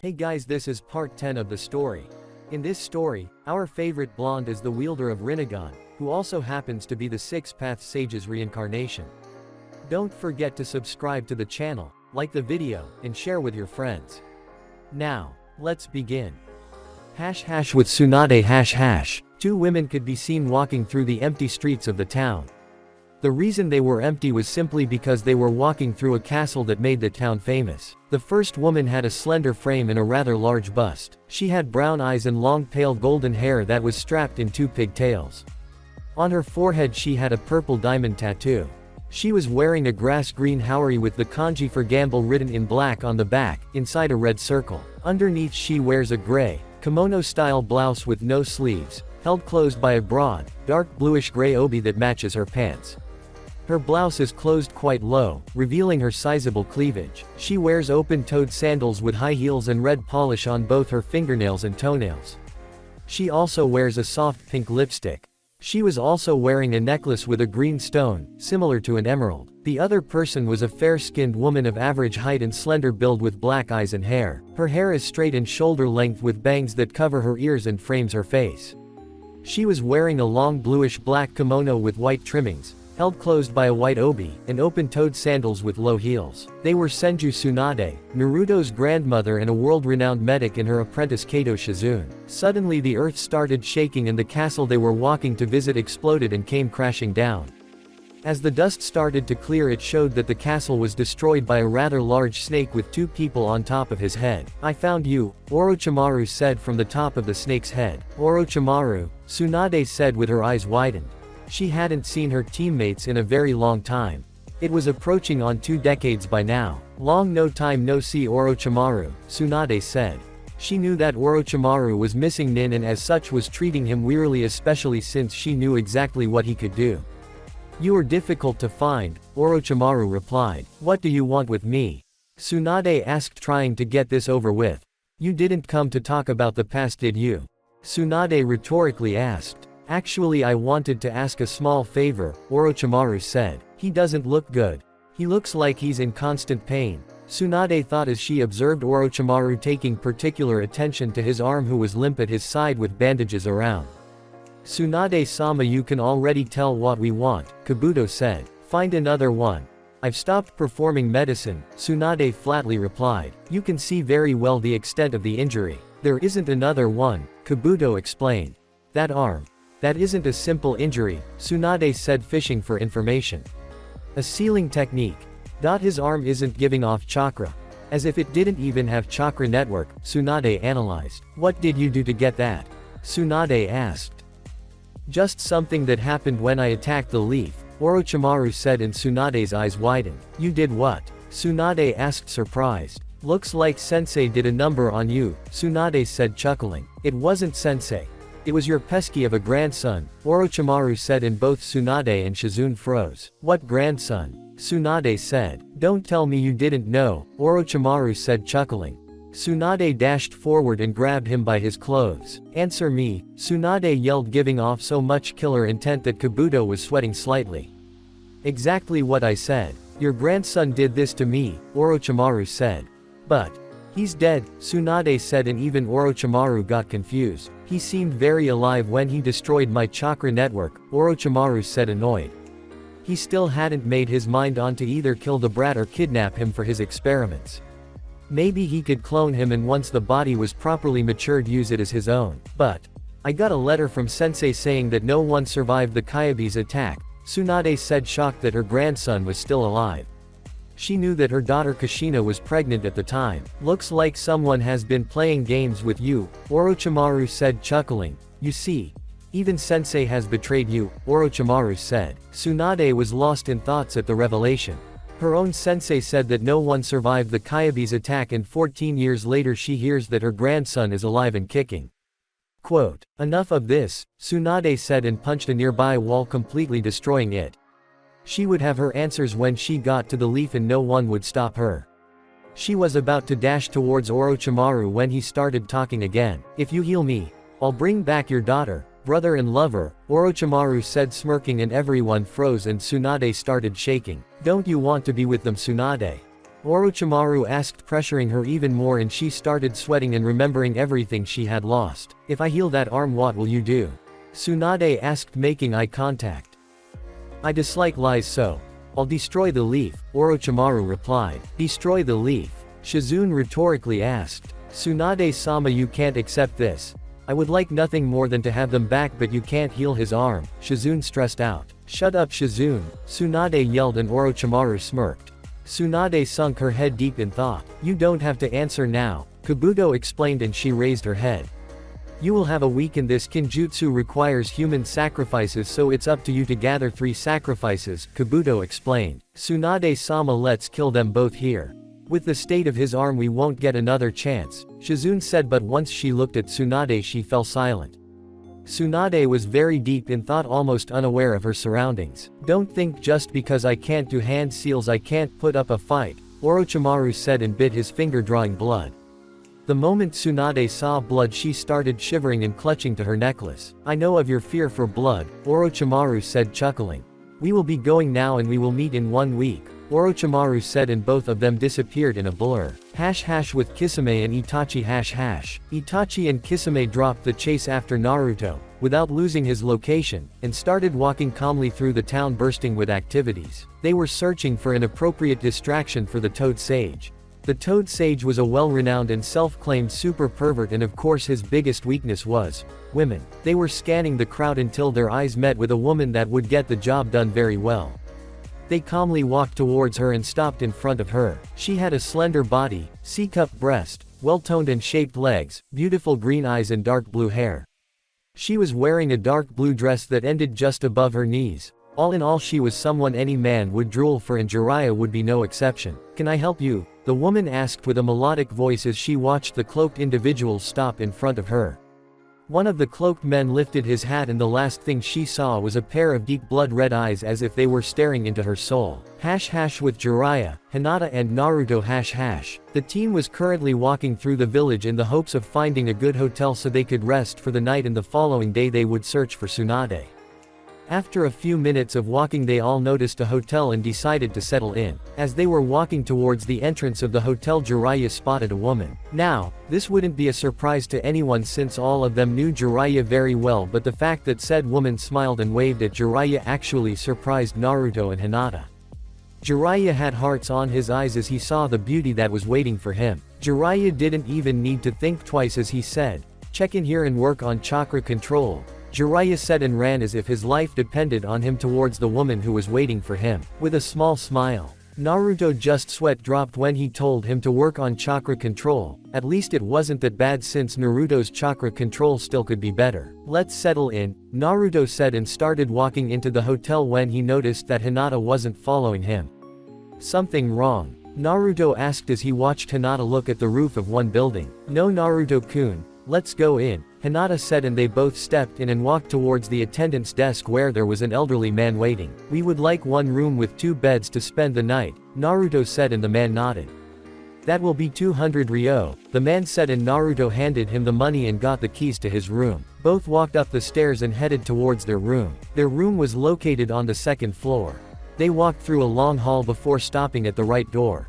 Hey guys, this is part 10 of the story. In this story, our favorite blonde is the wielder of Resengan, who also happens to be the Six Path Sage's reincarnation. Don't forget to subscribe to the channel, like the video, and share with your friends. Now, let's begin. With Tsunade. Two women could be seen walking through the empty streets of the town. The reason they were empty was simply because they were walking through a castle that made the town famous. The first woman had a slender frame and a rather large bust. She had brown eyes and long pale golden hair that was strapped in two pigtails. On her forehead she had a purple diamond tattoo. She was wearing a grass-green haori with the kanji for gamble written in black on the back, inside a red circle. Underneath she wears a gray, kimono-style blouse with no sleeves, held closed by a broad, dark bluish-gray obi that matches her pants. Her blouse is closed quite low, revealing her sizable cleavage. She wears open-toed sandals with high heels and red polish on both her fingernails and toenails. She also wears a soft pink lipstick. She was also wearing a necklace with a green stone, similar to an emerald. The other person was a fair-skinned woman of average height and slender build with black eyes and hair. Her hair is straight and shoulder length with bangs that cover her ears and frames her face. She was wearing a long bluish-black kimono with white trimmings, held closed by a white obi, and open-toed sandals with low heels. They were Senju Tsunade, Naruto's grandmother and a world-renowned medic, and her apprentice Kato Shizune. Suddenly the earth started shaking and the castle they were walking to visit exploded and came crashing down. As the dust started to clear, it showed that the castle was destroyed by a rather large snake with two people on top of his head. "I found you," Orochimaru said from the top of the snake's head. "Orochimaru," Tsunade said with her eyes widened. She hadn't seen her teammates in a very long time. It was approaching on 2 decades by now. "Long no time no see Orochimaru," Tsunade said. She knew that Orochimaru was missing Nin and as such was treating him wearily, especially since she knew exactly what he could do. "You are difficult to find," Orochimaru replied. "What do you want with me?" Tsunade asked, trying to get this over with. "You didn't come to talk about the past, did you?" Tsunade rhetorically asked. "Actually, I wanted to ask a small favor," Orochimaru said. "He doesn't look good. He looks like he's in constant pain." Tsunade thought as she observed Orochimaru taking particular attention to his arm, who was limp at his side with bandages around. "Tsunade-sama, you can already tell what we want," Kabuto said. "Find another one." "I've stopped performing medicine," Tsunade flatly replied. "You can see very well the extent of the injury." "There isn't another one," Kabuto explained. "That arm. That isn't a simple injury," Tsunade said, fishing for information. "A sealing technique. His arm isn't giving off chakra. As if it didn't even have chakra network," Tsunade analyzed. "What did you do to get that?" Tsunade asked. "Just something that happened when I attacked the leaf," Orochimaru said, and Tsunade's eyes widened. "You did what?" Tsunade asked, surprised. "Looks like Sensei did a number on you," Tsunade said, chuckling. "It wasn't Sensei. It was your pesky of a grandson," Orochimaru said, and both Tsunade and Shizune froze. "What grandson?" Tsunade said. "Don't tell me you didn't know," Orochimaru said, chuckling. Tsunade dashed forward and grabbed him by his clothes. "Answer me," Tsunade yelled, giving off so much killer intent that Kabuto was sweating slightly. "Exactly what I said. Your grandson did this to me," Orochimaru said. "But he's dead," Tsunade said, and even Orochimaru got confused. "He seemed very alive when he destroyed my chakra network," Orochimaru said, annoyed. He still hadn't made his mind on to either kill the brat or kidnap him for his experiments. Maybe he could clone him and once the body was properly matured use it as his own. "But I got a letter from Sensei saying that no one survived the Kyubi's attack," Tsunade said, shocked that her grandson was still alive. She knew that her daughter Kushina was pregnant at the time. "Looks like someone has been playing games with you," Orochimaru said, chuckling. "You see, even Sensei has betrayed you," Orochimaru said. Tsunade was lost in thoughts at the revelation. Her own sensei said that no one survived the Kyubi's attack, and 14 years later she hears that her grandson is alive and kicking. Quote, "Enough of this," Tsunade said, and punched a nearby wall, completely destroying it. She would have her answers when she got to the leaf and no one would stop her. She was about to dash towards Orochimaru when he started talking again. "If you heal me, I'll bring back your daughter, brother and lover," Orochimaru said, smirking, and everyone froze and Tsunade started shaking. "Don't you want to be with them, Tsunade?" Orochimaru asked, pressuring her even more, and she started sweating and remembering everything she had lost. If I heal that arm, what will you do? Tsunade asked, making eye contact. I dislike lies, so I'll destroy the leaf, Orochimaru replied. Destroy the leaf? Shizune rhetorically asked. Tsunade-sama, you can't accept this. I would like nothing more than to have them back, but you can't heal his arm, Shizune stressed out. Shut up, Shizune, Tsunade yelled, and Orochimaru smirked. Tsunade sunk her head deep in thought. You don't have to answer now, Kabuto explained, and she raised her head. You will have a week, and this Genjutsu requires human sacrifices, so it's up to you to gather 3 sacrifices, Kabuto explained. Tsunade-sama, let's kill them both here. With the state of his arm we won't get another chance, Shizune said, but once she looked at Tsunade she fell silent. Tsunade was very deep in thought, almost unaware of her surroundings. Don't think just because I can't do hand seals I can't put up a fight, Orochimaru said, and bit his finger, drawing blood. The moment Tsunade saw blood she started shivering and clutching to her necklace. I know of your fear for blood, Orochimaru said, chuckling. We will be going now and we will meet in 1 week, Orochimaru said, and both of them disappeared in a blur. With Kisame and Itachi. Itachi and Kisame dropped the chase after Naruto, without losing his location, and started walking calmly through the town, bursting with activities. They were searching for an appropriate distraction for the Toad Sage. The Toad Sage was a well-renowned and self-claimed super pervert, and of course his biggest weakness was women. They were scanning the crowd until their eyes met with a woman that would get the job done very well. They calmly walked towards her and stopped in front of her. She had a slender body, C-cup breast, well-toned and shaped legs, beautiful green eyes, and dark blue hair. She was wearing a dark blue dress that ended just above her knees. All in all, she was someone any man would drool for, and Jiraiya would be no exception. Can I help you? The woman asked with a melodic voice as she watched the cloaked individuals stop in front of her. One of the cloaked men lifted his hat, and the last thing she saw was a pair of deep blood-red eyes, as if they were staring into her soul. With Jiraiya, Hinata and Naruto. The team was currently walking through the village in the hopes of finding a good hotel so they could rest for the night, and the following day they would search for Tsunade. After a few minutes of walking they all noticed a hotel and decided to settle in. As they were walking towards the entrance of the hotel, Jiraiya spotted a woman. Now, this wouldn't be a surprise to anyone since all of them knew Jiraiya very well, but the fact that said woman smiled and waved at Jiraiya actually surprised Naruto and Hinata. Jiraiya had hearts on his eyes as he saw the beauty that was waiting for him. Jiraiya didn't even need to think twice as he said, "Check in here and work on chakra control." Jiraiya said and ran as if his life depended on him towards the woman who was waiting for him, with a small smile. Naruto just sweat dropped when he told him to work on chakra control. At least it wasn't that bad, since Naruto's chakra control still could be better. Let's settle in, Naruto said, and started walking into the hotel when he noticed that Hinata wasn't following him. Something wrong? Naruto asked as he watched Hinata look at the roof of one building. No, Naruto-kun, let's go in, Hinata said, and they both stepped in and walked towards the attendant's desk where there was an elderly man waiting. We would like 1 room with 2 beds to spend the night, Naruto said, and the man nodded. That will be 200 ryo, the man said, and Naruto handed him the money and got the keys to his room. Both walked up the stairs and headed towards their room. Their room was located on the 2nd floor. They walked through a long hall before stopping at the right door.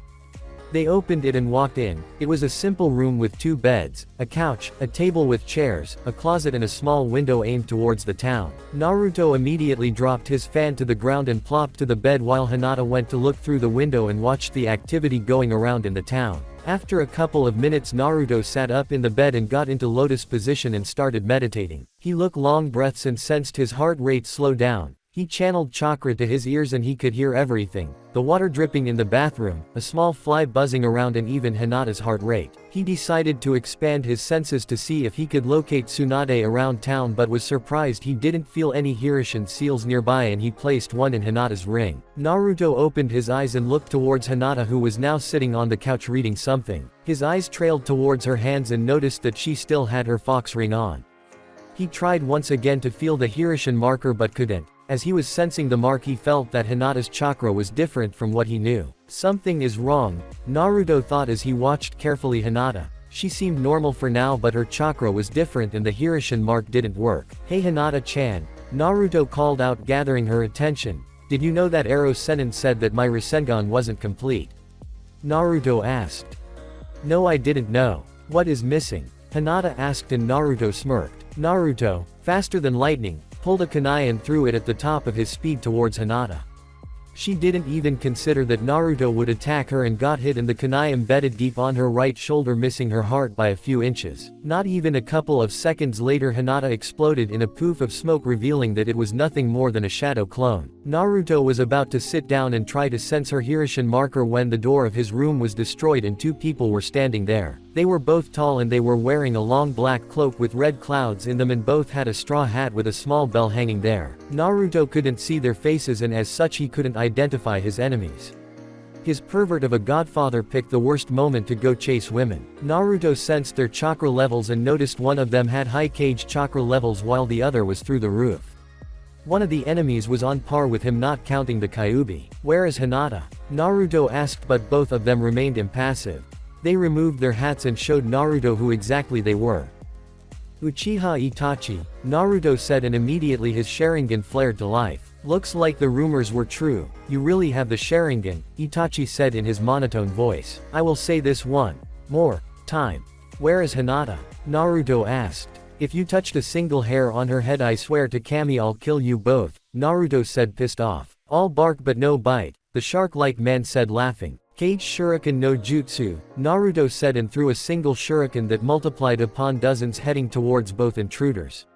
They opened it and walked in. It was a simple room with 2 beds, a couch, a table with chairs, a closet, and a small window aimed towards the town. Naruto immediately dropped his fan to the ground and plopped to the bed, while Hinata went to look through the window and watched the activity going around in the town. After a couple of minutes, Naruto sat up in the bed and got into lotus position and started meditating. He took long breaths and sensed his heart rate slow down. He channeled chakra to his ears and he could hear everything. The water dripping in the bathroom, a small fly buzzing around, and even Hinata's heart rate. He decided to expand his senses to see if he could locate Tsunade around town, but was surprised he didn't feel any Hirishin seals nearby, and he placed one in Hinata's ring. Naruto opened his eyes and looked towards Hinata, who was now sitting on the couch reading something. His eyes trailed towards her hands and noticed that she still had her fox ring on. He tried once again to feel the Hirishin marker but couldn't. As he was sensing the mark, he felt that Hinata's chakra was different from what he knew. Something is wrong, Naruto thought as he watched carefully Hinata. She seemed normal for now, but her chakra was different and the Hirishin mark didn't work. Hey Hinata-chan, Naruto called out, gathering her attention. Did you know that Ero Sennin said that my Resengan wasn't complete? Naruto asked. No, I didn't know. What is missing? Hinata asked and Naruto smirked. Naruto, faster than lightning, pulled a kunai and threw it at the top of his speed towards Hinata. She didn't even consider that Naruto would attack her and got hit and the kunai embedded deep on her right shoulder, missing her heart by a few inches. Not even a couple of seconds later, Hinata exploded in a poof of smoke, revealing that it was nothing more than a shadow clone. Naruto was about to sit down and try to sense her Hirishin marker when the door of his room was destroyed and two people were standing there. They were both tall and they were wearing a long black cloak with red clouds in them and both had a straw hat with a small bell hanging there. Naruto couldn't see their faces and as such he couldn't identify his enemies. His pervert of a godfather picked the worst moment to go chase women. Naruto sensed their chakra levels and noticed one of them had high cage chakra levels while the other was through the roof. One of the enemies was on par with him, not counting the Kyubi. Where is Hinata? Naruto asked, but both of them remained impassive. They removed their hats and showed Naruto who exactly they were. Uchiha Itachi, Naruto said, and immediately his Sharingan flared to life. Looks like the rumors were true. You really have the Sharingan, Itachi said in his monotone voice. I will say this one more time. Where is Hinata? Naruto asked. If you touched a single hair on her head, I swear to Kami I'll kill you both, Naruto said, pissed off. All bark but no bite, the shark-like man said, laughing. Cage Shuriken no Jutsu, Naruto said and threw a single shuriken that multiplied upon dozens heading towards both intruders.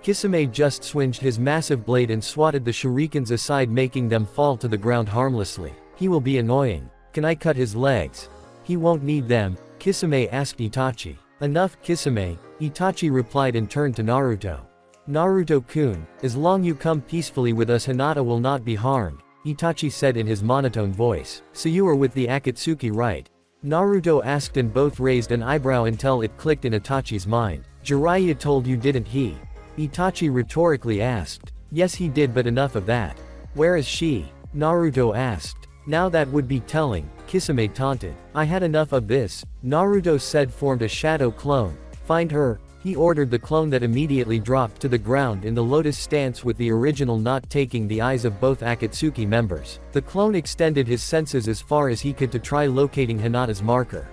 Kisame just swinged his massive blade and swatted the shurikens aside, making them fall to the ground harmlessly. He will be annoying. Can I cut his legs? He won't need them, Kisame asked Itachi. Enough, Kisame, Itachi replied and turned to Naruto. Naruto-kun, as long you come peacefully with us, Hinata will not be harmed, Itachi said in his monotone voice. So you are with the Akatsuki, right? Naruto asked and both raised an eyebrow until it clicked in Itachi's mind. Jiraiya told you, didn't he? Itachi rhetorically asked. Yes he did, but enough of that. Where is she? Naruto asked. Now that would be telling, Kisame taunted. I had enough of this, Naruto said, formed a shadow clone. Find her. He ordered the clone that immediately dropped to the ground in the lotus stance, with the original not taking the eyes of both Akatsuki members. The clone extended his senses as far as he could to try locating Hinata's marker.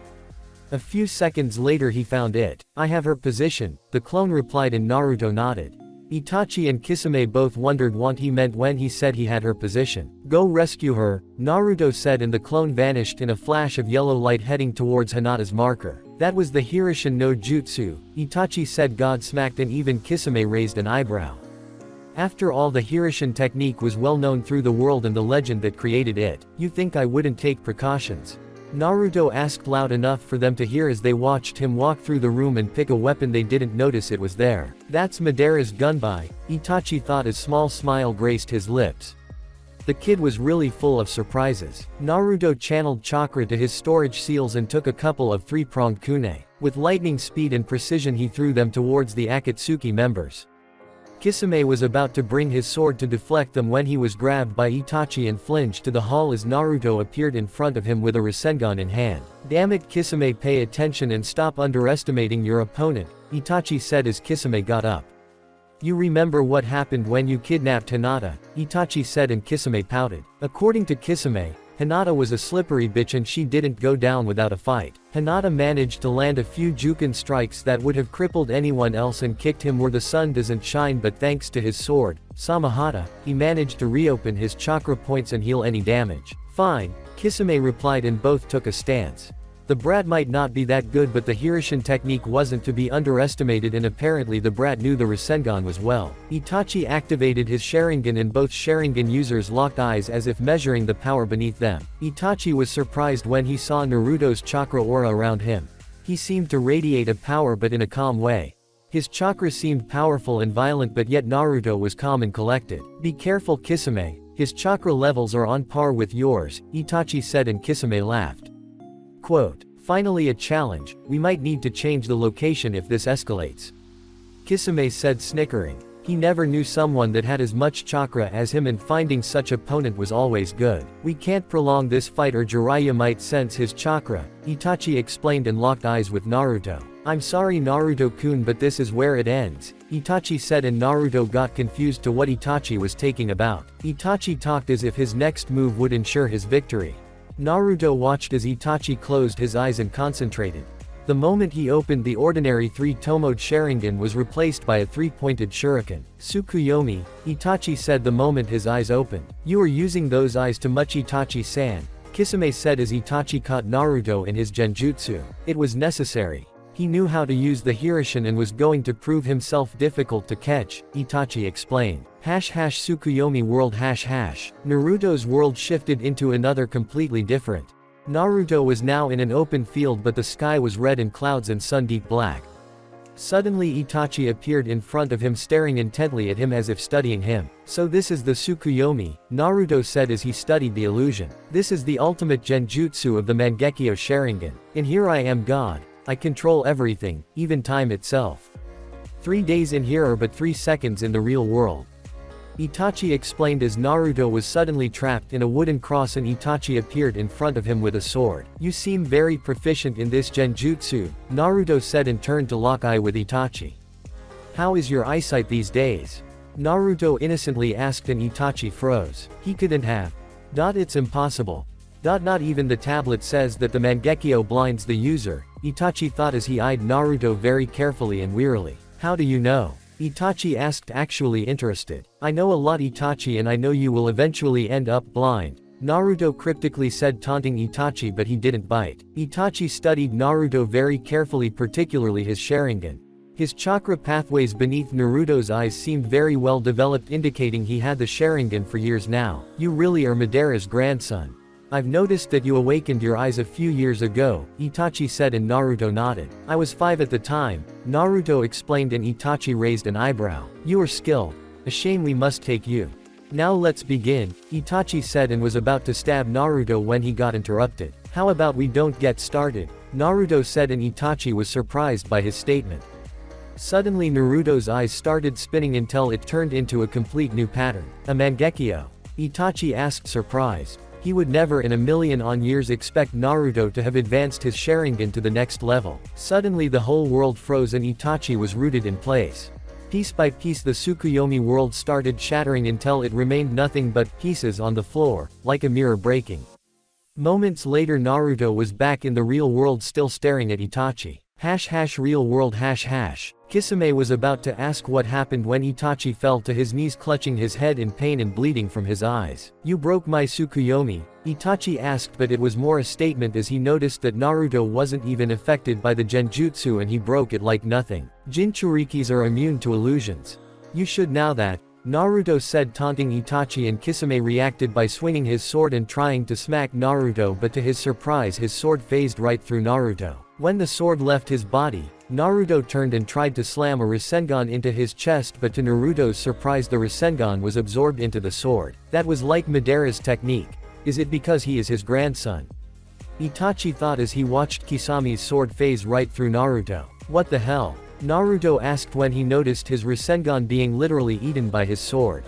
A few seconds later he found it. I have her position, the clone replied and Naruto nodded. Itachi and Kisame both wondered what he meant when he said he had her position. Go rescue her, Naruto said, and the clone vanished in a flash of yellow light heading towards Hinata's marker. That was the Hirishin no Jutsu, Itachi said, God-smacked, and even Kisame raised an eyebrow. After all, the Hirishin technique was well known through the world and the legend that created it. You think I wouldn't take precautions? Naruto asked loud enough for them to hear as they watched him walk through the room and pick a weapon they didn't notice it was there. That's Madara's gunbai, Itachi thought as small smile graced his lips. The kid was really full of surprises. Naruto channeled chakra to his storage seals and took a couple of three-pronged kunai. With lightning speed and precision he threw them towards the Akatsuki members. Kisame was about to bring his sword to deflect them when he was grabbed by Itachi and flinched to the hall as Naruto appeared in front of him with a Resengan in hand. Damn it, Kisame, pay attention and stop underestimating your opponent, Itachi said as Kisame got up. You remember what happened when you kidnapped Hinata, Itachi said, and Kisame pouted. According to Kisame, Hinata was a slippery bitch and she didn't go down without a fight. Hinata managed to land a few Juken strikes that would have crippled anyone else and kicked him where the sun doesn't shine, but thanks to his sword, Samahata, he managed to reopen his chakra points and heal any damage. Fine, Kisame replied, and both took a stance. The brat might not be that good, but the Hirishin technique wasn't to be underestimated, and apparently the brat knew the Resengan was well. Itachi activated his Sharingan and both Sharingan users locked eyes as if measuring the power beneath them. Itachi was surprised when he saw Naruto's chakra aura around him. He seemed to radiate a power, but in a calm way. His chakra seemed powerful and violent, but yet Naruto was calm and collected. Be careful, Kisame. His chakra levels are on par with yours, Itachi said, and Kisame laughed. Quote, finally a challenge, we might need to change the location if this escalates. Kisame said, snickering. He never knew someone that had as much chakra as him, and finding such opponent was always good. We can't prolong this fight or Jiraiya might sense his chakra, Itachi explained and locked eyes with Naruto. I'm sorry Naruto-kun, but this is where it ends, Itachi said, and Naruto got confused to what Itachi was taking about. Itachi talked as if his next move would ensure his victory. Naruto watched as Itachi closed his eyes and concentrated. The moment he opened, the ordinary three-tomoed Sharingan was replaced by a three-pointed shuriken. Tsukuyomi, Itachi said the moment his eyes opened. You are using those eyes too much, Itachi-san, Kisame said as Itachi caught Naruto in his Genjutsu. It was necessary. He knew how to use the Hirishin and was going to prove himself difficult to catch, Itachi explained. Tsukuyomi world .. Naruto's world shifted into another completely different. Naruto was now in an open field, but the sky was red in clouds and sun-deep black. Suddenly Itachi appeared in front of him, staring intently at him as if studying him. So this is the Tsukuyomi, Naruto said as he studied the illusion. This is the ultimate Genjutsu of the Mangekyo Sharingan. In here I am God. I control everything, even time itself. 3 days in here are but 3 seconds in the real world. Itachi explained as Naruto was suddenly trapped in a wooden cross and Itachi appeared in front of him with a sword. You seem very proficient in this Genjutsu, Naruto said and turned to lock eye with Itachi. How is your eyesight these days? Naruto innocently asked and Itachi froze. He couldn't have. It's impossible. Not even the tablet says that the Mangekyo blinds the user, Itachi thought as he eyed Naruto very carefully and wearily. How do you know? Itachi asked, actually interested. I know a lot, Itachi, and I know you will eventually end up blind, Naruto cryptically said, taunting Itachi, but he didn't bite. Itachi studied Naruto very carefully, particularly his Sharingan. His chakra pathways beneath Naruto's eyes seemed very well developed, indicating he had the Sharingan for years now. You really are Madara's grandson. I've noticed that you awakened your eyes a few years ago, Itachi said and Naruto nodded. I was 5 at the time, Naruto explained and Itachi raised an eyebrow. You are skilled. A shame we must take you. Now let's begin, Itachi said and was about to stab Naruto when he got interrupted. How about we don't get started? Naruto said and Itachi was surprised by his statement. Suddenly Naruto's eyes started spinning until it turned into a complete new pattern. A Mangekyo? Itachi asked, surprised. He would never in a million years expect Naruto to have advanced his Sharingan to the next level. Suddenly the whole world froze and Itachi was rooted in place. Piece by piece the Tsukuyomi world started shattering until it remained nothing but pieces on the floor, like a mirror breaking. Moments later Naruto was back in the real world, still staring at Itachi. Real world .. Kisame was about to ask what happened when Itachi fell to his knees, clutching his head in pain and bleeding from his eyes. You broke my Tsukuyomi? Itachi asked, but it was more a statement as he noticed that Naruto wasn't even affected by the Genjutsu and he broke it like nothing. Jinchurikis are immune to illusions. You should know that, Naruto said, taunting Itachi, and Kisame reacted by swinging his sword and trying to smack Naruto, but to his surprise his sword phased right through Naruto. When the sword left his body, Naruto turned and tried to slam a Resengan into his chest, but to Naruto's surprise the Resengan was absorbed into the sword. That was like Madara's technique. Is it because he is his grandson? Itachi thought as he watched Kisame's sword phase right through Naruto. What the hell? Naruto asked when he noticed his Resengan being literally eaten by his sword.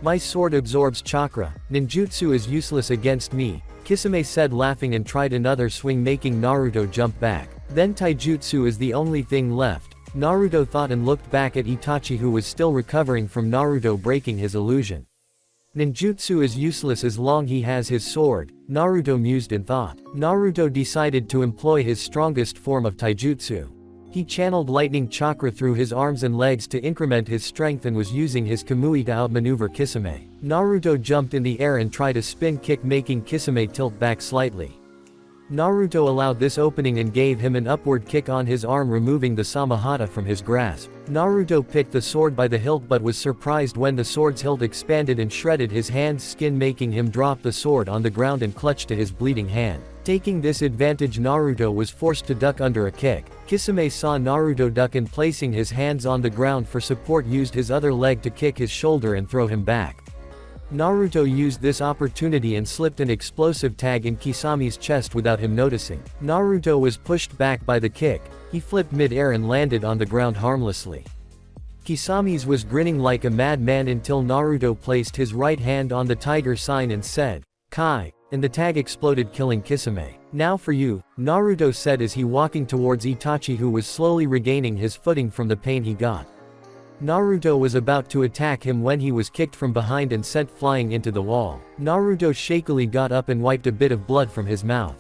My sword absorbs chakra, ninjutsu is useless against me, Kisame said, laughing, and tried another swing, making Naruto jump back. Then taijutsu is the only thing left, Naruto thought and looked back at Itachi, who was still recovering from Naruto breaking his illusion. Ninjutsu is useless as long he has his sword, Naruto mused and thought. Naruto decided to employ his strongest form of taijutsu. He channeled lightning chakra through his arms and legs to increment his strength and was using his Kamui to outmaneuver Kisame. Naruto jumped in the air and tried a spin kick, making Kisame tilt back slightly. Naruto allowed this opening and gave him an upward kick on his arm, removing the Samahata from his grasp. Naruto picked the sword by the hilt but was surprised when the sword's hilt expanded and shredded his hand's skin, making him drop the sword on the ground and clutch to his bleeding hand. Taking this advantage, Naruto was forced to duck under a kick. Kisame saw Naruto duck and, placing his hands on the ground for support, used his other leg to kick his shoulder and throw him back. Naruto used this opportunity and slipped an explosive tag in Kisame's chest without him noticing. Naruto was pushed back by the kick. He flipped mid-air and landed on the ground harmlessly. Kisame's was grinning like a madman until Naruto placed his right hand on the tiger sign and said, Kai, and the tag exploded, killing Kisame. Now for you, Naruto said as he walking towards Itachi, who was slowly regaining his footing from the pain he got. Naruto was about to attack him when he was kicked from behind and sent flying into the wall. Naruto shakily got up and wiped a bit of blood from his mouth.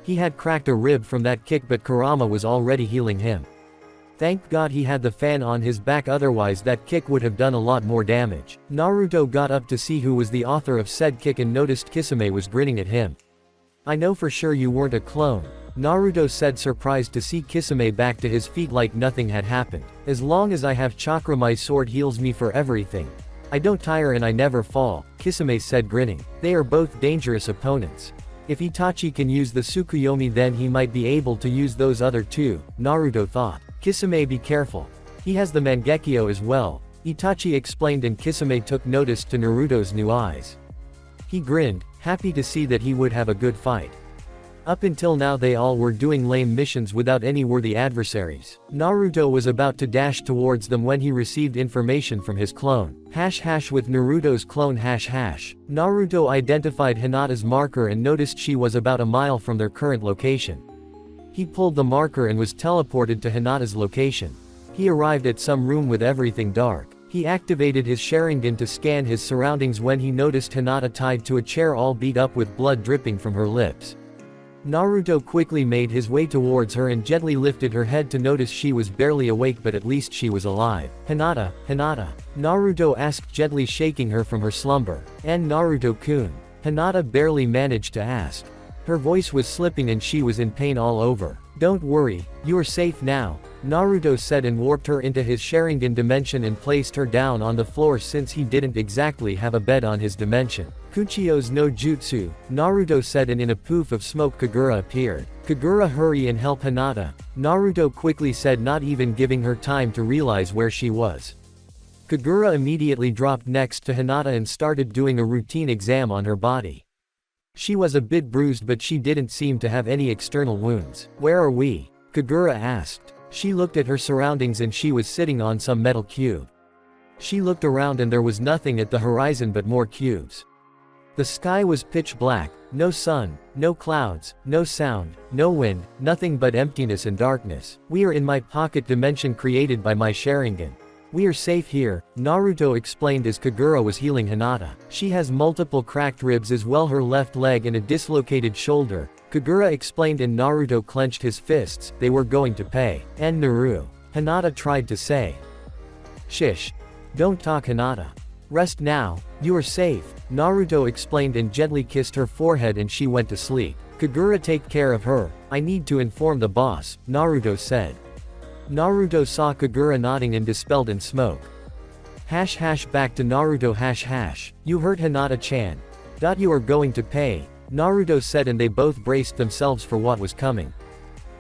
He had cracked a rib from that kick, but Kurama was already healing him. Thank God he had the fan on his back, otherwise that kick would have done a lot more damage. Naruto got up to see who was the author of said kick and noticed Kisame was grinning at him. "I know for sure you weren't a clone," Naruto said, surprised to see Kisame back to his feet like nothing had happened. "As long as I have chakra, my sword heals me for everything. I don't tire and I never fall," Kisame said, grinning. They are both dangerous opponents. If Itachi can use the Tsukuyomi, then he might be able to use those other two, Naruto thought. "Kisame, be careful. He has the Mangekyo as well," Itachi explained, and Kisame took notice to Naruto's new eyes. He grinned, happy to see that he would have a good fight. Up until now they all were doing lame missions without any worthy adversaries. Naruto was about to dash towards them when he received information from his clone. With Naruto's clone #. Naruto identified Hinata's marker and noticed she was about a mile from their current location. He pulled the marker and was teleported to Hinata's location. He arrived at some room with everything dark. He activated his Sharingan to scan his surroundings when he noticed Hinata tied to a chair, all beat up with blood dripping from her lips. Naruto quickly made his way towards her and gently lifted her head to notice she was barely awake, but at least she was alive. "Hinata, Hinata?" Naruto asked, gently shaking her from her slumber. "And Naruto-kun?" Hinata barely managed to ask. Her voice was slipping and she was in pain all over. "Don't worry, you are safe now," Naruto said, and warped her into his Sharingan dimension and placed her down on the floor since he didn't exactly have a bed on his dimension. "Kuchio's no jutsu," Naruto said, and in a poof of smoke Kagura appeared. "Kagura, hurry and help Hinata," Naruto quickly said, not even giving her time to realize where she was. Kagura immediately dropped next to Hinata and started doing a routine exam on her body. She was a bit bruised, but she didn't seem to have any external wounds. "Where are we?" Kagura asked. She looked at her surroundings and she was sitting on some metal cube. She looked around and there was nothing at the horizon but more cubes. The sky was pitch black, no sun, no clouds, no sound, no wind, nothing but emptiness and darkness. "We are in my pocket dimension created by my Sharingan. We are safe here," Naruto explained as Kagura was healing Hinata. "She has multiple cracked ribs as well, her left leg and a dislocated shoulder," Kagura explained, and Naruto clenched his fists. "They were going to pay." "And Naru," Hinata tried to say. "Shish. Don't talk, Hinata. Rest now. You are safe," Naruto explained and gently kissed her forehead, and she went to sleep. "Kagura, take care of her. I need to inform the boss," Naruto said. Naruto saw Kagura nodding and dispelled in smoke. Back to Naruto. "You hurt Hinata-chan. You are going to pay," Naruto said, and they both braced themselves for what was coming.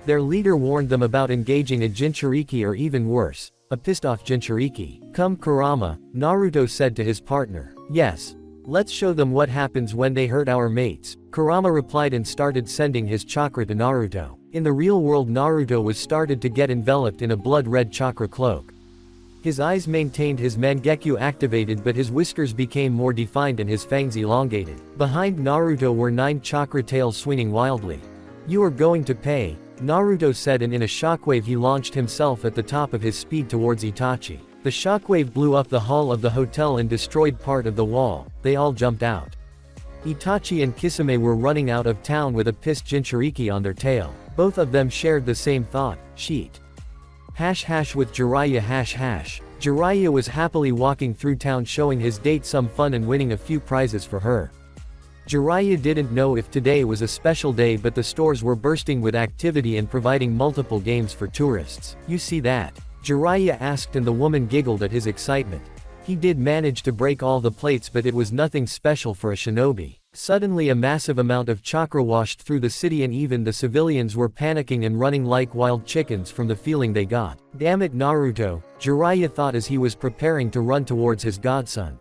Their leader warned them about engaging a Jinchuriki, or even worse, a pissed-off Jinchuriki. "Come, Kurama," Naruto said to his partner. "Yes. Let's show them what happens when they hurt our mates," Kurama replied and started sending his chakra to Naruto. In the real world, Naruto was started to get enveloped in a blood-red chakra cloak. His eyes maintained his Mangekyo activated, but his whiskers became more defined and his fangs elongated. Behind Naruto were 9 chakra tails swinging wildly. "You are going to pay," Naruto said, and in a shockwave he launched himself at the top of his speed towards Itachi. The shockwave blew up the hall of the hotel and destroyed part of the wall. They all jumped out. Itachi and Kisame were running out of town with a pissed Jinchuriki on their tail. Both of them shared the same thought. Sheet. With Jiraiya. Jiraiya was happily walking through town, showing his date some fun and winning a few prizes for her. Jiraiya didn't know if today was a special day, but the stores were bursting with activity and providing multiple games for tourists. "You see that?" Jiraiya asked, and the woman giggled at his excitement. He did manage to break all the plates, but it was nothing special for a shinobi. Suddenly a massive amount of chakra washed through the city, and even the civilians were panicking and running like wild chickens from the feeling they got. "Damn it, Naruto," Jiraiya thought as he was preparing to run towards his godson.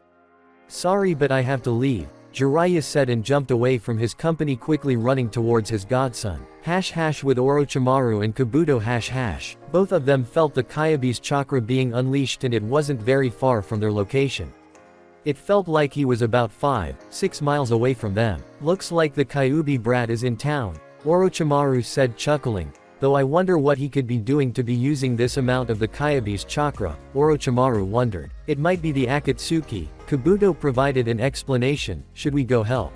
"Sorry, but I have to leave," Jiraiya said, and jumped away from his company, quickly running towards his godson. With Orochimaru and Kabuto. Both of them felt the Kyubi's chakra being unleashed, and it wasn't very far from their location. It felt like he was about 5-6 miles away from them. "Looks like the Kyubi brat is in town," Orochimaru said, chuckling. though I wonder what he could be doing to be using this amount of the Kyubi's chakra, Orochimaru wondered. It might be the Akatsuki. Kabuto provided an explanation. Should we go help?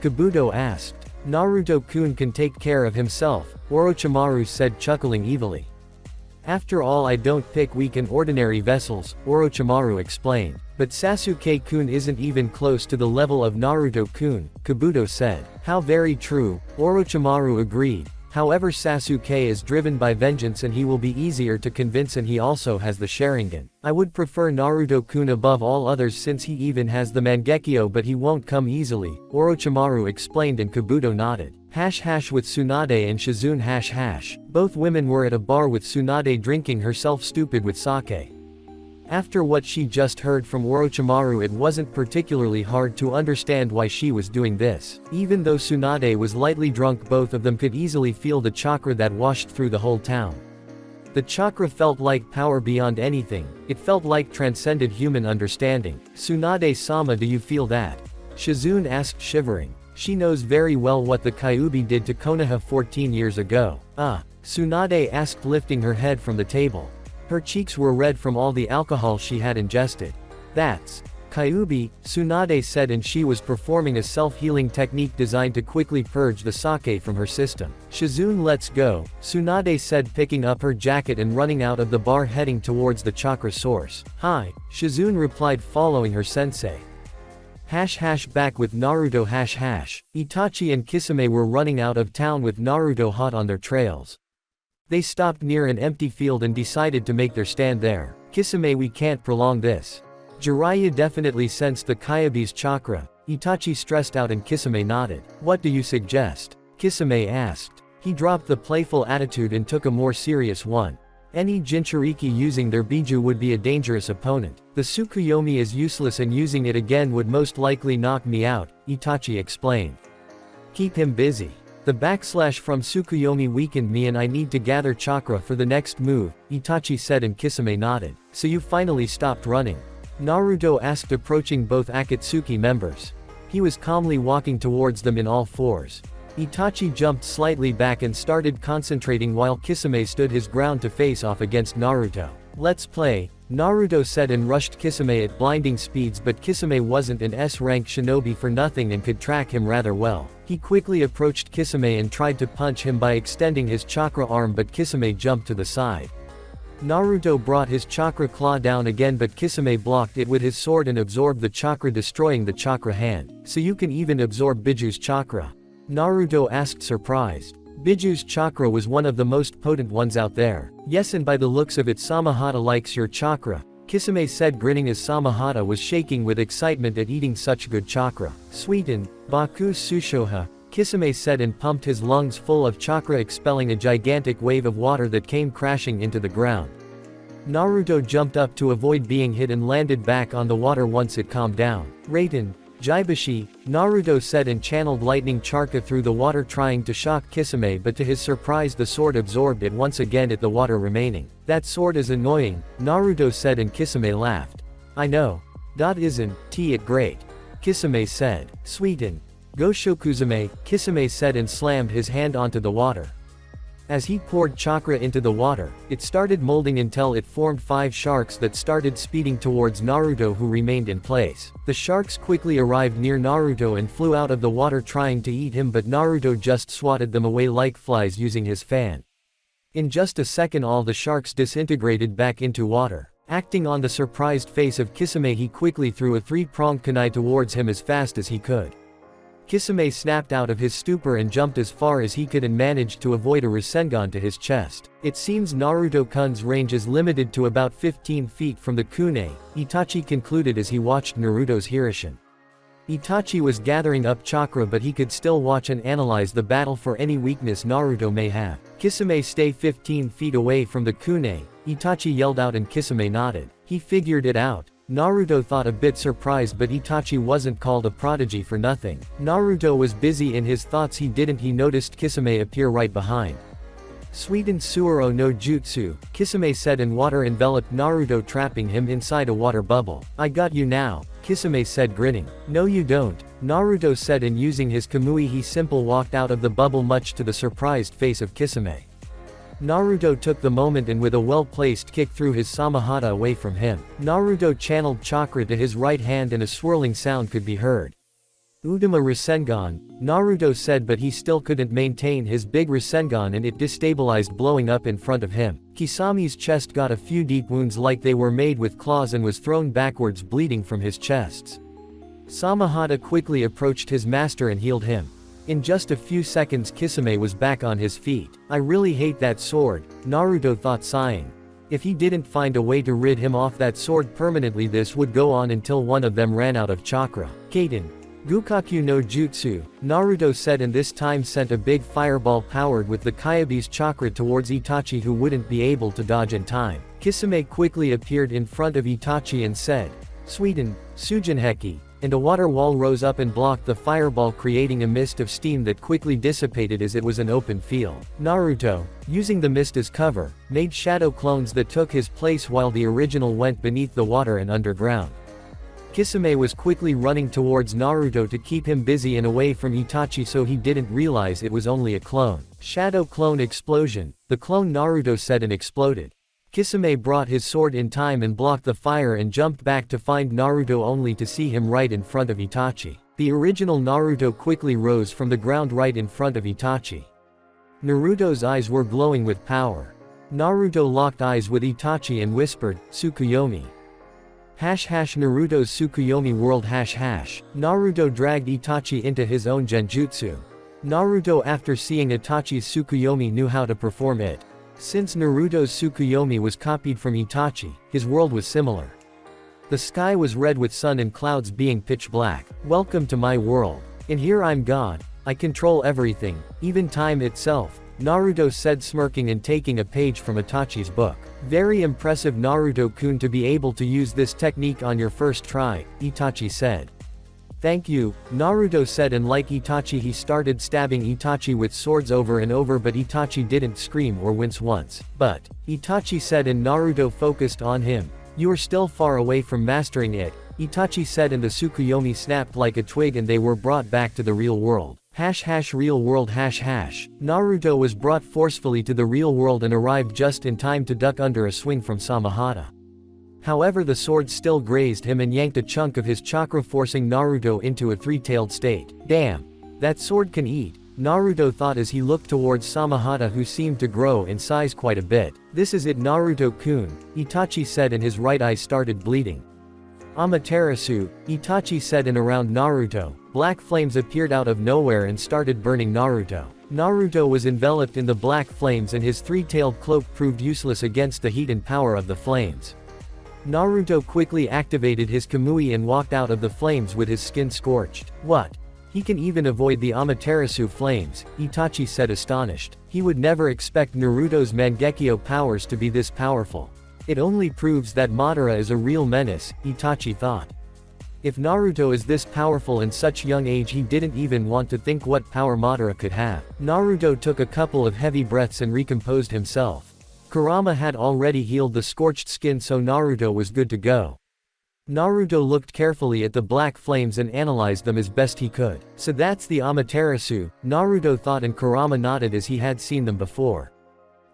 Kabuto asked. Naruto-kun can take care of himself, Orochimaru said, chuckling evilly. After all, I don't pick weak and ordinary vessels, Orochimaru explained. But Sasuke-kun isn't even close to the level of Naruto-kun, Kabuto said. How very true, Orochimaru agreed. However, Sasuke is driven by vengeance and he will be easier to convince, and he also has the Sharingan. I would prefer Naruto-kun above all others since he even has the Mangekyo, but he won't come easily, Orochimaru explained, and Kabuto nodded. With Tsunade and Shizune. Both women were at a bar with Tsunade drinking herself stupid with sake. After what she just heard from Orochimaru, it wasn't particularly hard to understand why she was doing this. Even though Tsunade was lightly drunk, both of them could easily feel the chakra that washed through the whole town. The chakra felt like power beyond anything. It felt like transcended human understanding. Tsunade-sama, do you feel that? Shizune asked, shivering. She knows very well what the Kyubi did to Konoha 14 years ago. Tsunade asked, lifting her head from the table. Her cheeks were red from all the alcohol she had ingested. That's Kyubi, Tsunade said, and she was performing a self-healing technique designed to quickly purge the sake from her system. Shizune, let's go, Tsunade said, picking up her jacket and running out of the bar heading towards the chakra source. Hi, Shizune replied, following her sensei. Back with Naruto. Itachi and Kisame were running out of town with Naruto hot on their trails. They stopped near an empty field and decided to make their stand there. Kisame, we can't prolong this. Jiraiya definitely sensed the Kyubi's chakra. Itachi stressed out, and Kisame nodded. What do you suggest? Kisame asked. He dropped the playful attitude and took a more serious one. Any Jinchuriki using their Bijuu would be a dangerous opponent. The Tsukuyomi is useless and using it again would most likely knock me out, Itachi explained. Keep him busy. The backslash from Tsukuyomi weakened me and I need to gather chakra for the next move, Itachi said, and Kisame nodded. So you finally stopped running? Naruto asked, approaching both Akatsuki members. He was calmly walking towards them in all fours. Itachi jumped slightly back and started concentrating while Kisame stood his ground to face off against Naruto. Let's play, Naruto said and rushed Kisame at blinding speeds, but Kisame wasn't an S-rank shinobi for nothing and could track him rather well. He quickly approached Kisame and tried to punch him by extending his chakra arm, but Kisame jumped to the side. Naruto brought his chakra claw down again, but Kisame blocked it with his sword and absorbed the chakra, destroying the chakra hand. So you can even absorb Bijuu's chakra? Naruto asked, surprised. Bijuu's chakra was one of the most potent ones out there. Yes, and by the looks of it, Samahata likes your chakra, Kisame said, grinning as Samahata was shaking with excitement at eating such good chakra. Sweeten, Baku Sushoha, Kisame said and pumped his lungs full of chakra, expelling a gigantic wave of water that came crashing into the ground. Naruto jumped up to avoid being hit and landed back on the water once it calmed down. Raiden, Jaibashi, Naruto said and channeled lightning chakra through the water, trying to shock Kisame, but to his surprise the sword absorbed it once again at the water remaining. That sword is annoying, Naruto said, and Kisame laughed. I know. Isn't it great? Kisame said. Sweeten. Go Shokuzame, Kisame said and slammed his hand onto the water. As he poured chakra into the water, it started molding until it formed 5 sharks that started speeding towards Naruto, who remained in place. The sharks quickly arrived near Naruto and flew out of the water trying to eat him, but Naruto just swatted them away like flies using his fan. In just a second all the sharks disintegrated back into water. Acting on the surprised face of Kisame, he quickly threw a 3-pronged kunai towards him as fast as he could. Kisame snapped out of his stupor and jumped as far as he could and managed to avoid a Resengan to his chest. It seems Naruto-kun's range is limited to about 15 feet from the kunai, Itachi concluded as he watched Naruto's Hirishin. Itachi was gathering up chakra, but he could still watch and analyze the battle for any weakness Naruto may have. Kisame, stay 15 feet away from the kunai, Itachi yelled out, and Kisame nodded. He figured it out. Naruto thought, a bit surprised, but Itachi wasn't called a prodigy for nothing. Naruto was busy in his thoughts. He noticed Kisame appear right behind. Sweetened Suoro no Jutsu, Kisame said, and water enveloped Naruto, trapping him inside a water bubble. I got you now, Kisame said, grinning. No you don't, Naruto said, and using his Kamui he simple walked out of the bubble, much to the surprised face of Kisame. Naruto took the moment and with a well-placed kick threw his Samahata away from him. Naruto channeled chakra to his right hand and a swirling sound could be heard. Udama Resengan, Naruto said, but he still couldn't maintain his big Resengan and it destabilized, blowing up in front of him. Kisame's chest got a few deep wounds like they were made with claws and was thrown backwards, bleeding from his chests. Samahata quickly approached his master and healed him. In just a few seconds Kisame was back on his feet. I really hate that sword, Naruto thought, sighing. If he didn't find a way to rid him off that sword permanently, this would go on until one of them ran out of chakra. Kaden. Gukaku no Jutsu, Naruto said, and this time sent a big fireball powered with the Kyubi's chakra towards Itachi, who wouldn't be able to dodge in time. Kisame quickly appeared in front of Itachi and said, "Suiten, Sujinheki," and a water wall rose up and blocked the fireball, creating a mist of steam that quickly dissipated as it was an open field. Naruto, using the mist as cover, made shadow clones that took his place while the original went beneath the water and underground. Kisame was quickly running towards Naruto to keep him busy and away from Itachi, so he didn't realize it was only a clone. Shadow clone explosion, the clone, Naruto said, and exploded. Kisame brought his sword in time and blocked the fire and jumped back to find Naruto, only to see him right in front of Itachi. The original Naruto quickly rose from the ground right in front of Itachi. Naruto's eyes were glowing with power. Naruto locked eyes with Itachi and whispered, "Tsukuyomi." Naruto's Tsukuyomi world. Naruto dragged Itachi into his own Genjutsu. Naruto, after seeing Itachi's Tsukuyomi, knew how to perform it. Since Naruto's Tsukuyomi was copied from Itachi, his world was similar. The sky was red with sun and clouds being pitch black. "Welcome to my world. In here I'm God. I control everything, even time itself," Naruto said, smirking and taking a page from Itachi's book. "Very impressive, Naruto-kun, to be able to use this technique on your first try," Itachi said. "Thank you," Naruto said, and like Itachi he started stabbing Itachi with swords over and over, but Itachi didn't scream or wince once. "But," Itachi said, and Naruto focused on him. "You are still far away from mastering it," Itachi said, and the Tsukuyomi snapped like a twig and they were brought back to the real world. Real world. Naruto was brought forcefully to the real world and arrived just in time to duck under a swing from Samahata. However, the sword still grazed him and yanked a chunk of his chakra, forcing Naruto into a three-tailed state. "Damn! That sword can eat," Naruto thought as he looked towards Samahata, who seemed to grow in size quite a bit. "This is it, Naruto-kun," Itachi said, and his right eye started bleeding. "Amaterasu," Itachi said, and around Naruto, black flames appeared out of nowhere and started burning Naruto. Naruto was enveloped in the black flames and his three-tailed cloak proved useless against the heat and power of the flames. Naruto quickly activated his Kamui and walked out of the flames with his skin scorched. "What? He can even avoid the Amaterasu flames," Itachi said, astonished. He would never expect Naruto's Mangekyo powers to be this powerful. "It only proves that Madara is a real menace," Itachi thought. If Naruto is this powerful in such young age, he didn't even want to think what power Madara could have. Naruto took a couple of heavy breaths and recomposed himself. Kurama had already healed the scorched skin, so Naruto was good to go. Naruto looked carefully at the black flames and analyzed them as best he could. "So that's the Amaterasu," Naruto thought, and Kurama nodded as he had seen them before.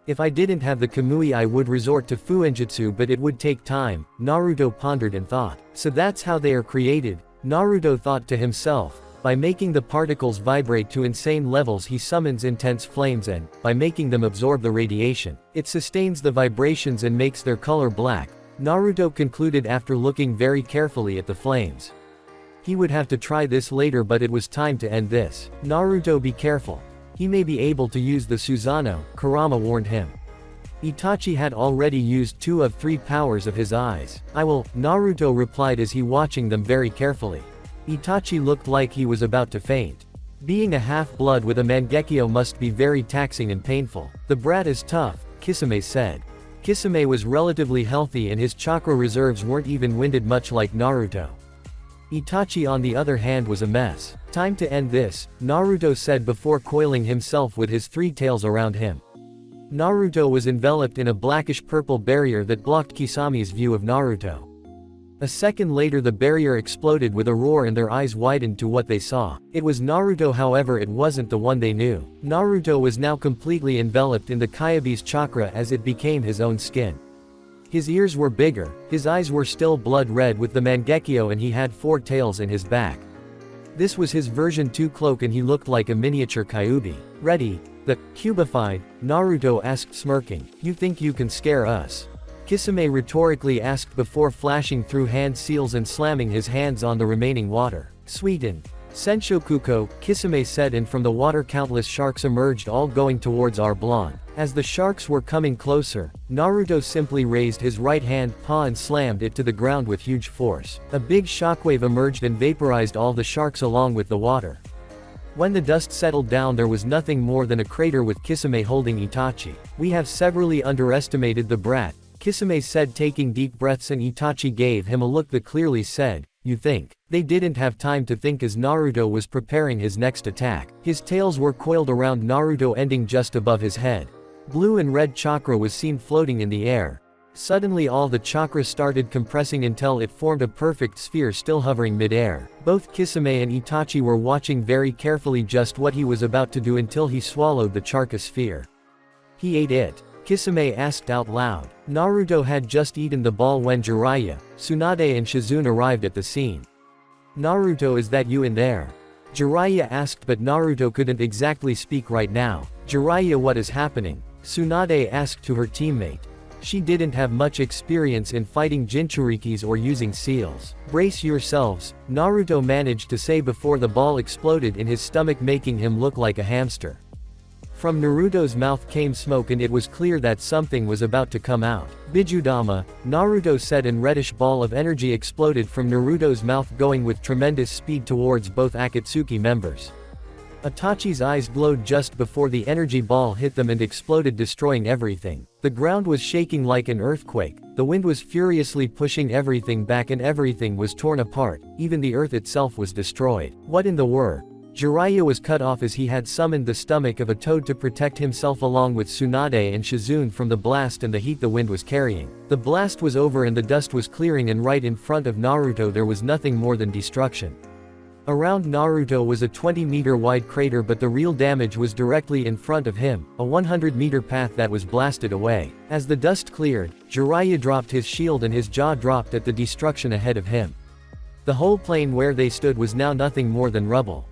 "If I didn't have the Kamui I would resort to Fuinjutsu, but it would take time," Naruto pondered and thought. "So that's how they are created," Naruto thought to himself. "By making the particles vibrate to insane levels he summons intense flames, and, by making them absorb the radiation, it sustains the vibrations and makes their color black," Naruto concluded after looking very carefully at the flames. He would have to try this later, but it was time to end this. "Naruto, be careful. He may be able to use the Susanoo," Kurama warned him. Itachi had already used 2 of 3 powers of his eyes. "I will," Naruto replied as he watching them very carefully. Itachi looked like he was about to faint. Being a half-blood with a Mangekyo must be very taxing and painful. "The brat is tough," Kisame said. Kisame was relatively healthy and his chakra reserves weren't even winded much like Naruto. Itachi, on the other hand, was a mess. "Time to end this," Naruto said before coiling himself with his 3 tails around him. Naruto was enveloped in a blackish-purple barrier that blocked Kisame's view of Naruto. A second later the barrier exploded with a roar and their eyes widened to what they saw. It was Naruto, however it wasn't the one they knew. Naruto was now completely enveloped in the Kyubi's chakra as it became his own skin. His ears were bigger, his eyes were still blood red with the Mangekyo, and he had 4 tails in his back. This was his version 2 cloak and he looked like a miniature Kyubi. Ready? The Cubified? Naruto asked, smirking. You think you can scare us? Kisame rhetorically asked before flashing through hand seals and slamming his hands on the remaining water. Sweeten. Senshokuko, Kisame said, and from the water countless sharks emerged, all going towards our blonde. As the sharks were coming closer, Naruto simply raised his right hand paw and slammed it to the ground with huge force. A big shockwave emerged and vaporized all the sharks along with the water. When the dust settled down there was nothing more than a crater with Kisame holding Itachi. We have severely underestimated the brat, Kisame said, taking deep breaths, and Itachi gave him a look that clearly said, you think? They didn't have time to think as Naruto was preparing his next attack. His tails were coiled around Naruto, ending just above his head. Blue and red chakra was seen floating in the air. Suddenly all the chakra started compressing until it formed a perfect sphere still hovering mid-air. Both Kisame and Itachi were watching very carefully just what he was about to do until he swallowed the chakra sphere. He ate it. Kisame asked out loud. Naruto had just eaten the ball when Jiraiya, Tsunade and Shizune arrived at the scene. Naruto, is that you in there? Jiraiya asked, but Naruto couldn't exactly speak right now. Jiraiya, what is happening? Tsunade asked to her teammate. She didn't have much experience in fighting Jinchurikis or using seals. Brace yourselves, Naruto managed to say before the ball exploded in his stomach, making him look like a hamster. From Naruto's mouth came smoke and it was clear that something was about to come out. Bijudama, Naruto said, and reddish ball of energy exploded from Naruto's mouth, going with tremendous speed towards both Akatsuki members. Itachi's eyes glowed just before the energy ball hit them and exploded, destroying everything. The ground was shaking like an earthquake, the wind was furiously pushing everything back and everything was torn apart, even the earth itself was destroyed. What in the world? Jiraiya was cut off as he had summoned the stomach of a toad to protect himself along with Tsunade and Shizune from the blast and the heat the wind was carrying. The blast was over and the dust was clearing, and right in front of Naruto there was nothing more than destruction. Around Naruto was a 20-meter wide crater, but the real damage was directly in front of him, a 100-meter path that was blasted away. As the dust cleared, Jiraiya dropped his shield and his jaw dropped at the destruction ahead of him. The whole plain where they stood was now nothing more than rubble.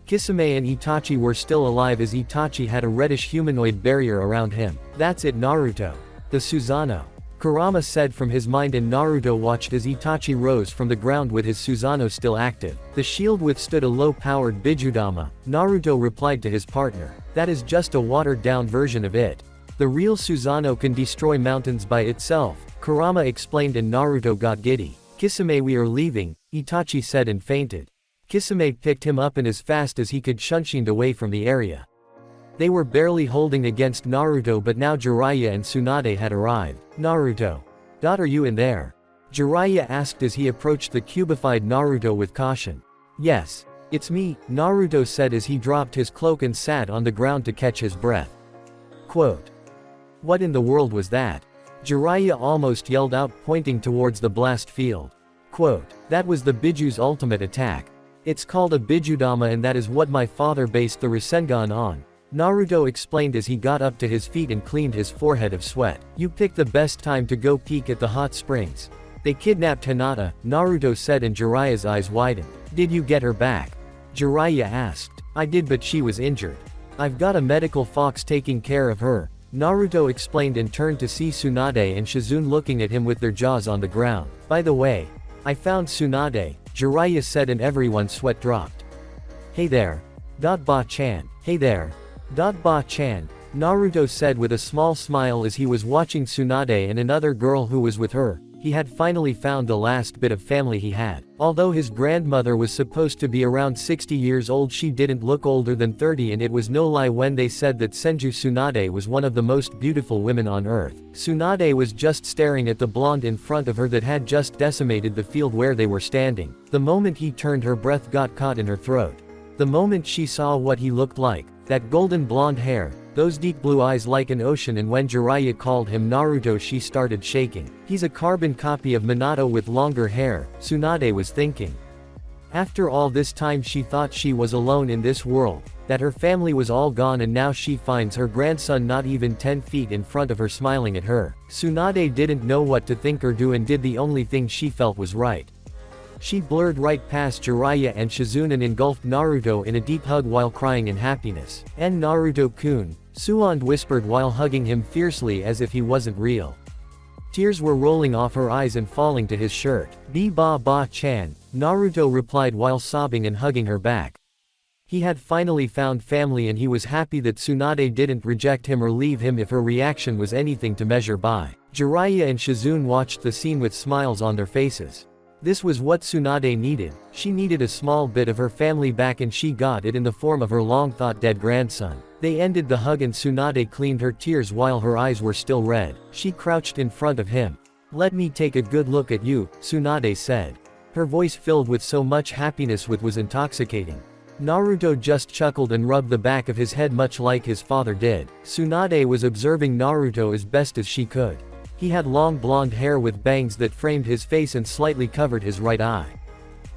Kisame and Itachi were still alive as Itachi had a reddish humanoid barrier around him. That's it, Naruto. The Susanoo. Kurama said from his mind, and Naruto watched as Itachi rose from the ground with his Susanoo still active. The shield withstood a low-powered Bijudama, Naruto replied to his partner. That is just a watered-down version of it. The real Susanoo can destroy mountains by itself, Kurama explained, and Naruto got giddy. Kisame, we are leaving, Itachi said and fainted. Kisame picked him up and as fast as he could shunshined away from the area. They were barely holding against Naruto, but now Jiraiya and Tsunade had arrived. Naruto. Are you in there? Jiraiya asked as he approached the cubified Naruto with caution. Yes. It's me, Naruto said as he dropped his cloak and sat on the ground to catch his breath. Quote. What in the world was that? Jiraiya almost yelled out, pointing towards the blast field. Quote. That was the Bijuu's ultimate attack. It's called a Bijudama, and that is what my father based the Resengan on. Naruto explained as he got up to his feet and cleaned his forehead of sweat. You picked the best time to go peek at the hot springs. They kidnapped Hinata, Naruto said, and Jiraiya's eyes widened. Did you get her back? Jiraiya asked. I did, but she was injured. I've got a medical fox taking care of her, Naruto explained and turned to see Tsunade and Shizune looking at him with their jaws on the ground. By the way, I found Tsunade, Jiraiya said, and everyone's sweat dropped. Hey there. Ba-chan. Hey there. Ba-chan. Naruto said with a small smile as he was watching Tsunade and another girl who was with her. He had finally found the last bit of family he had. Although his grandmother was supposed to be around 60 years old, she didn't look older than 30, and it was no lie when they said that Senju Tsunade was one of the most beautiful women on earth. Tsunade was just staring at the blonde in front of her that had just decimated the field where they were standing. The moment he turned, her breath got caught in her throat. The moment she saw what he looked like, That golden blonde hair, those deep blue eyes like an ocean, and when Jiraiya called him Naruto she started shaking. He's a carbon copy of Minato with longer hair, Tsunade was thinking. After all this time she thought she was alone in this world, that her family was all gone, and now she finds her grandson not even 10 feet in front of her smiling at her. Tsunade didn't know what to think or do and did the only thing she felt was right. She blurred right past Jiraiya and Shizune and engulfed Naruto in a deep hug while crying in happiness. "And Naruto-kun," Tsunade whispered while hugging him fiercely as if he wasn't real. Tears were rolling off her eyes and falling to his shirt. "Ba-ba-chan," Naruto replied while sobbing and hugging her back. He had finally found family and he was happy that Tsunade didn't reject him or leave him if her reaction was anything to measure by. Jiraiya and Shizune watched the scene with smiles on their faces. This was what Tsunade needed. She needed a small bit of her family back and she got it in the form of her long-thought dead grandson. They ended the hug and Tsunade cleaned her tears while her eyes were still red. She crouched in front of him. "Let me take a good look at you," Tsunade said. Her voice filled with so much happiness which was intoxicating. Naruto just chuckled and rubbed the back of his head much like his father did. Tsunade was observing Naruto as best as she could. He had long blonde hair with bangs that framed his face and slightly covered his right eye.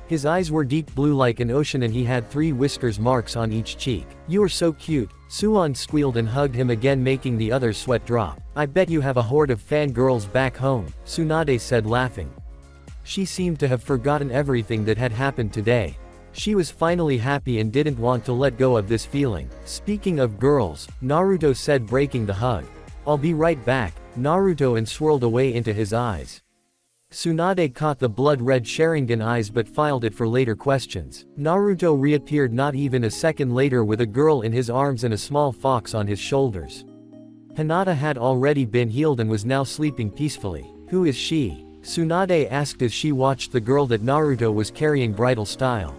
His eyes were deep blue like an ocean and he had 3 whiskers marks on each cheek. "You are so cute," Tsunade squealed and hugged him again making the other's sweat drop. "I bet you have a horde of fangirls back home," Tsunade said laughing. She seemed to have forgotten everything that had happened today. She was finally happy and didn't want to let go of this feeling. "Speaking of girls," Naruto said breaking the hug. "I'll be right back," Naruto, and swirled away into his eyes. Tsunade caught the blood-red Sharingan eyes but filed it for later questions. Naruto reappeared not even a second later with a girl in his arms and a small fox on his shoulders. Hinata had already been healed and was now sleeping peacefully. "Who is she?" Tsunade asked as she watched the girl that Naruto was carrying bridal style.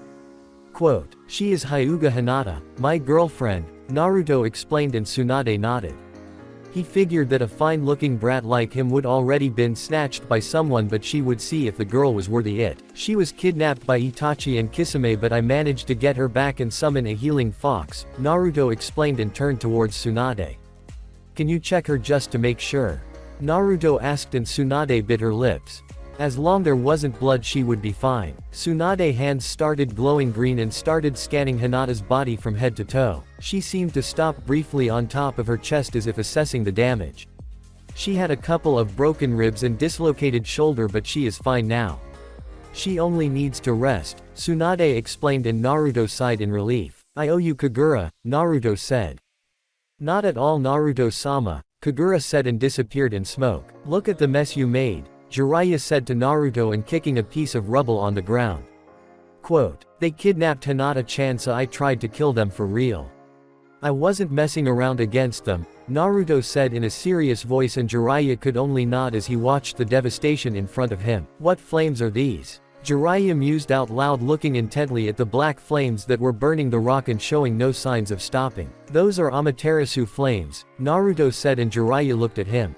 Quote, "She is Hyuga Hinata, my girlfriend," Naruto explained and Tsunade nodded. He figured that a fine-looking brat like him would already been snatched by someone, but she would see if the girl was worthy it. "She was kidnapped by Itachi and Kisame, but I managed to get her back and summon a healing fox," Naruto explained and turned towards Tsunade. "Can you check her just to make sure?" Naruto asked and Tsunade bit her lips. As long there wasn't blood she would be fine. Tsunade's hands started glowing green and started scanning Hinata's body from head to toe. She seemed to stop briefly on top of her chest as if assessing the damage. She had a couple of broken ribs and dislocated shoulder, but she is fine now. She only needs to rest, Tsunade explained and Naruto sighed in relief. "I owe you Kagura," Naruto said. "Not at all Naruto-sama," Kagura said and disappeared in smoke. "Look at the mess you made," Jiraiya said to Naruto and kicking a piece of rubble on the ground. Quote, "They kidnapped Hinata-chan, so I tried to kill them for real. I wasn't messing around against them," Naruto said in a serious voice and Jiraiya could only nod as he watched the devastation in front of him. "What flames are these?" Jiraiya mused out loud looking intently at the black flames that were burning the rock and showing no signs of stopping. "Those are Amaterasu flames," Naruto said and Jiraiya looked at him.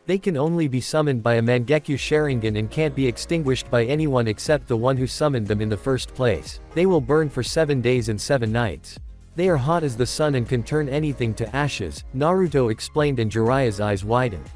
"They can only be summoned by a Mangekyo Sharingan and can't be extinguished by anyone except the one who summoned them in the first place. They will burn for 7 days and 7 nights. They are hot as the sun and can turn anything to ashes," Naruto explained and Jiraiya's eyes widened.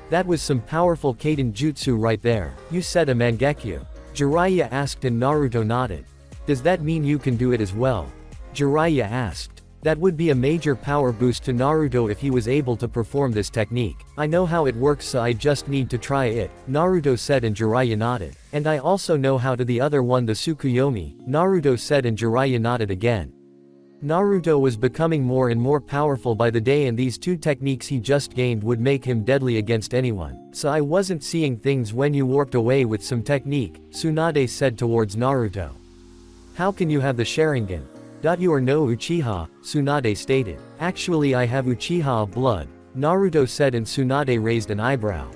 "That was some powerful Kaiden jutsu right there. You said a Mangekyo?" Jiraiya asked and Naruto nodded. "Does that mean you can do it as well?" Jiraiya asked. That would be a major power boost to Naruto if he was able to perform this technique. "I know how it works, so I just need to try it," Naruto said and Jiraiya nodded. "And I also know how to the other one, the Tsukuyomi," Naruto said and Jiraiya nodded again. Naruto was becoming more and more powerful by the day and these 2 techniques he just gained would make him deadly against anyone. "So I wasn't seeing things when you warped away with some technique," Tsunade said towards Naruto. "How can you have the Sharingan?" "You are no Uchiha," Tsunade stated. "Actually I have Uchiha blood," Naruto said and Tsunade raised an eyebrow.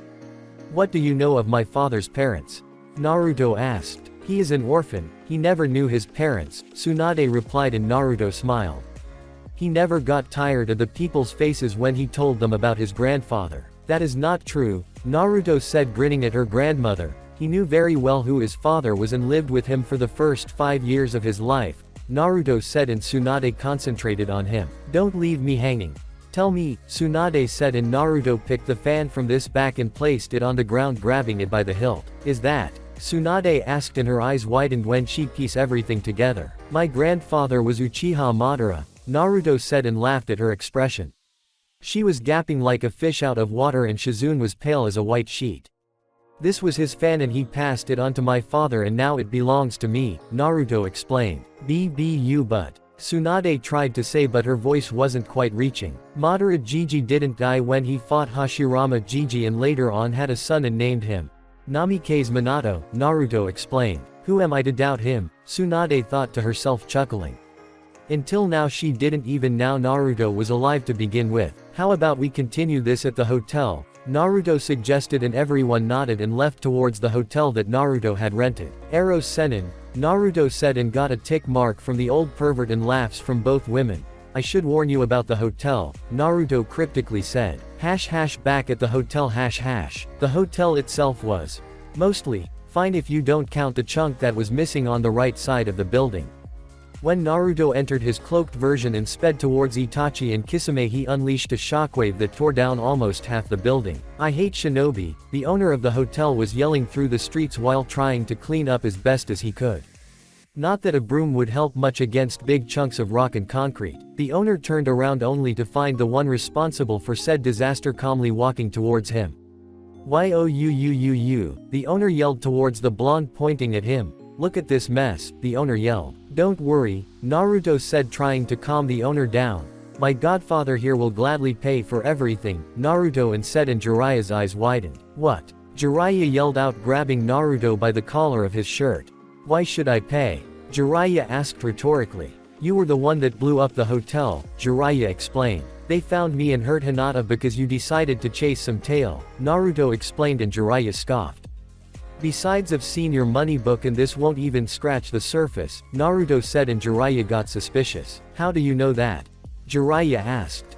"What do you know of my father's parents?" Naruto asked. "He is an orphan, he never knew his parents," Tsunade replied and Naruto smiled. "He never got tired of the people's faces when he told them about his grandfather." "That is not true," Naruto said grinning at her grandmother. "He knew very well who his father was and lived with him for the first 5 years of his life. Naruto said, and Tsunade concentrated on him. Don't leave me hanging. Tell me, Tsunade said, and Naruto picked the fan from this back and placed it on the ground, grabbing it by the hilt. Is that? Tsunade asked, and her eyes widened when she pieced everything together. My grandfather was Uchiha Madara, Naruto said, and laughed at her expression. She was gaping like a fish out of water, and Shizune was pale as a white sheet. This was his fan and he passed it on to my father, and now it belongs to me, Naruto explained. BBU but. Tsunade tried to say, but her voice wasn't quite reaching. Madara Jiji didn't die when he fought Hashirama Jiji and later on had a son and named him Namikaze Minato, Naruto explained. Who am I to doubt him? Tsunade thought to herself, chuckling. Until now she didn't even know Naruto was alive to begin with. How about we continue this at the hotel? Naruto suggested, and everyone nodded and left towards the hotel that Naruto had rented. Eros Senin, Naruto said, and got a tick mark from the old pervert and laughs from both women. I should warn you about the hotel, Naruto cryptically said. Back at the hotel The hotel itself was mostly fine if you don't count the chunk that was missing on the right side of the building. When Naruto entered his cloaked version and sped towards Itachi and Kisame, he unleashed a shockwave that tore down almost half the building. I hate Shinobi, the owner of the hotel was yelling through the streets while trying to clean up as best as he could. Not that a broom would help much against big chunks of rock and concrete. The owner turned around only to find the one responsible for said disaster calmly walking towards him. Youuu, the owner yelled towards the blonde, pointing at him. Look at this mess, the owner yelled. Don't worry, Naruto said, trying to calm the owner down. My godfather here will gladly pay for everything, Naruto and said, and Jiraiya's eyes widened. What? Jiraiya yelled out, grabbing Naruto by the collar of his shirt. Why should I pay? Jiraiya asked rhetorically. You were the one that blew up the hotel, Jiraiya explained. They found me and hurt Hinata because you decided to chase some tail, Naruto explained, and Jiraiya scoffed. Besides, I've seen your money book and this won't even scratch the surface, Naruto said, and Jiraiya got suspicious. How do you know that? Jiraiya asked.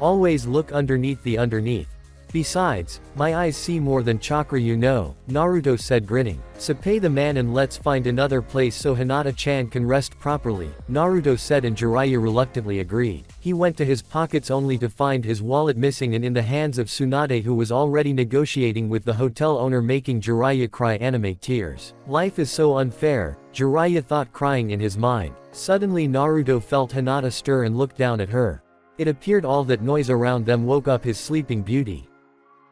Always look underneath the underneath. Besides, my eyes see more than chakra, you know, Naruto said, grinning. So pay the man and let's find another place so Hinata-chan can rest properly, Naruto said, and Jiraiya reluctantly agreed. He went to his pockets only to find his wallet missing and in the hands of Tsunade, who was already negotiating with the hotel owner, making Jiraiya cry anime tears. Life is so unfair, Jiraiya thought, crying in his mind. Suddenly Naruto felt Hinata stir and looked down at her. It appeared all that noise around them woke up his sleeping beauty.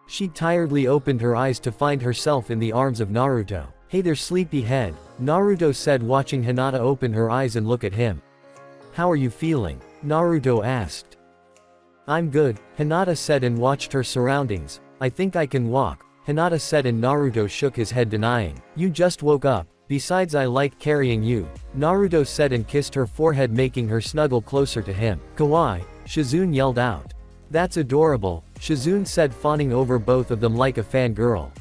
She tiredly opened her eyes to find herself in the arms of Naruto. Hey there, sleepyhead, Naruto said, watching Hinata open her eyes and look at him. How are you feeling? Naruto asked. I'm good, Hinata said, and watched her surroundings. I think I can walk, Hinata said, and Naruto shook his head, denying. You just woke up, besides I like carrying you, Naruto said, and kissed her forehead, making her snuggle closer to him. Kawaii, Shizune yelled out. That's adorable, Shizune said, fawning over both of them like a fangirl.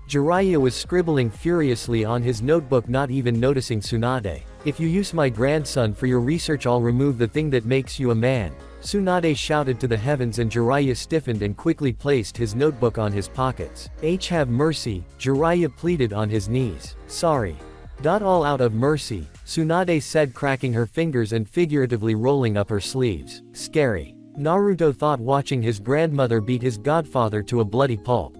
Jiraiya was scribbling furiously on his notebook, not even noticing Tsunade. If you use my grandson for your research, I'll remove the thing that makes you a man, Tsunade shouted to the heavens, and Jiraiya stiffened and quickly placed his notebook on his pockets. Have mercy, Jiraiya pleaded on his knees. Sorry. All out of mercy, Tsunade said, cracking her fingers and figuratively rolling up her sleeves. Scary, Naruto thought, watching his grandmother beat his godfather to a bloody pulp.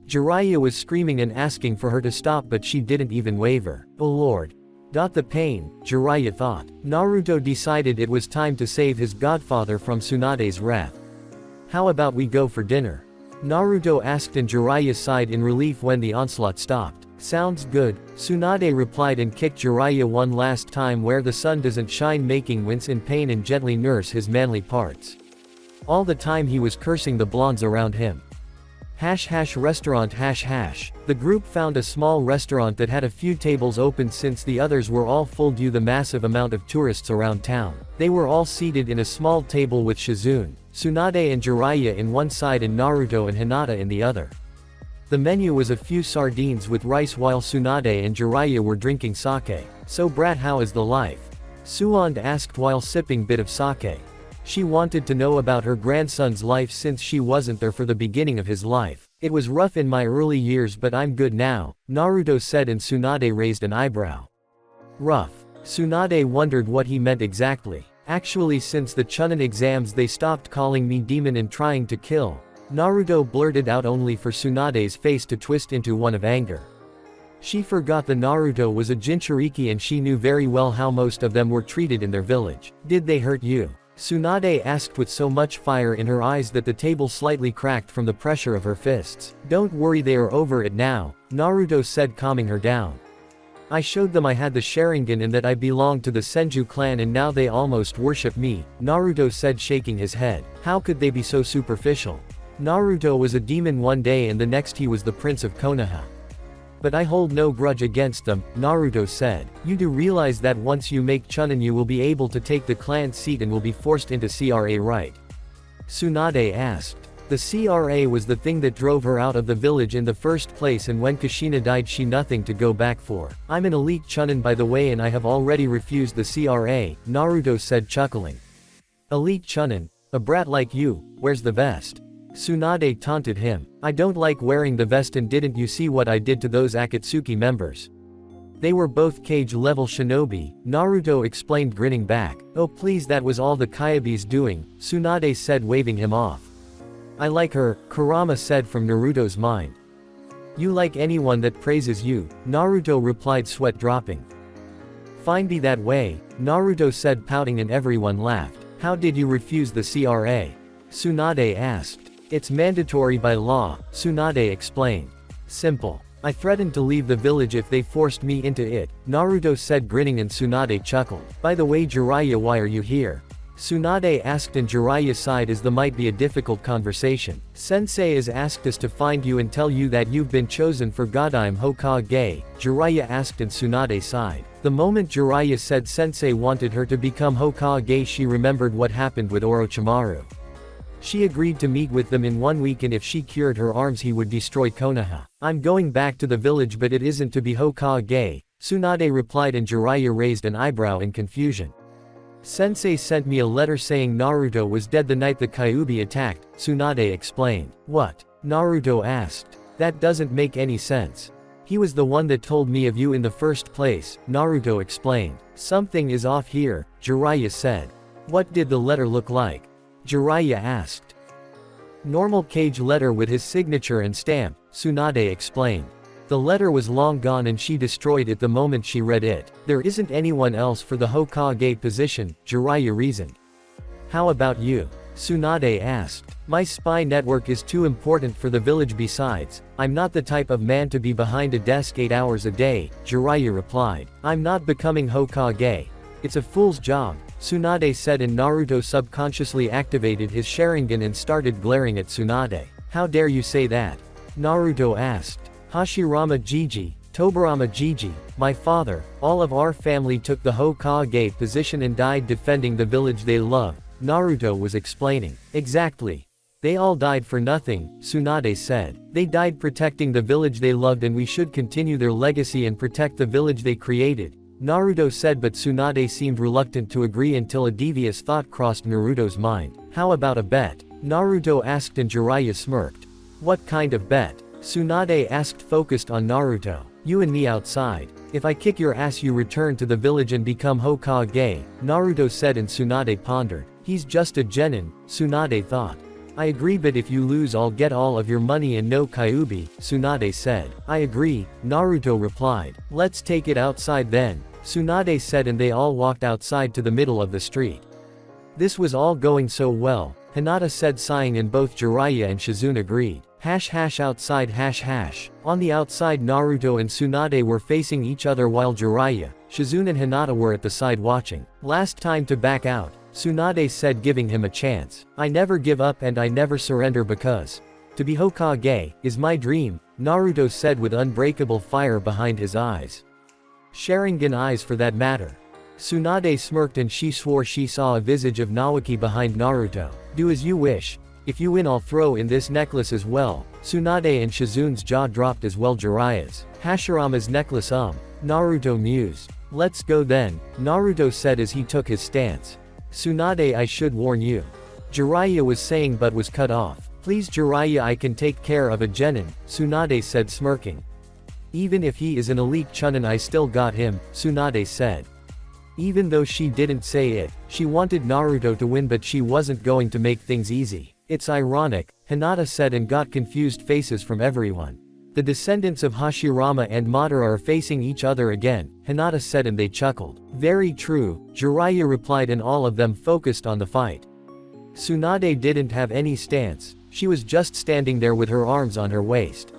Jiraiya was screaming and asking for her to stop, but she didn't even waver. Oh lord. The pain, Jiraiya thought. Naruto decided it was time to save his godfather from Tsunade's wrath. How about we go for dinner? Naruto asked, and Jiraiya sighed in relief when the onslaught stopped. Sounds good, Tsunade replied, and kicked Jiraiya one last time where the sun doesn't shine, making wince in pain and gently nurse his manly parts. All the time he was cursing the blondes around him. Restaurant. The group found a small restaurant that had a few tables open since the others were all full due to the massive amount of tourists around town. They were all seated in a small table with Shizune, Tsunade and Jiraiya in one side and Naruto and Hinata in the other. The menu was a few sardines with rice while Tsunade and Jiraiya were drinking sake. So brat, how is the life? Suand asked while sipping bit of sake. She wanted to know about her grandson's life since she wasn't there for the beginning of his life. It was rough in my early years, but I'm good now, Naruto said, and Tsunade raised an eyebrow. Rough. Tsunade wondered what he meant exactly. Actually, since the Chunin exams they stopped calling me demon and trying to kill. Naruto blurted out, only for Tsunade's face to twist into one of anger. She forgot the Naruto was a Jinchuriki and she knew very well how most of them were treated in their village. Did they hurt you? Tsunade asked with so much fire in her eyes that the table slightly cracked from the pressure of her fists. Don't worry, they are over it now, Naruto said, calming her down. I showed them I had the Sharingan and that I belonged to the Senju clan and now they almost worship me, Naruto said, shaking his head. How could they be so superficial? Naruto was a demon one day and the next he was the prince of Konoha. But I hold no grudge against them, Naruto said. You do realize that once you make Chunin you will be able to take the clan seat and will be forced into CRA, right? Tsunade asked. The CRA was the thing that drove her out of the village in the first place, and when Kushina died she nothing to go back for. I'm an elite Chunin by the way and I have already refused the CRA, Naruto said, chuckling. Elite Chunin? A brat like you, where's the vest? Tsunade taunted him. I don't like wearing the vest, and didn't you see what I did to those Akatsuki members? They were both cage-level shinobi, Naruto explained, grinning back. Oh please, that was all the Kyubi's doing, Tsunade said, waving him off. I like her, Kurama said from Naruto's mind. You like anyone that praises you, Naruto replied, sweat dropping. Fine, be that way, Naruto said, pouting, and everyone laughed. How did you refuse the CRA? Tsunade asked. It's mandatory by law, Tsunade explained. Simple. I threatened to leave the village if they forced me into it, Naruto said, grinning, and Tsunade chuckled. By the way Jiraiya, why are you here? Tsunade asked, and Jiraiya sighed as the might be a difficult conversation. Sensei has asked us to find you and tell you that you've been chosen for Godime Hokage, Jiraiya asked, and Tsunade sighed. The moment Jiraiya said Sensei wanted her to become Hokage she remembered what happened with Orochimaru. She agreed to meet with them in 1 week and if she cured her arms he would destroy Konoha. I'm going back to the village but it isn't to be Hokage, Tsunade replied, and Jiraiya raised an eyebrow in confusion. Sensei sent me a letter saying Naruto was dead the night the Kyubi attacked, Tsunade explained. What? Naruto asked. That doesn't make any sense. He was the one that told me of you in the first place, Naruto explained. Something is off here, Jiraiya said. What did the letter look like? Jiraiya asked. Normal cage letter with his signature and stamp, Tsunade explained. The letter was long gone and she destroyed it the moment she read it. There isn't anyone else for the Hokage position, Jiraiya reasoned. How about you? Tsunade asked. My spy network is too important for the village, besides, I'm not the type of man to be behind a desk 8 hours a day, Jiraiya replied. I'm not becoming Hokage. It's a fool's job, Tsunade said, and Naruto subconsciously activated his Sharingan and started glaring at Tsunade. How dare you say that? Naruto asked. Hashirama Jiji, Tobarama Jiji, my father, all of our family took the Hokage position and died defending the village they love, Naruto was explaining. Exactly. They all died for nothing, Tsunade said. They died protecting the village they loved and we should continue their legacy and protect the village they created, Naruto said, but Tsunade seemed reluctant to agree until a devious thought crossed Naruto's mind. How about a bet? Naruto asked, and Jiraiya smirked. What kind of bet? Tsunade asked, focused on Naruto. You and me outside. If I kick your ass you return to the village and become Hokage, Naruto said, and Tsunade pondered. He's just a genin, Tsunade thought. I agree, but if you lose I'll get all of your money and no Kyubi, Tsunade said. I agree, Naruto replied. Let's take it outside then, Tsunade said, and they all walked outside to the middle of the street. This was all going so well, Hinata said, sighing, and both Jiraiya and Shizune agreed. Outside On the outside Naruto and Tsunade were facing each other while Jiraiya, Shizune and Hinata were at the side watching. Last time to back out, Tsunade said, giving him a chance. I never give up and I never surrender because to be Hokage is my dream, Naruto said with unbreakable fire behind his eyes. Sharingan eyes for that matter. Tsunade smirked and she swore she saw a visage of Nawaki behind Naruto. Do as you wish. If you win I'll throw in this necklace as well. Tsunade and Shizune's jaw dropped as well Jiraiya's. Hashirama's necklace Naruto mused. Let's go then, Naruto said as he took his stance. Tsunade, I should warn you. Jiraiya was saying but was cut off. Please Jiraiya, I can take care of a genin, Tsunade said, smirking. Even if he is an elite chunin I still got him, Tsunade said. Even though she didn't say it, she wanted Naruto to win, but she wasn't going to make things easy. It's ironic, Hinata said, and got confused faces from everyone. The descendants of Hashirama and Madara are facing each other again, Hinata said, and they chuckled. Very true, Jiraiya replied, and all of them focused on the fight. Tsunade didn't have any stance, she was just standing there with her arms on her waist.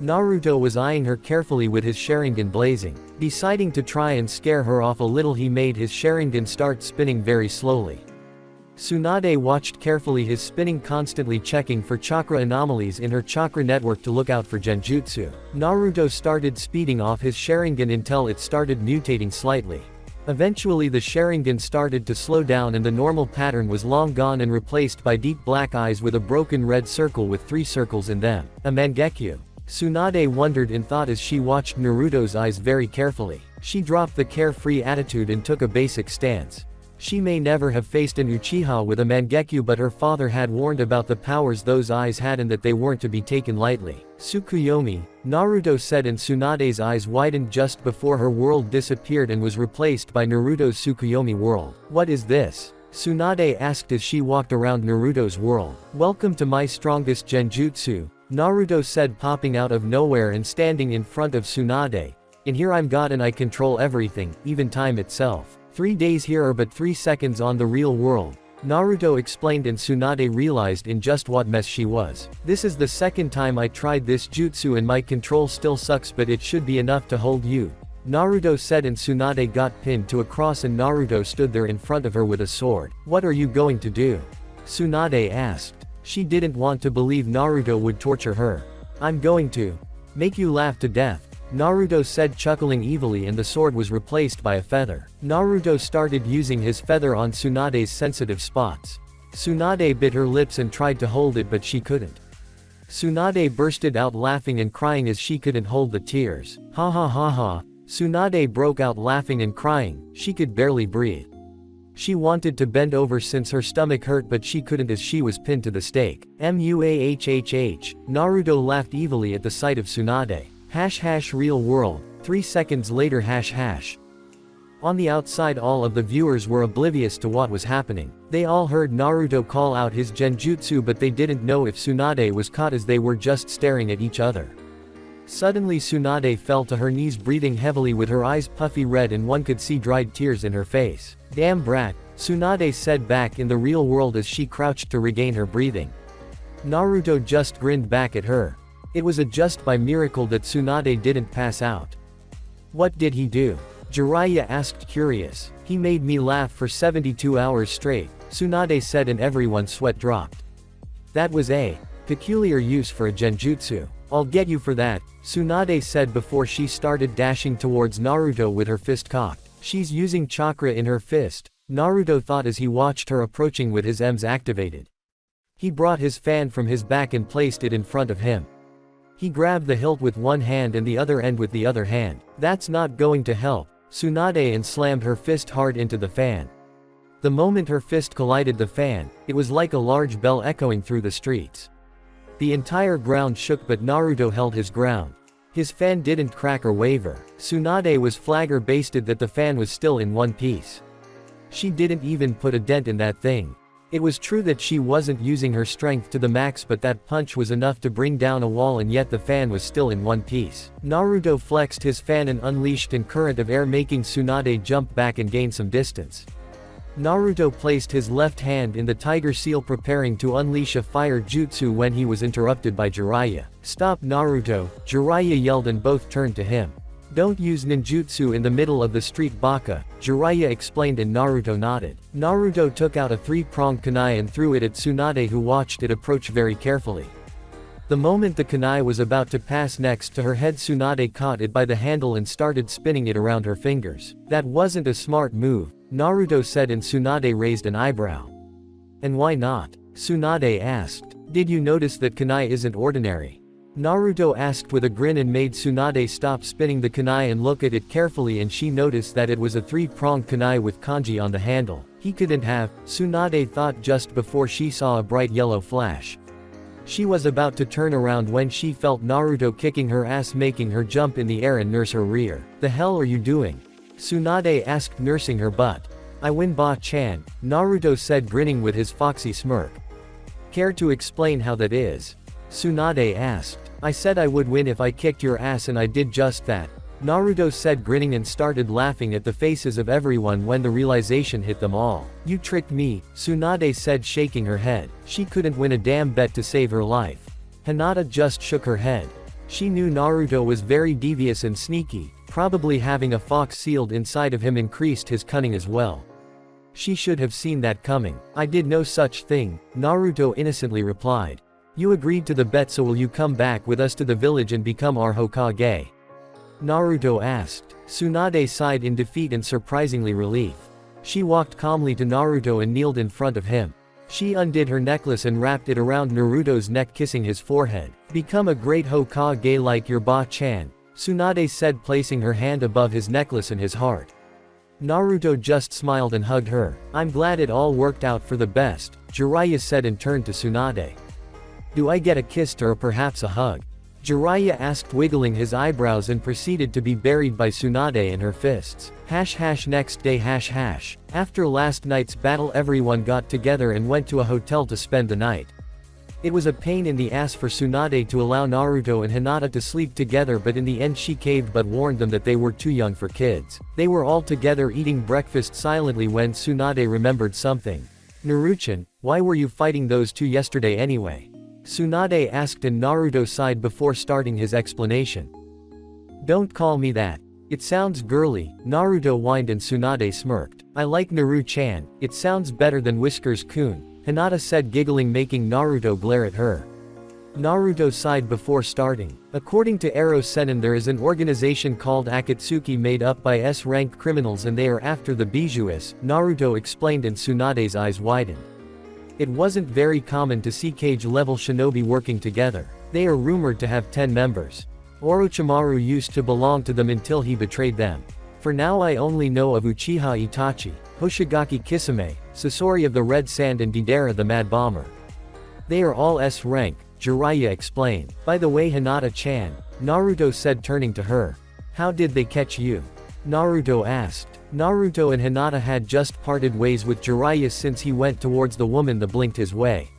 Naruto was eyeing her carefully with his Sharingan blazing. Deciding to try and scare her off a little, he made his Sharingan start spinning very slowly. Tsunade watched carefully his spinning, constantly checking for chakra anomalies in her chakra network to look out for Genjutsu. Naruto started speeding off his Sharingan until it started mutating slightly. Eventually the Sharingan started to slow down and the normal pattern was long gone and replaced by deep black eyes with a broken red circle with 3 circles in them. A Mangekyo. Tsunade wondered in thought as she watched Naruto's eyes very carefully. She dropped the carefree attitude and took a basic stance. She may never have faced an Uchiha with a Mangekyo, but her father had warned about the powers those eyes had and that they weren't to be taken lightly. Tsukuyomi, Naruto said, and Tsunade's eyes widened just before her world disappeared and was replaced by Naruto's Tsukuyomi world. What is this? Tsunade asked as she walked around Naruto's world. Welcome to my strongest Genjutsu, Naruto said, popping out of nowhere and standing in front of Tsunade. In here I'm God and I control everything, even time itself. 3 days here are but 3 seconds on the real world, Naruto explained, and Tsunade realized in just what mess she was. This is the second time I tried this jutsu and my control still sucks, but it should be enough to hold you, Naruto said, and Tsunade got pinned to a cross and Naruto stood there in front of her with a sword. What are you going to do? Tsunade asked. She didn't want to believe Naruto would torture her. I'm going to make you laugh to death, Naruto said, chuckling evilly, and the sword was replaced by a feather. Naruto started using his feather on Tsunade's sensitive spots. Tsunade bit her lips and tried to hold it, but she couldn't. Tsunade bursted out laughing and crying as she couldn't hold the tears. Ha ha ha ha. Tsunade broke out laughing and crying, she could barely breathe. She wanted to bend over since her stomach hurt, but she couldn't as she was pinned to the stake. Muahhh. Naruto laughed evilly at the sight of Tsunade. Real world. 3 seconds later. On the outside, all of the viewers were oblivious to what was happening. They all heard Naruto call out his Genjutsu, but they didn't know if Tsunade was caught as they were just staring at each other. Suddenly Tsunade fell to her knees, breathing heavily with her eyes puffy red, and one could see dried tears in her face. Damn brat, Tsunade said back in the real world as she crouched to regain her breathing. Naruto just grinned back at her. It was just by miracle that Tsunade didn't pass out. What did he do? Jiraiya asked, curious. He made me laugh for 72 hours straight, Tsunade said, and everyone's sweat dropped. That was a peculiar use for a Genjutsu. I'll get you for that, Tsunade said before she started dashing towards Naruto with her fist cocked. She's using chakra in her fist, Naruto thought as he watched her approaching with his Ms activated. He brought his fan from his back and placed it in front of him. He grabbed the hilt with one hand and the other end with the other hand. That's not going to help, Tsunade, and slammed her fist hard into the fan. The moment her fist collided the fan, it was like a large bell echoing through the streets. The entire ground shook, but Naruto held his ground. His fan didn't crack or waver. Tsunade was flabbergasted that the fan was still in one piece. She didn't even put a dent in that thing. It was true that she wasn't using her strength to the max, but that punch was enough to bring down a wall, and yet the fan was still in one piece. Naruto flexed his fan and unleashed a current of air, making Tsunade jump back and gain some distance. Naruto placed his left hand in the tiger seal, preparing to unleash a fire jutsu when he was interrupted by Jiraiya. Stop, Naruto, Jiraiya yelled, and both turned to him. Don't use ninjutsu in the middle of the street, Baka, Jiraiya explained, and Naruto nodded. Naruto took out a 3-pronged kunai and threw it at Tsunade, who watched it approach very carefully. The moment the kunai was about to pass next to her head, Tsunade caught it by the handle and started spinning it around her fingers. That wasn't a smart move, Naruto said, and Tsunade raised an eyebrow. And why not? Tsunade asked. Did you notice that kunai isn't ordinary? Naruto asked with a grin and made Tsunade stop spinning the kunai and look at it carefully, and she noticed that it was a 3-pronged kunai with kanji on the handle. He couldn't have, Tsunade thought just before she saw a bright yellow flash. She was about to turn around when she felt Naruto kicking her ass, making her jump in the air and nurse her rear. The hell are you doing? Tsunade asked, nursing her butt. I win Ba-chan, Naruto said, grinning with his foxy smirk. Care to explain how that is? Tsunade asked. I said I would win if I kicked your ass, and I did just that, Naruto said, grinning, and started laughing at the faces of everyone when the realization hit them all. You tricked me, Tsunade said, shaking her head. She couldn't win a damn bet to save her life. Hinata just shook her head. She knew Naruto was very devious and sneaky, probably having a fox sealed inside of him increased his cunning as well. She should have seen that coming. I did no such thing, Naruto innocently replied. You agreed to the bet, so will you come back with us to the village and become our Hokage? Naruto asked. Tsunade sighed in defeat and surprisingly relief. She walked calmly to Naruto and kneeled in front of him. She undid her necklace and wrapped it around Naruto's neck, kissing his forehead. Become a great Hokage like your Ba-chan, Tsunade said, placing her hand above his necklace and his heart. Naruto just smiled and hugged her. I'm glad it all worked out for the best, Jiraiya said, and turned to Tsunade. Do I get a kiss or perhaps a hug? Jiraiya asked, wiggling his eyebrows, and proceeded to be buried by Tsunade in her fists. Next day After last night's battle, everyone got together and went to a hotel to spend the night. It was a pain in the ass for Tsunade to allow Naruto and Hinata to sleep together, but in the end she caved but warned them that they were too young for kids. They were all together eating breakfast silently when Tsunade remembered something. Naruchan, why were you fighting those two yesterday anyway? Tsunade asked, and Naruto sighed before starting his explanation. Don't call me that. It sounds girly, Naruto whined, and Tsunade smirked. I like Naru-chan, it sounds better than Whiskers-kun, Hinata said, giggling, making Naruto glare at her. Naruto sighed before starting. According to Ero Sennin, there is an organization called Akatsuki made up by S-rank criminals, and they are after the Bijuu, Naruto explained, and Tsunade's eyes widened. It wasn't very common to see Kage-level shinobi working together. They are rumored to have 10 members. Orochimaru used to belong to them until he betrayed them. For now I only know of Uchiha Itachi, Hoshigaki Kisame, Sasori of the Red Sand, and Deidara the Mad Bomber. They are all S-rank, Jiraiya explained. By the way, Hinata-chan, Naruto said, turning to her. How did they catch you? Naruto asked. Naruto and Hinata had just parted ways with Jiraiya since he went towards the woman that blinked his way.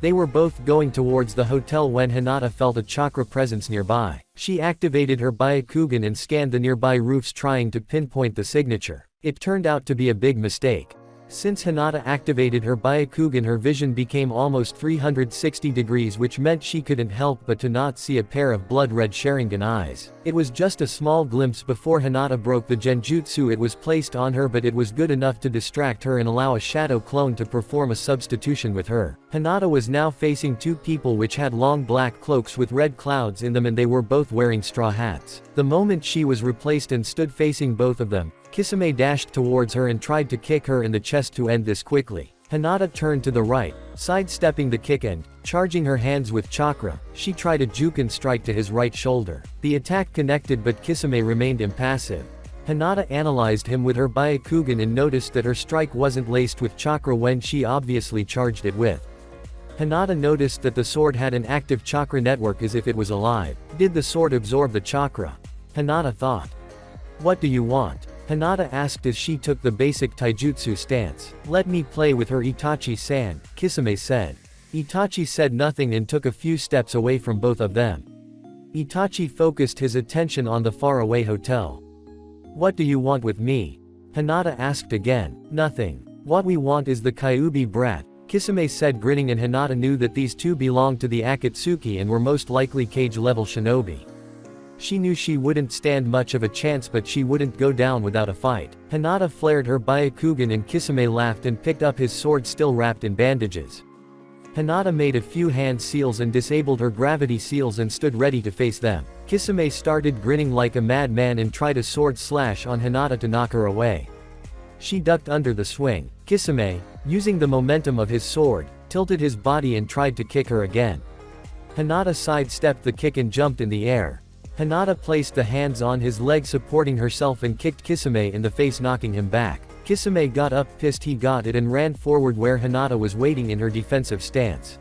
They were both going towards the hotel when Hinata felt a chakra presence nearby. She activated her Byakugan and scanned the nearby roofs, trying to pinpoint the signature. It turned out to be a big mistake. Since Hinata activated her Byakugan, her vision became almost 360 degrees, which meant she couldn't help but to not see a pair of blood-red Sharingan eyes. It was just a small glimpse before Hinata broke the Genjutsu it was placed on her, but it was good enough to distract her and allow a shadow clone to perform a substitution with her. Hinata was now facing two people which had long black cloaks with red clouds in them, and they were both wearing straw hats. The moment she was replaced and stood facing both of them, Kisame dashed towards her and tried to kick her in the chest to end this quickly. Hinata turned to the right, sidestepping the kick, and, charging her hands with chakra, she tried a Juken strike to his right shoulder. The attack connected, but Kisame remained impassive. Hinata analyzed him with her Byakugan and noticed that her strike wasn't laced with chakra when she obviously charged it with. Hinata noticed that the sword had an active chakra network as if it was alive. Did the sword absorb the chakra? Hinata thought. What do you want? Hinata asked as she took the basic taijutsu stance. Let me play with her, Itachi-san, Kisame said. Itachi said nothing and took a few steps away from both of them. Itachi focused his attention on the faraway hotel. What do you want with me? Hinata asked again. Nothing. What we want is the Kyubi brat, Kisame said, grinning, and Hinata knew that these two belonged to the Akatsuki and were most likely Kage-level shinobi. She knew she wouldn't stand much of a chance, but she wouldn't go down without a fight. Hinata flared her Byakugan and Kisame laughed and picked up his sword still wrapped in bandages. Hinata made a few hand seals and disabled her gravity seals and stood ready to face them. Kisame started grinning like a madman and tried a sword slash on Hinata to knock her away. She ducked under the swing. Kisame, using the momentum of his sword, tilted his body and tried to kick her again. Hinata sidestepped the kick and jumped in the air. Hinata placed the hands on his leg supporting herself and kicked Kisame in the face, knocking him back. Kisame got up, pissed he got it, and ran forward where Hinata was waiting in her defensive stance.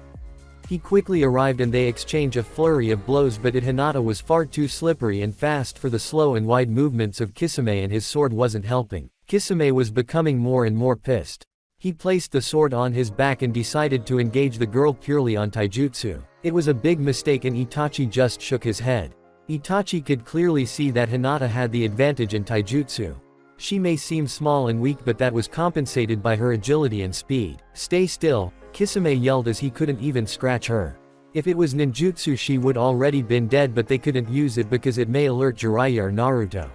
He quickly arrived and they exchange a flurry of blows, but Hinata was far too slippery and fast for the slow and wide movements of Kisame, and his sword wasn't helping. Kisame was becoming more and more pissed. He placed the sword on his back and decided to engage the girl purely on taijutsu. It was a big mistake and Itachi just shook his head. Itachi could clearly see that Hinata had the advantage in taijutsu. She may seem small and weak, but that was compensated by her agility and speed. "Stay still," Kisame yelled as he couldn't even scratch her. If it was ninjutsu she would already been dead, but they couldn't use it because it may alert Jiraiya or Naruto.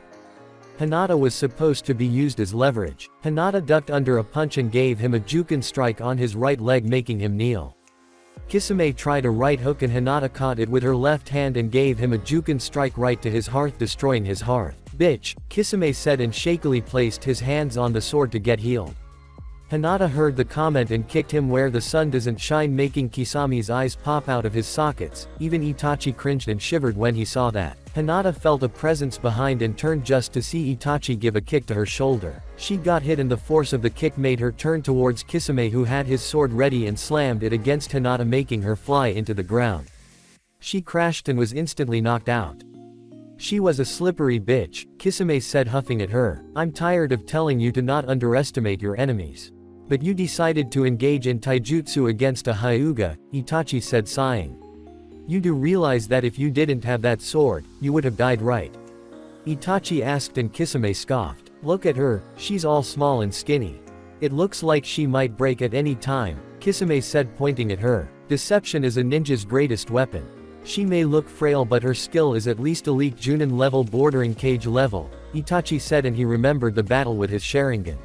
Hinata was supposed to be used as leverage. Hinata ducked under a punch and gave him a Juken strike on his right leg, making him kneel. Kisame tried a right hook and Hinata caught it with her left hand and gave him a Juken strike right to his hearth, destroying his hearth. "Bitch," Kisame said and shakily placed his hands on the sword to get healed. Hinata heard the comment and kicked him where the sun doesn't shine, making Kisame's eyes pop out of his sockets. Even Itachi cringed and shivered when he saw that. Hinata felt a presence behind and turned just to see Itachi give a kick to her shoulder. She got hit and the force of the kick made her turn towards Kisame, who had his sword ready, and slammed it against Hinata, making her fly into the ground. She crashed and was instantly knocked out. "She was a slippery bitch," Kisame said, huffing at her. "I'm tired of telling you to not underestimate your enemies. But you decided to engage in taijutsu against a Hyuga," Itachi said, sighing. "You do realize that if you didn't have that sword, you would have died, right?" Itachi asked and Kisame scoffed. "Look at her, she's all small and skinny. It looks like she might break at any time," Kisame said, pointing at her. "Deception is a ninja's greatest weapon. She may look frail but her skill is at least elite Junin level, bordering Kage level," Itachi said, and he remembered the battle with his Sharingan.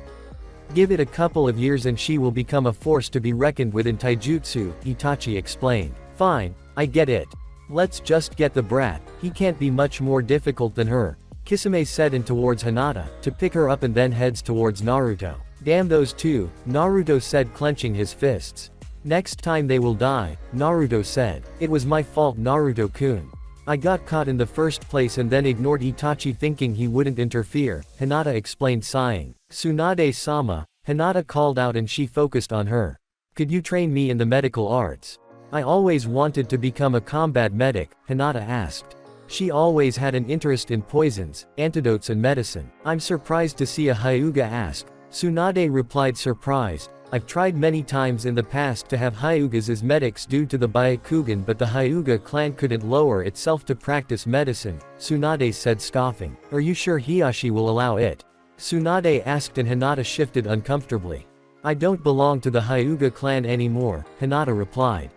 "Give it a couple of years and she will become a force to be reckoned with in taijutsu," Itachi explained. "Fine, I get it. Let's just get the brat, he can't be much more difficult than her," Kisame said, and towards Hinata, to pick her up, and then heads towards Naruto. "Damn those two," Naruto said, clenching his fists. "Next time they will die," Naruto said. "It was my fault, Naruto-kun. I got caught in the first place and then ignored Itachi thinking he wouldn't interfere," Hinata explained, sighing. "Tsunade-sama," Hinata called out, and she focused on her. "Could you train me in the medical arts? I always wanted to become a combat medic," Hinata asked. She always had an interest in poisons, antidotes and medicine. "I'm surprised to see a Hyuga ask," Tsunade replied, surprised. "I've tried many times in the past to have Hyugas as medics due to the Byakugan, but the Hyuga clan couldn't lower itself to practice medicine," Tsunade said, scoffing. "Are you sure Hiyashi will allow it?" Tsunade asked, and Hinata shifted uncomfortably. "I don't belong to the Hyuga clan anymore," Hinata replied.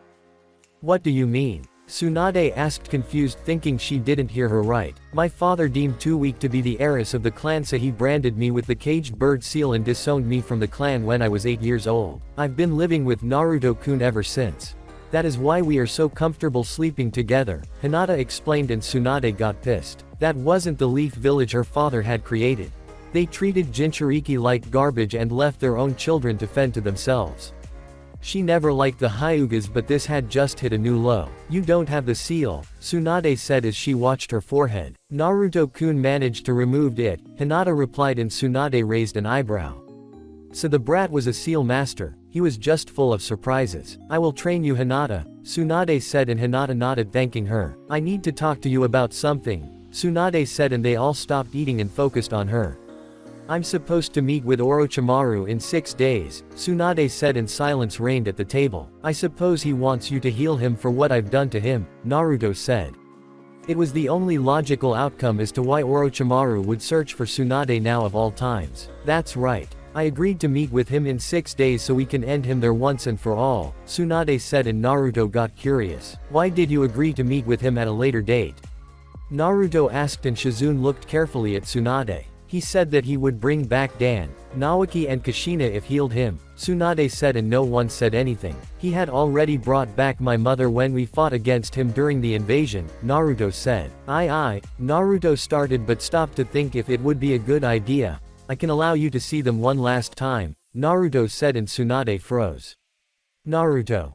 "What do you mean?" Tsunade asked, confused, thinking she didn't hear her right. "My father deemed too weak to be the heiress of the clan, so he branded me with the caged bird seal and disowned me from the clan when I was 8 years old. I've been living with Naruto-kun ever since. That is why we are so comfortable sleeping together," Hinata explained, and Tsunade got pissed. That wasn't the Leaf Village her father had created. They treated Jinchuriki like garbage and left their own children to fend to themselves. She never liked the Hyugas, but this had just hit a new low. "You don't have the seal," Tsunade said as she watched her forehead. "Naruto-kun managed to remove it," Hinata replied, and Tsunade raised an eyebrow. "So the brat was a seal master. He was just full of surprises." "I will train you, Hinata," Tsunade said, and Hinata nodded, thanking her. "I need to talk to you about something," Tsunade said, and they all stopped eating and focused on her. "I'm supposed to meet with Orochimaru in 6 days," Tsunade said, and silence reigned at the table. "I suppose he wants you to heal him for what I've done to him," Naruto said. It was the only logical outcome as to why Orochimaru would search for Tsunade now of all times. "That's right. I agreed to meet with him in 6 days so we can end him there once and for all," Tsunade said, and Naruto got curious. "Why did you agree to meet with him at a later date?" Naruto asked, and Shizune looked carefully at Tsunade. "He said that he would bring back Dan, Naoki and Kushina if healed him," Tsunade said, and no one said anything. "He had already brought back my mother when we fought against him during the invasion," Naruto said. Aye, Naruto started but stopped to think if it would be a good idea. "I can allow you to see them one last time," Naruto said, and Tsunade froze. "Naruto.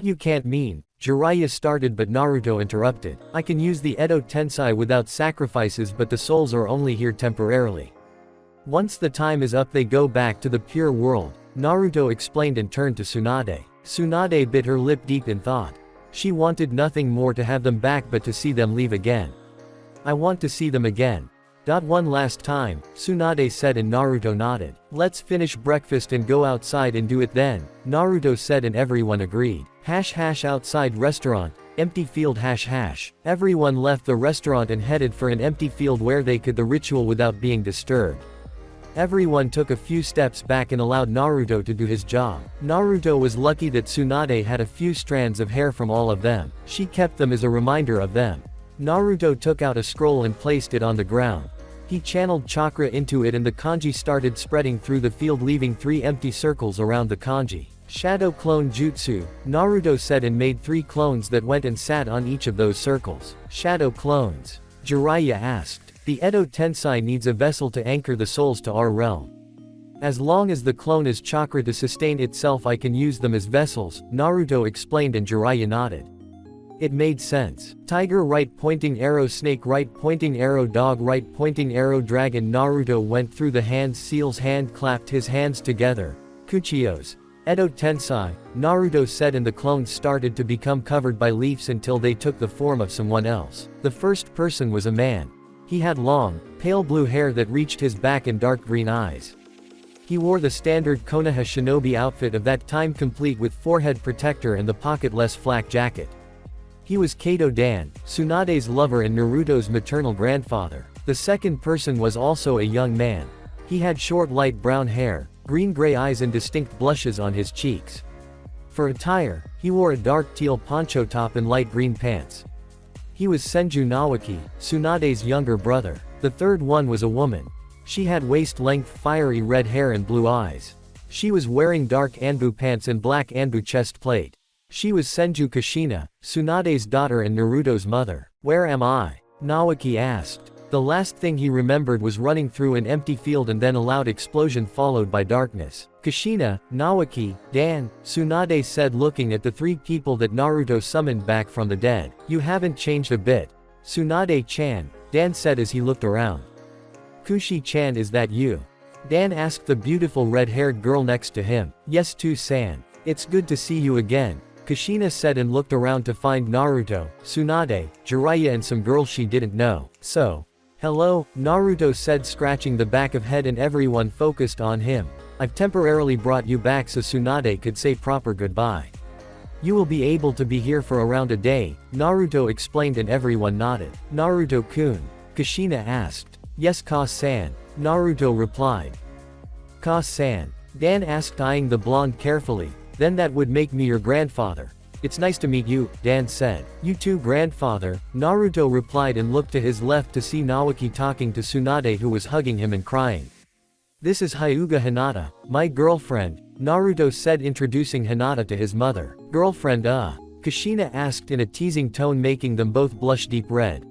You can't mean," Jiraiya started, but Naruto interrupted. "I can use the Edo Tensei without sacrifices, but the souls are only here temporarily. Once the time is up they go back to the pure world," Naruto explained and turned to Tsunade. Tsunade bit her lip deep in thought. She wanted nothing more to have them back but to see them leave again. I want to see them again. One last time, Tsunade said and Naruto nodded. Let's finish breakfast and go outside and do it then, Naruto said and everyone agreed. Outside restaurant, empty field. Everyone left the restaurant and headed for an empty field where they could the ritual without being disturbed. Everyone took a few steps back and allowed Naruto to do his job. Naruto was lucky that Tsunade had a few strands of hair from all of them. She kept them as a reminder of them. Naruto took out a scroll and placed it on the ground. He channeled chakra into it and the kanji started spreading through the field, leaving 3 empty circles around the kanji. Shadow clone jutsu, Naruto said and made 3 clones that went and sat on each of those circles. Shadow clones? Jiraiya asked. The Edo Tensei needs a vessel to anchor the souls to our realm. As long as the clone is chakra to sustain itself, I can use them as vessels, Naruto explained and Jiraiya nodded. It made sense. Tiger right pointing arrow, snake right pointing arrow, dog right pointing arrow, dragon. Naruto went through the hands, seal's hand clapped his hands together. Kuchiyos. Edo Tensei, Naruto said and the clones started to become covered by leaves until they took the form of someone else. The first person was a man. He had long, pale blue hair that reached his back and dark green eyes. He wore the standard Konoha shinobi outfit of that time, complete with forehead protector and the pocketless flak jacket. He was Kato Dan, Tsunade's lover and Naruto's maternal grandfather. The second person was also a young man. He had short light brown hair, green-gray eyes and distinct blushes on his cheeks. For attire, he wore a dark teal poncho top and light green pants. He was Senju Nawaki, Tsunade's younger brother. The third one was a woman. She had waist-length fiery red hair and blue eyes. She was wearing dark anbu pants and black anbu chest plate. She was Senju Kushina, Tsunade's daughter and Naruto's mother. Where am I? Nawaki asked. The last thing he remembered was running through an empty field and then a loud explosion followed by darkness. Kushina, Nawaki, Dan, Tsunade said looking at the 3 people that Naruto summoned back from the dead. You haven't changed a bit. Tsunade-chan, Dan said as he looked around. Kushi-chan, is that you? Dan asked the beautiful red-haired girl next to him. Yes, Tu-san. It's good to see you again, Kushina said and looked around to find Naruto, Tsunade, Jiraiya and some girl she didn't know. So, hello, Naruto said scratching the back of head and everyone focused on him. I've temporarily brought you back so Tsunade could say proper goodbye. You will be able to be here for around a day, Naruto explained and everyone nodded. Naruto-kun? Kushina asked. Yes, Ka-san, Naruto replied. Ka-san? Dan asked eyeing the blonde carefully. Then that would make me your grandfather. It's nice to meet you, Dan said. You too, grandfather, Naruto replied and looked to his left to see Nawaki talking to Tsunade who was hugging him and crying. This is Hyuga Hinata, my girlfriend, Naruto said introducing Hinata to his mother. Girlfriend Kushina asked in a teasing tone making them both blush deep red.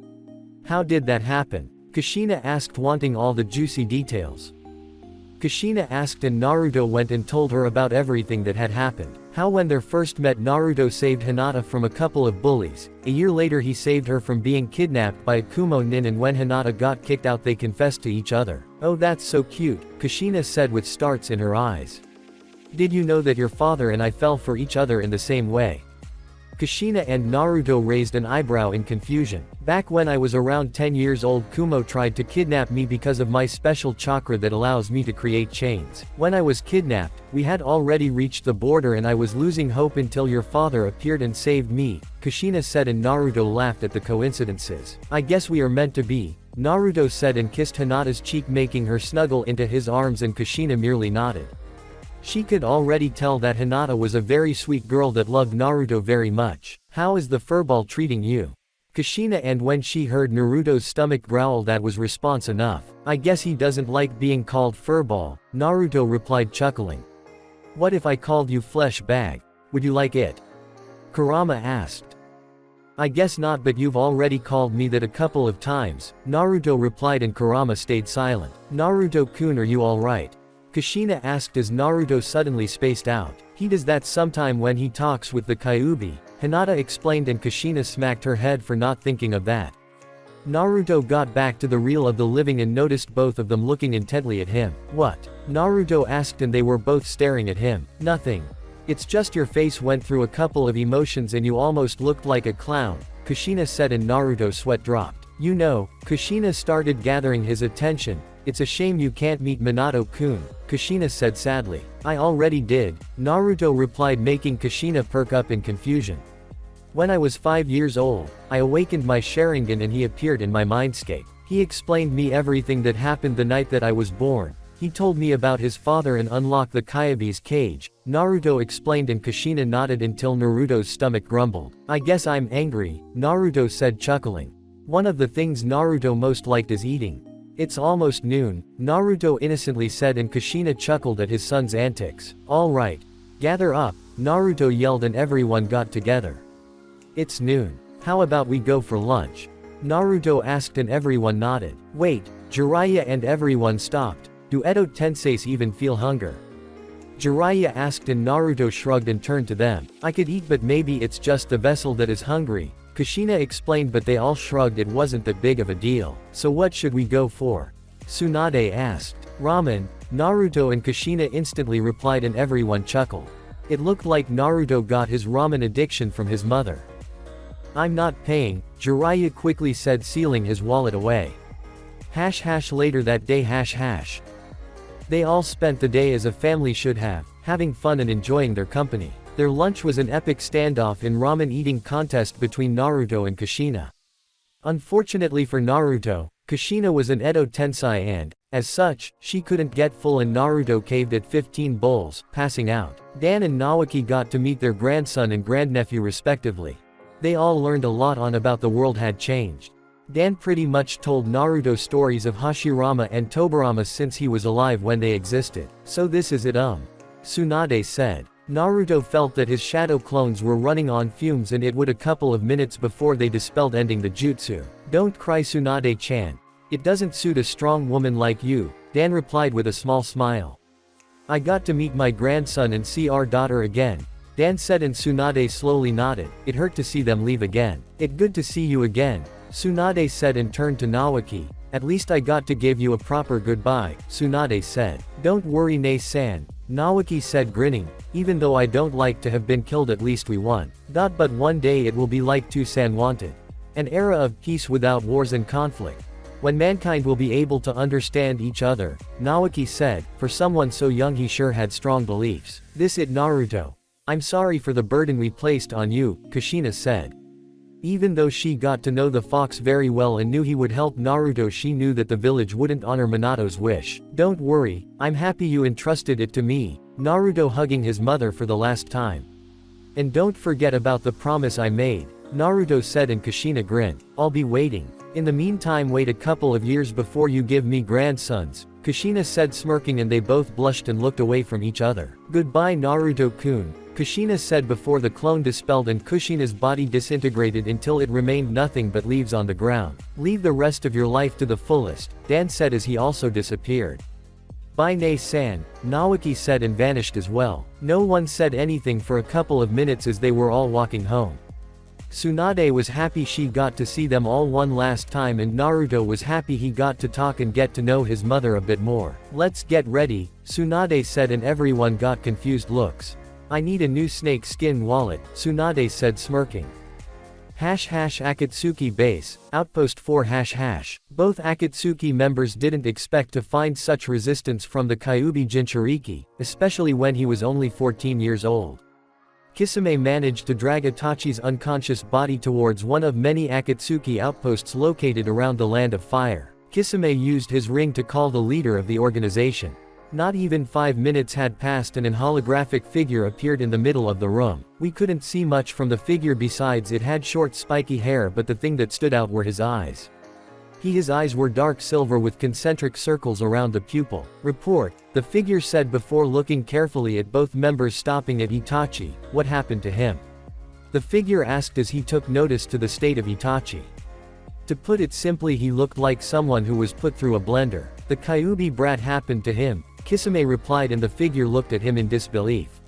How did that happen? Kushina asked wanting all the juicy details. Kushina asked and Naruto went and told her about everything that had happened. How when they first met Naruto saved Hinata from a couple of bullies. A year later he saved her from being kidnapped by a Kumo nin and when Hinata got kicked out they confessed to each other. Oh, that's so cute, Kushina said with stars in her eyes. Did you know that your father and I fell for each other in the same way? Kushina and Naruto raised an eyebrow in confusion. Back when I was around 10 years old, Kumo tried to kidnap me because of my special chakra that allows me to create chains. When I was kidnapped, we had already reached the border and I was losing hope until your father appeared and saved me, Kushina said and Naruto laughed at the coincidences. I guess we are meant to be, Naruto said and kissed Hinata's cheek making her snuggle into his arms and Kushina merely nodded. She could already tell that Hinata was a very sweet girl that loved Naruto very much. How is the furball treating you? Kushina and when she heard Naruto's stomach growl that was response enough. I guess he doesn't like being called furball, Naruto replied chuckling. What if I called you flesh bag? Would you like it? Kurama asked. I guess not but you've already called me that a couple of times, Naruto replied and Kurama stayed silent. Naruto-kun, are you alright? Kushina asked as Naruto suddenly spaced out. He does that sometime when he talks with the Kyubi, Hinata explained and Kushina smacked her head for not thinking of that. Naruto got back to the reel of the living and noticed both of them looking intently at him. What? Naruto asked and they were both staring at him. Nothing. It's just your face went through a couple of emotions and you almost looked like a clown, Kushina said, and Naruto's sweat dropped. You know, Kushina started gathering his attention. It's a shame you can't meet Minato-kun, Kushina said sadly. I already did, Naruto replied, making Kushina perk up in confusion. When I was 5 years old, I awakened my Sharingan and he appeared in my mindscape. He explained me everything that happened the night that I was born. He told me about his father and unlocked the Kyubi's cage, Naruto explained, and Kushina nodded until Naruto's stomach grumbled. I guess I'm angry, Naruto said, chuckling. One of the things Naruto most liked is eating. It's almost noon, Naruto innocently said, and Kushina chuckled at his son's antics. All right. Gather up, Naruto yelled, and everyone got together. It's noon. How about we go for lunch? Naruto asked, and everyone nodded. Wait, Jiraiya and everyone stopped. Do Edo Tenseis even feel hunger? Jiraiya asked, and Naruto shrugged and turned to them. I could eat, but maybe it's just the vessel that is hungry, Kushina explained, but they all shrugged. It wasn't that big of a deal. So what should we go for? Tsunade asked. Ramen, Naruto and Kushina instantly replied, and everyone chuckled. It looked like Naruto got his ramen addiction from his mother. I'm not paying, Jiraiya quickly said, sealing his wallet away. Later that day. They all spent the day as a family should have, having fun and enjoying their company. Their lunch was an epic standoff in ramen eating contest between Naruto and Kushina. Unfortunately for Naruto, Kushina was an Edo Tensei and, as such, she couldn't get full, and Naruto caved at 15 bowls, passing out. Dan and Naoki got to meet their grandson and grandnephew respectively. They all learned a lot on about the world had changed. Dan pretty much told Naruto stories of Hashirama and Tobirama since he was alive when they existed. So this is it. Tsunade said. Naruto felt that his shadow clones were running on fumes, and it would a couple of minutes before they dispelled, ending the jutsu. Don't cry, Tsunade-chan. It doesn't suit a strong woman like you, Dan replied with a small smile. I got to meet my grandson and see our daughter again, Dan said, and Tsunade slowly nodded. It hurt to see them leave again. It good to see you again, Tsunade said, and turned to Naoki. At least I got to give you a proper goodbye, Tsunade said. Don't worry, Nei-san, Naoki said, grinning. Even though I don't like to have been killed, at least we won. But one day it will be like Too-san wanted. An era of peace without wars and conflict. When mankind will be able to understand each other, Naoki said. For someone so young, he sure had strong beliefs. This it, Naruto. I'm sorry for the burden we placed on you, Kushina said. Even though she got to know the fox very well and knew he would help Naruto, she knew that the village wouldn't honor Minato's wish. Don't worry, I'm happy you entrusted it to me, Naruto hugging his mother for the last time. And don't forget about the promise I made, Naruto said, and Kushina grinned. I'll be waiting. In the meantime, wait a couple of years before you give me grandsons, Kushina said, smirking, and they both blushed and looked away from each other. Goodbye, Naruto-kun, Kushina said before the clone dispelled and Kushina's body disintegrated until it remained nothing but leaves on the ground. Leave the rest of your life to the fullest, Dan said as he also disappeared. Bye, Nei-san, Naoki said, and vanished as well. No one said anything for a couple of minutes as they were all walking home. Tsunade was happy she got to see them all one last time, and Naruto was happy he got to talk and get to know his mother a bit more. Let's get ready, Tsunade said, and everyone got confused looks. I need a new snake skin wallet, Tsunade said, smirking. Akatsuki base, outpost 4 #. Both Akatsuki members didn't expect to find such resistance from the Kyubi Jinchuriki, especially when he was only 14 years old. Kisame managed to drag Itachi's unconscious body towards one of many Akatsuki outposts located around the Land of Fire. Kisame used his ring to call the leader of the organization. Not even 5 minutes had passed and an holographic figure appeared in the middle of the room. We couldn't see much from the figure besides it had short spiky hair, but the thing that stood out were his eyes. His eyes were dark silver with concentric circles around the pupil. Report, the figure said before looking carefully at both members, stopping at Itachi. What happened to him? The figure asked as he took notice to the state of Itachi. To put it simply, he looked like someone who was put through a blender. The Kyubi brat happened to him, Kisame replied, and the figure looked at him in disbelief.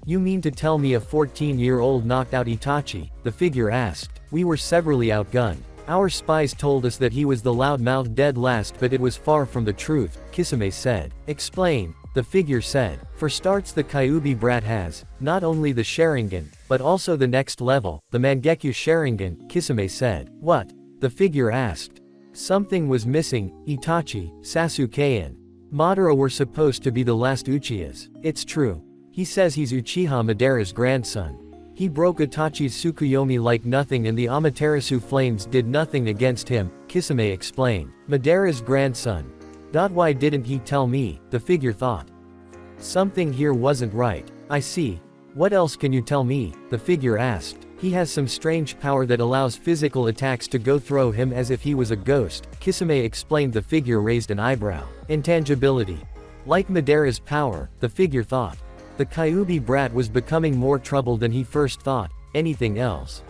You mean to tell me a 14-year-old knocked out Itachi? The figure asked. We were severely outgunned. Our spies told us that he was the loudmouthed dead last, but it was far from the truth, Kisame said. Explain, the figure said. For starts, the Kyubi brat has, not only the Sharingan, but also the next level, the Mangekyo Sharingan, Kisame said. What? The figure asked. Something was missing. Itachi, Sasuke and Madara were supposed to be the last Uchihas. It's true. He says he's Uchiha Madara's grandson. He broke Itachi's Tsukuyomi like nothing and the Amaterasu flames did nothing against him, Kisame explained. Madara's grandson. Why didn't he tell me? The figure thought. Something here wasn't right. I see. What else can you tell me? The figure asked. He has some strange power that allows physical attacks to go through him as if he was a ghost, Kisame explained. The figure raised an eyebrow. Intangibility. Like Madara's power, the figure thought. The Kyubi brat was becoming more trouble than he first thought. Anything else?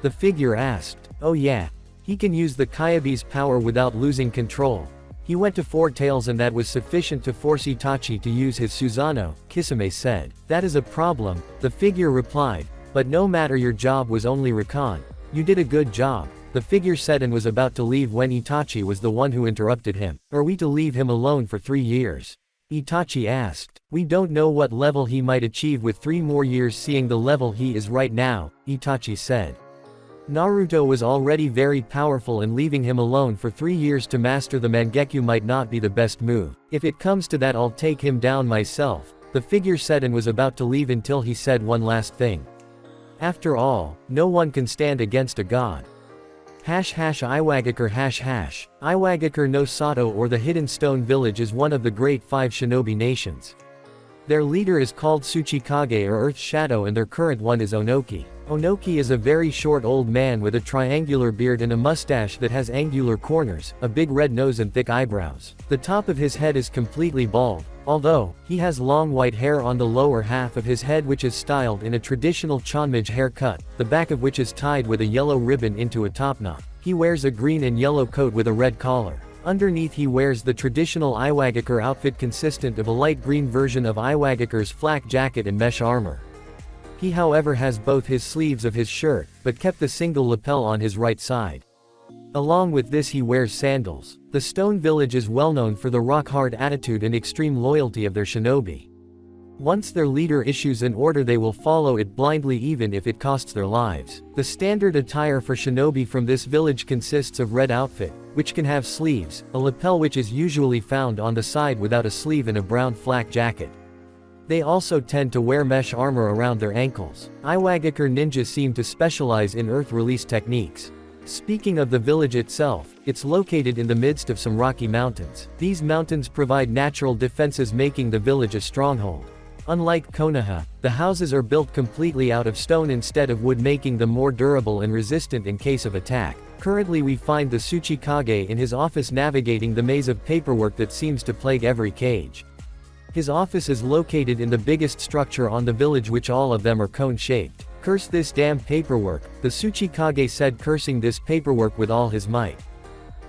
The figure asked. Oh yeah. He can use the Kyubi's power without losing control. He went to Four Tails and that was sufficient to force Itachi to use his Susanoo, Kisame said. That is a problem, the figure replied. But no matter, your job was only recon. You did a good job, the figure said and was about to leave when Itachi was the one who interrupted him. Are we to leave him alone for 3 years? Itachi asked. We don't know what level he might achieve with 3 more years seeing the level he is right now, Itachi said. Naruto was already very powerful and leaving him alone for 3 years to master the Mangekyo might not be the best move. If it comes to that, I'll take him down myself, the figure said and was about to leave until he said one last thing. After all, no one can stand against a god. Iwagakure Iwagakure no Sato or the Hidden Stone Village is one of the great 5 shinobi nations. Their leader is called Tsuchikage or Earth Shadow and their current one is Onoki. Onoki is a very short old man with a triangular beard and a mustache that has angular corners, a big red nose and thick eyebrows. The top of his head is completely bald, although, he has long white hair on the lower half of his head which is styled in a traditional Chonmage haircut, the back of which is tied with a yellow ribbon into a topknot. He wears a green and yellow coat with a red collar. Underneath he wears the traditional Iwagakure outfit consistent of a light green version of Iwagakure's flak jacket and mesh armor. He however has both his sleeves of his shirt, but kept the single lapel on his right side. Along with this he wears sandals. The Stone Village is well known for the rock-hard attitude and extreme loyalty of their shinobi. Once their leader issues an order they will follow it blindly even if it costs their lives. The standard attire for shinobi from this village consists of red outfit, which can have sleeves, a lapel which is usually found on the side without a sleeve and a brown flak jacket. They also tend to wear mesh armor around their ankles. Iwagakure ninjas seem to specialize in earth release techniques. Speaking of the village itself, it's located in the midst of some rocky mountains. These mountains provide natural defenses making the village a stronghold. Unlike Konoha, the houses are built completely out of stone instead of wood making them more durable and resistant in case of attack. Currently we find the Tsuchikage in his office navigating the maze of paperwork that seems to plague every cage. His office is located in the biggest structure on the village which all of them are cone-shaped. Curse this damn paperwork, the Tsuchikage said cursing this paperwork with all his might.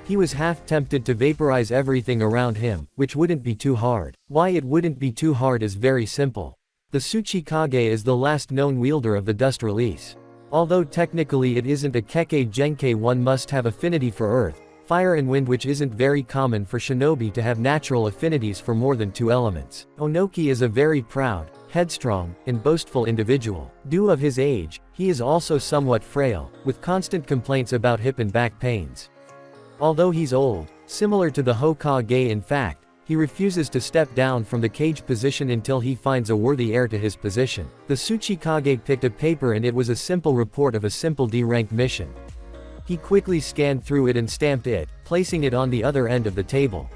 He was half tempted to vaporize everything around him, which wouldn't be too hard. Why it wouldn't be too hard is very simple. The Tsuchikage is the last known wielder of the dust release. Although technically it isn't a Kekkei Genkei, one must have affinity for earth, fire and wind, which isn't very common for shinobi to have natural affinities for more than 2 elements. Onoki is a very proud, headstrong, and boastful individual. Due of his age, he is also somewhat frail, with constant complaints about hip and back pains. Although he's old, similar to the Hokage in fact, he refuses to step down from the cage position until he finds a worthy heir to his position. The Tsuchikage picked a paper and it was a simple report of a simple D-rank mission. He quickly scanned through it and stamped it, placing it on the other end of the table.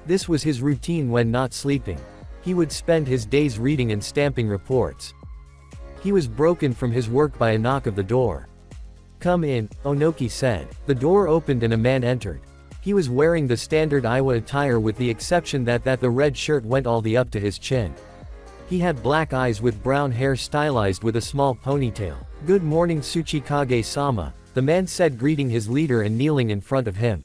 This was his routine when not sleeping. He would spend his days reading and stamping reports. He was broken from his work by a knock of the door. Come in, Onoki said. The door opened and a man entered. He was wearing the standard Iwa attire with the exception that the red shirt went all the up to his chin. He had black eyes with brown hair stylized with a small ponytail. Good morning Tsuchikage-sama, the man said, greeting his leader and kneeling in front of him.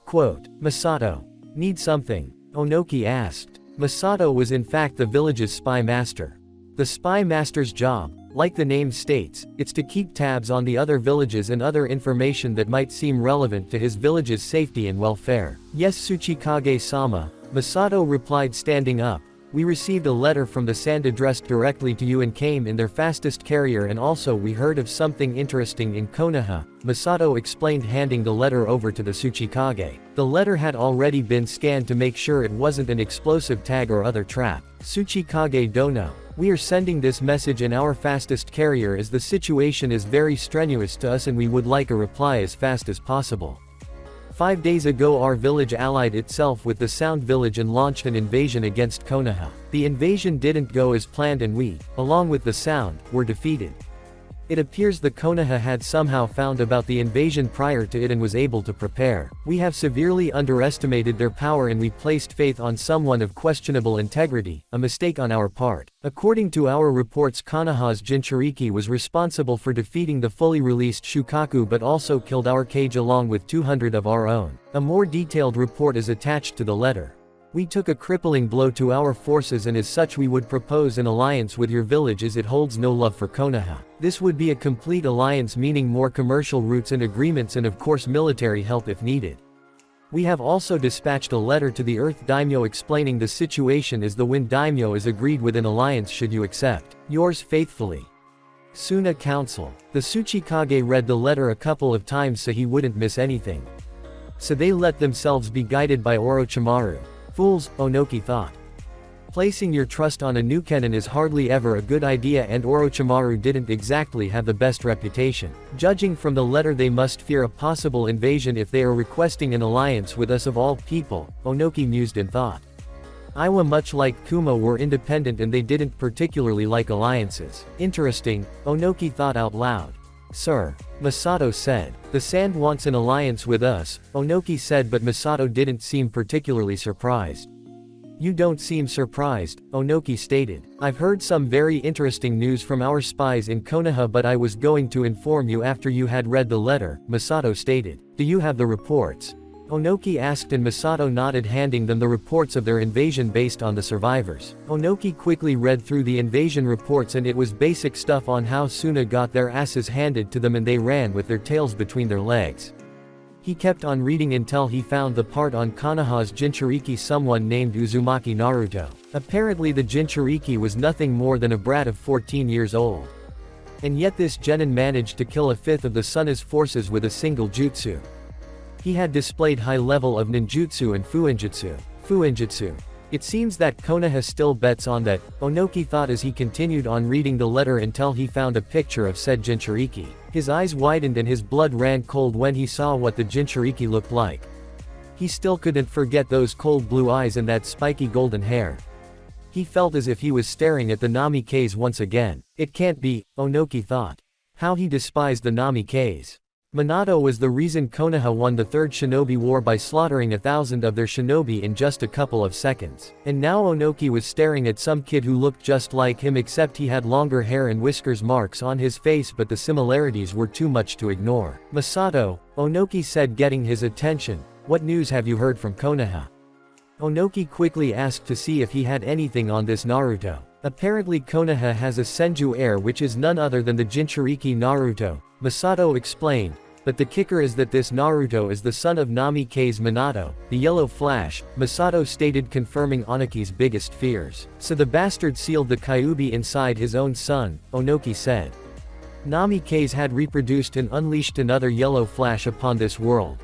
Quote, Masato. Need something? Onoki asked. Masato was in fact the village's spy master. The spy master's job, like the name states, it's to keep tabs on the other villages and other information that might seem relevant to his village's safety and welfare. Yes Tsuchikage-sama, Masato replied standing up. We received a letter from the sand addressed directly to you and came in their fastest carrier, and also we heard of something interesting in Konoha," Masato explained, handing the letter over to the Tsuchikage. The letter had already been scanned to make sure it wasn't an explosive tag or other trap. "Tsuchikage Dono. We are sending this message in our fastest carrier as the situation is very strenuous to us and we would like a reply as fast as possible. 5 days ago our village allied itself with the Sound Village and launched an invasion against Konoha. The invasion didn't go as planned and we, along with the Sound, were defeated. It appears the Konoha had somehow found about the invasion prior to it and was able to prepare. We have severely underestimated their power and we placed faith on someone of questionable integrity, a mistake on our part. According to our reports, Konoha's Jinchuriki was responsible for defeating the fully released Shukaku but also killed our Kage along with 200 of our own. A more detailed report is attached to the letter. We took a crippling blow to our forces and as such we would propose an alliance with your village as it holds no love for Konoha. This would be a complete alliance, meaning more commercial routes and agreements and of course military help if needed. We have also dispatched a letter to the Earth Daimyo explaining the situation as the Wind Daimyo is agreed with an alliance should you accept. Yours faithfully, Suna Council. The Tsuchikage read the letter a couple of times so he wouldn't miss anything. So they let themselves be guided by Orochimaru. Fools, Onoki thought. Placing your trust on a Nukenin is hardly ever a good idea and Orochimaru didn't exactly have the best reputation. Judging from the letter they must fear a possible invasion if they are requesting an alliance with us of all people, Onoki mused and thought. Iwa much like Kuma were independent and they didn't particularly like alliances. Interesting, Onoki thought out loud. Sir, Masato said. The Sand wants an alliance with us, Onoki said, but Masato didn't seem particularly surprised. You don't seem surprised, Onoki stated. I've heard some very interesting news from our spies in Konoha but I was going to inform you after you had read the letter, Masato stated. Do you have the reports? Onoki asked and Masato nodded, handing them the reports of their invasion based on the survivors. Onoki quickly read through the invasion reports and it was basic stuff on how Suna got their asses handed to them and they ran with their tails between their legs. He kept on reading until he found the part on Konoha's Jinchuriki, someone named Uzumaki Naruto. Apparently the Jinchuriki was nothing more than a brat of 14 years old. And yet this genin managed to kill a fifth of the Suna's forces with a single jutsu. He had displayed high level of ninjutsu and fuinjutsu. It seems that Konoha still bets on that, Onoki thought as he continued on reading the letter until he found a picture of said Jinchuriki. His eyes widened and his blood ran cold when he saw what the Jinchuriki looked like. He still couldn't forget those cold blue eyes and that spiky golden hair. He felt as if he was staring at the Nami-Kais once again. It can't be, Onoki thought. How he despised the Nami-Kais. Minato was the reason Konoha won the Third Shinobi War by slaughtering 1,000 of their shinobi in just a couple of seconds. And now Onoki was staring at some kid who looked just like him except he had longer hair and whiskers marks on his face, but the similarities were too much to ignore. Masato, Onoki said, getting his attention. What news have you heard from Konoha? Onoki quickly asked to see if he had anything on this Naruto. Apparently Konoha has a Senju heir which is none other than the Jinchuriki Naruto, Masato explained, but the kicker is that this Naruto is the son of Nami-Kai's Minato, the Yellow Flash, Masato stated, confirming Onoki's biggest fears. So the bastard sealed the Kyubi inside his own son, Onoki said. Nami-Kais had reproduced and unleashed another Yellow Flash upon this world.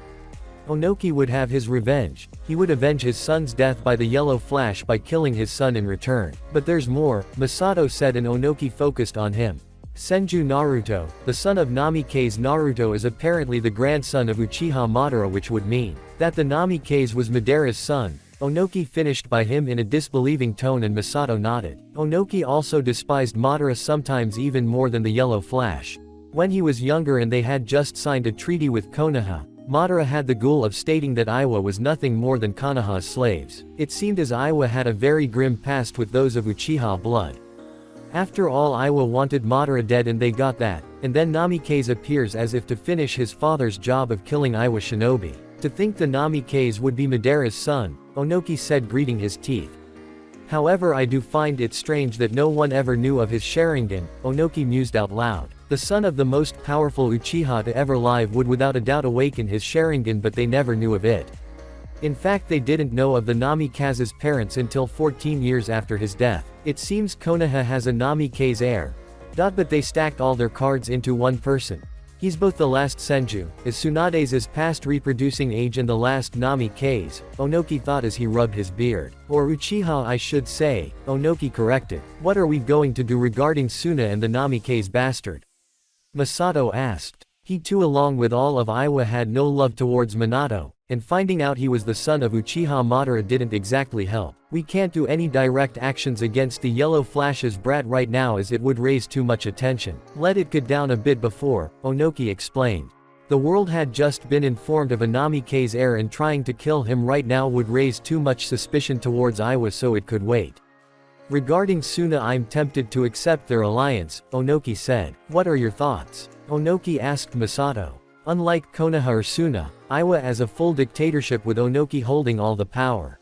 Onoki would have his revenge. He would avenge his son's death by the Yellow Flash by killing his son in return. But there's more, Masato said, and Onoki focused on him. Senju Naruto, the son of Nami-Kai's Naruto, is apparently the grandson of Uchiha Madara, which would mean that the Nami-Kais was Madara's son. Onoki finished by him in a disbelieving tone and Masato nodded. Onoki also despised Madara, sometimes even more than the Yellow Flash. When he was younger and they had just signed a treaty with Konoha, Madara had the goal of stating that Iwa was nothing more than Konoha's slaves. It seemed as Iwa had a very grim past with those of Uchiha blood. After all, Iwa wanted Madara dead and they got that, and then Nami-Kais appears as if to finish his father's job of killing Iwa shinobi. To think the Nami-Kais would be Madara's son, Onoki said, gritting his teeth. However, I do find it strange that no one ever knew of his Sharingan, Onoki mused out loud. The son of the most powerful Uchiha to ever live would without a doubt awaken his Sharingan, but they never knew of it. In fact, they didn't know of the Namikaze's parents until 14 years after his death. It seems Konoha has a Namikaze heir. But they stacked all their cards into one person. He's both the last Senju, is Tsunade's past reproducing age, and the last Namikaze, Onoki thought as he rubbed his beard. Or Uchiha, I should say, Onoki corrected. What are we going to do regarding Suna and the Namikaze bastard? Masato asked. He too, along with all of Iwa, had no love towards Minato, and finding out he was the son of Uchiha Madara didn't exactly help. We can't do any direct actions against the Yellow Flash's brat right now, as it would raise too much attention. Let it get down a bit before, Onoki explained. The world had just been informed of a Namikaze heir, and trying to kill him right now would raise too much suspicion towards Iwa, so it could wait. Regarding Suna, I'm tempted to accept their alliance, Onoki said. What are your thoughts? Onoki asked Masato. Unlike Konoha or Suna, Iwa has a full dictatorship with Onoki holding all the power.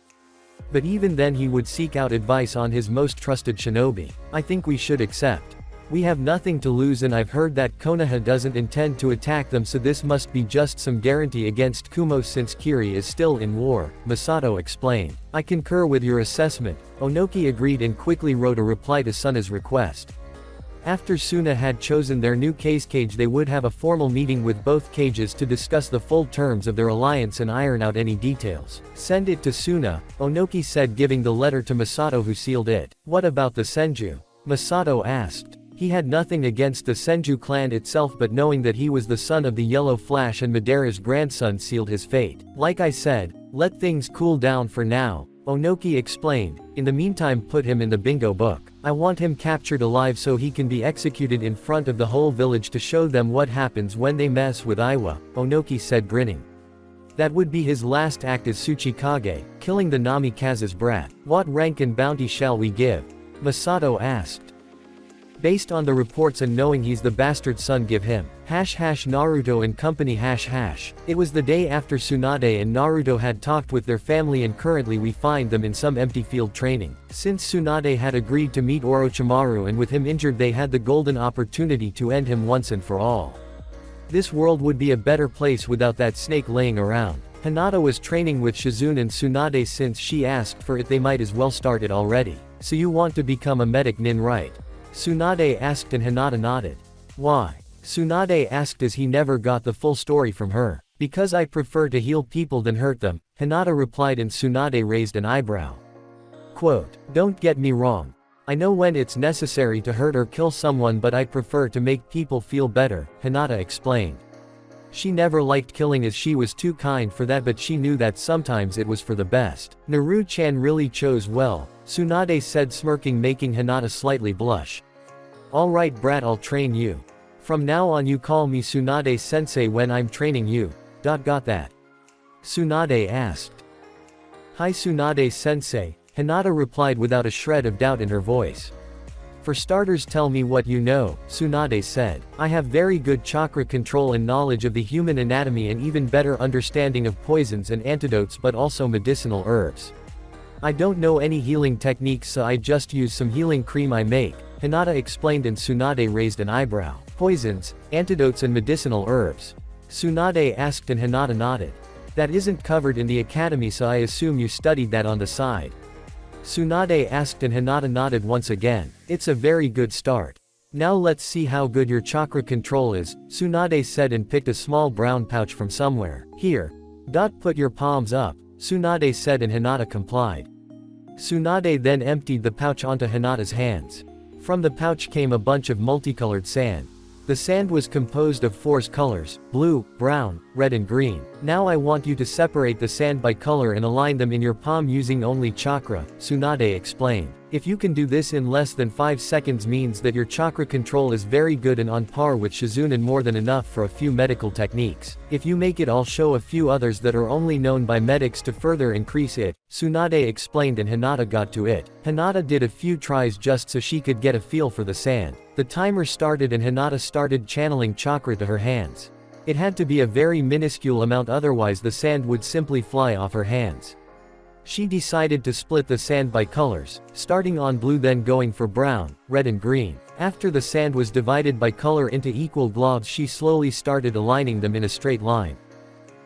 But even then he would seek out advice on his most trusted shinobi. I think we should accept. We have nothing to lose, and I've heard that Konoha doesn't intend to attack them, so this must be just some guarantee against Kumo since Kiri is still in war, Masato explained. I concur with your assessment, Onoki agreed and quickly wrote a reply to Suna's request. After Suna had chosen their new cage, they would have a formal meeting with both cages to discuss the full terms of their alliance and iron out any details. Send it to Suna, Onoki said, giving the letter to Masato, who sealed it. What about the Senju? Masato asked. He had nothing against the Senju clan itself, but knowing that he was the son of the Yellow Flash and Madara's grandson sealed his fate. Like I said, let things cool down for now, Onoki explained. In the meantime, put him in the bingo book. I want him captured alive so he can be executed in front of the whole village to show them what happens when they mess with Iwa, Onoki said, grinning. That would be his last act as Tsuchikage, killing the Namikaze's brat. What rank and bounty shall we give? Masato asked. Based on the reports and knowing he's the bastard son, give him Naruto and company #. It was the day after Tsunade and Naruto had talked with their family, and currently we find them in some empty field training. Since Tsunade had agreed to meet Orochimaru, and with him injured they had the golden opportunity to end him once and for all. This world would be a better place without that snake laying around. Hinata was training with Shizune and Tsunade. Since she asked for it, they might as well start it already. So you want to become a medic nin, right? Tsunade asked, and Hinata nodded. Why? Tsunade asked, as he never got the full story from her. Because I prefer to heal people than hurt them, Hinata replied, and Tsunade raised an eyebrow. Quote, don't get me wrong. I know when it's necessary to hurt or kill someone, but I prefer to make people feel better, Hinata explained. She never liked killing as she was too kind for that, but she knew that sometimes it was for the best. Naru-chan really chose well, Tsunade said, smirking, making Hinata slightly blush. Alright brat, I'll train you. From now on you call me Tsunade-sensei when I'm training you. Got that? Tsunade asked. Hi Tsunade-sensei, Hinata replied without a shred of doubt in her voice. For starters, tell me what you know, Tsunade said. I have very good chakra control and knowledge of the human anatomy, and even better understanding of poisons and antidotes, but also medicinal herbs. I don't know any healing techniques, so I just use some healing cream I make, Hinata explained, and Tsunade raised an eyebrow. Poisons, antidotes and medicinal herbs? Tsunade asked, and Hinata nodded. That isn't covered in the academy, so I assume you studied that on the side. Tsunade asked, and Hinata nodded once again. It's a very good start. Now let's see how good your chakra control is, Tsunade said, and picked a small brown pouch from somewhere. Here. Put your palms up, Tsunade said, and Hinata complied. Tsunade then emptied the pouch onto Hinata's hands. From the pouch came a bunch of multicolored sand. The sand was composed of 4 colors: blue, brown, red and green. Now I want you to separate the sand by color and align them in your palm using only chakra, Tsunade explained. If you can do this in less than 5 seconds, means that your chakra control is very good and on par with Shizune, and more than enough for a few medical techniques. If you make it, I'll show a few others that are only known by medics to further increase it, Tsunade explained, and Hinata got to it. Hinata did a few tries just so she could get a feel for the sand. The timer started and Hinata started channeling chakra to her hands. It had to be a very minuscule amount, otherwise the sand would simply fly off her hands. She decided to split the sand by colors, starting on blue then going for brown, red and green. After the sand was divided by color into equal globs, she slowly started aligning them in a straight line.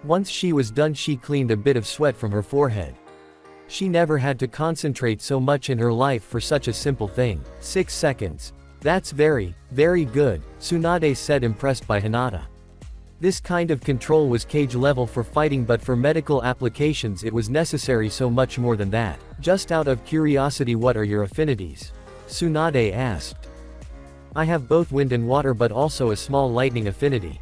Once she was done, she cleaned a bit of sweat from her forehead. She never had to concentrate so much in her life for such a simple thing. 6 seconds. That's very, very good, Tsunade said, impressed by Hinata. This kind of control was cage level for fighting, but for medical applications it was necessary so much more than that. Just out of curiosity, what are your affinities? Tsunade asked. I have both wind and water, but also a small lightning affinity.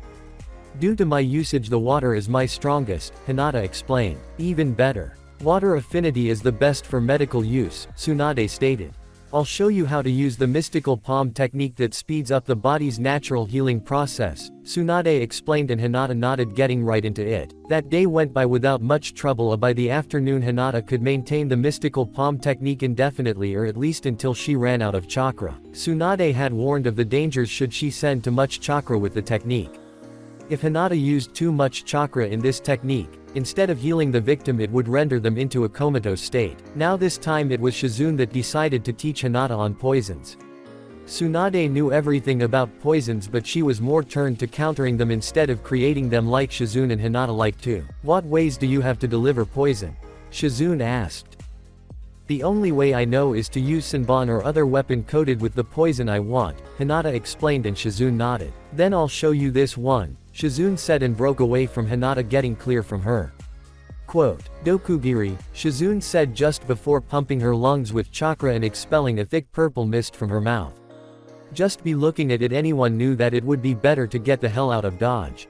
Due to my usage, the water is my strongest, Hinata explained. Even better. Water affinity is the best for medical use, Tsunade stated. I'll show you how to use the mystical palm technique that speeds up the body's natural healing process, Tsunade explained, and Hinata nodded, getting right into it. That day went by without much trouble. By the afternoon, Hinata could maintain the mystical palm technique indefinitely, or at least until she ran out of chakra. Tsunade had warned of the dangers should she send too much chakra with the technique. If Hinata used too much chakra in this technique, instead of healing the victim, it would render them into a comatose state. Now this time it was Shizune that decided to teach Hinata on poisons. Tsunade knew everything about poisons, but she was more turned to countering them instead of creating them like Shizune and Hinata like too. What ways do you have to deliver poison? Shizune asked. The only way I know is to use Senbon or other weapon coated with the poison I want, Hinata explained, and Shizune nodded. Then I'll show you this one, Shizune said, and broke away from Hinata, getting clear from her. Quote, Dokugiri, Shizune said just before pumping her lungs with chakra and expelling a thick purple mist from her mouth. Just be looking at it, anyone knew that it would be better to get the hell out of Dodge.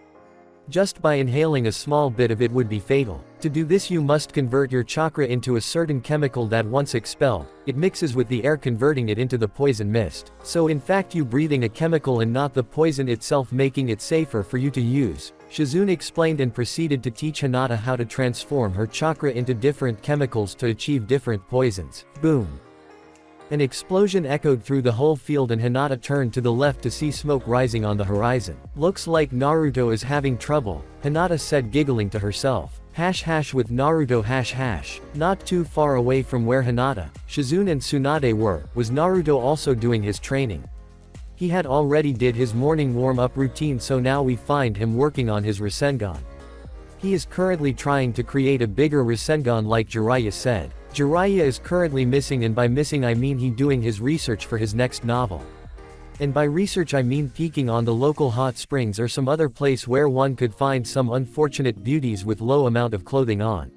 Just by inhaling a small bit of it would be fatal. To do this you must convert your chakra into a certain chemical that once expelled, it mixes with the air, converting it into the poison mist. So in fact you breathing a chemical and not the poison itself, making it safer for you to use, Shizune explained, and proceeded to teach Hinata how to transform her chakra into different chemicals to achieve different poisons. Boom. An explosion echoed through the whole field, and Hinata turned to the left to see smoke rising on the horizon. Looks like Naruto is having trouble, Hinata said, giggling to herself. With Naruto. Not too far away from where Hinata, Shizune and Tsunade were, was Naruto also doing his training. He had already did his morning warm-up routine, so now we find him working on his Resengan. He is currently trying to create a bigger Resengan like Jiraiya said. Jiraiya is currently missing, and by missing I mean he doing his research for his next novel. And by research I mean peeking on the local hot springs or some other place where one could find some unfortunate beauties with low amount of clothing on.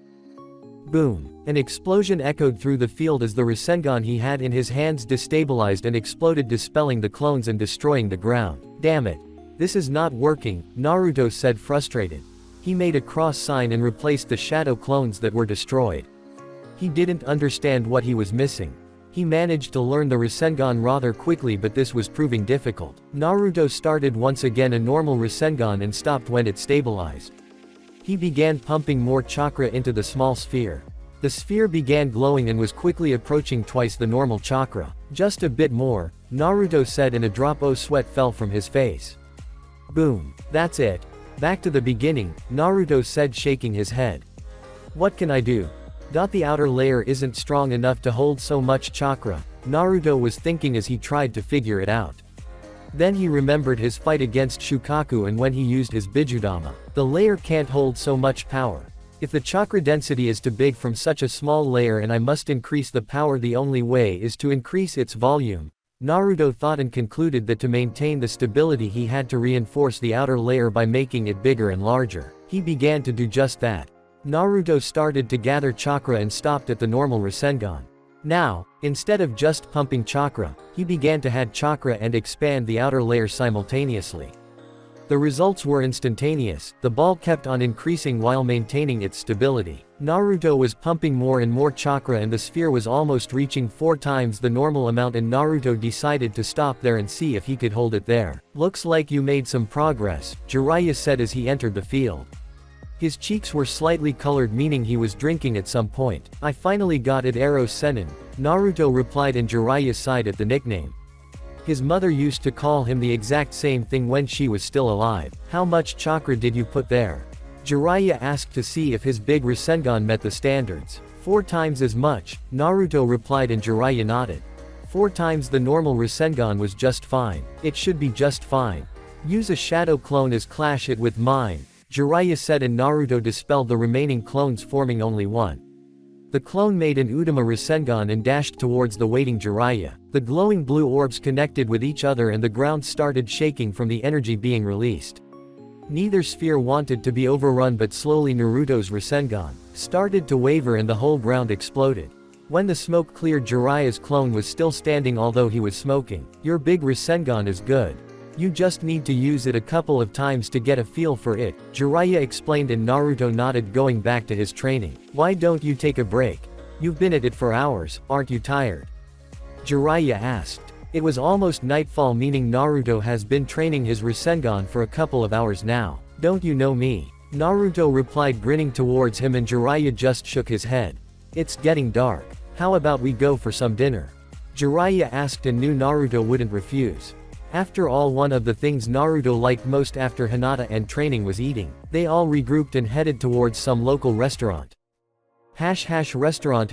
Boom. An explosion echoed through the field as the Resengan he had in his hands destabilized and exploded, dispelling the clones and destroying the ground. Damn it. This is not working, Naruto said, frustrated. He made a cross sign and replaced the shadow clones that were destroyed. He didn't understand what he was missing. He managed to learn the Resengan rather quickly, but this was proving difficult. Naruto started once again a normal Resengan and stopped when it stabilized. He began pumping more chakra into the small sphere. The sphere began glowing and was quickly approaching twice the normal chakra. Just a bit more, Naruto said, and a drop of sweat fell from his face. Boom. That's it. Back to the beginning, Naruto said, shaking his head. What can I do? The outer layer isn't strong enough to hold so much chakra, Naruto was thinking as he tried to figure it out. Then he remembered his fight against Shukaku and when he used his Bijudama. The layer can't hold so much power. If the chakra density is too big from such a small layer and I must increase the power, the only way is to increase its volume, Naruto thought, and concluded that to maintain the stability he had to reinforce the outer layer by making it bigger and larger. He began to do just that. Naruto started to gather chakra and stopped at the normal Resengan. Now, instead of just pumping chakra, he began to add chakra and expand the outer layer simultaneously. The results were instantaneous. The ball kept on increasing while maintaining its stability. Naruto was pumping more and more chakra and the sphere was almost reaching 4 times the normal amount, and Naruto decided to stop there and see if he could hold it there. Looks like you made some progress, Jiraiya said as he entered the field. His cheeks were slightly colored, meaning he was drinking at some point. I finally got it, Ero Sennin, Naruto replied, and Jiraiya sighed at the nickname. His mother used to call him the exact same thing when she was still alive. How much chakra did you put there? Jiraiya asked to see if his big Resengan met the standards. 4 times as much, Naruto replied, and Jiraiya nodded. 4 times the normal Resengan was just fine. It should be just fine. Use a shadow clone as clash it with mine, Jiraiya said, and Naruto dispelled the remaining clones, forming only one. The clone made an Udama Resengan and dashed towards the waiting Jiraiya. The glowing blue orbs connected with each other and the ground started shaking from the energy being released. Neither sphere wanted to be overrun, but slowly Naruto's Resengan started to waver and the whole ground exploded. When the smoke cleared, Jiraiya's clone was still standing although he was smoking. Your big Resengan is good. You just need to use it a couple of times to get a feel for it, Jiraiya explained, and Naruto nodded, going back to his training. Why don't you take a break? You've been at it for hours, aren't you tired? Jiraiya asked. It was almost nightfall, meaning Naruto has been training his Resengan for a couple of hours now. Don't you know me? Naruto replied, grinning towards him, and Jiraiya just shook his head. It's getting dark. How about we go for some dinner? Jiraiya asked and knew Naruto wouldn't refuse. After all, one of the things Naruto liked most after Hinata and training was eating. They all regrouped and headed towards some local restaurant. Restaurant.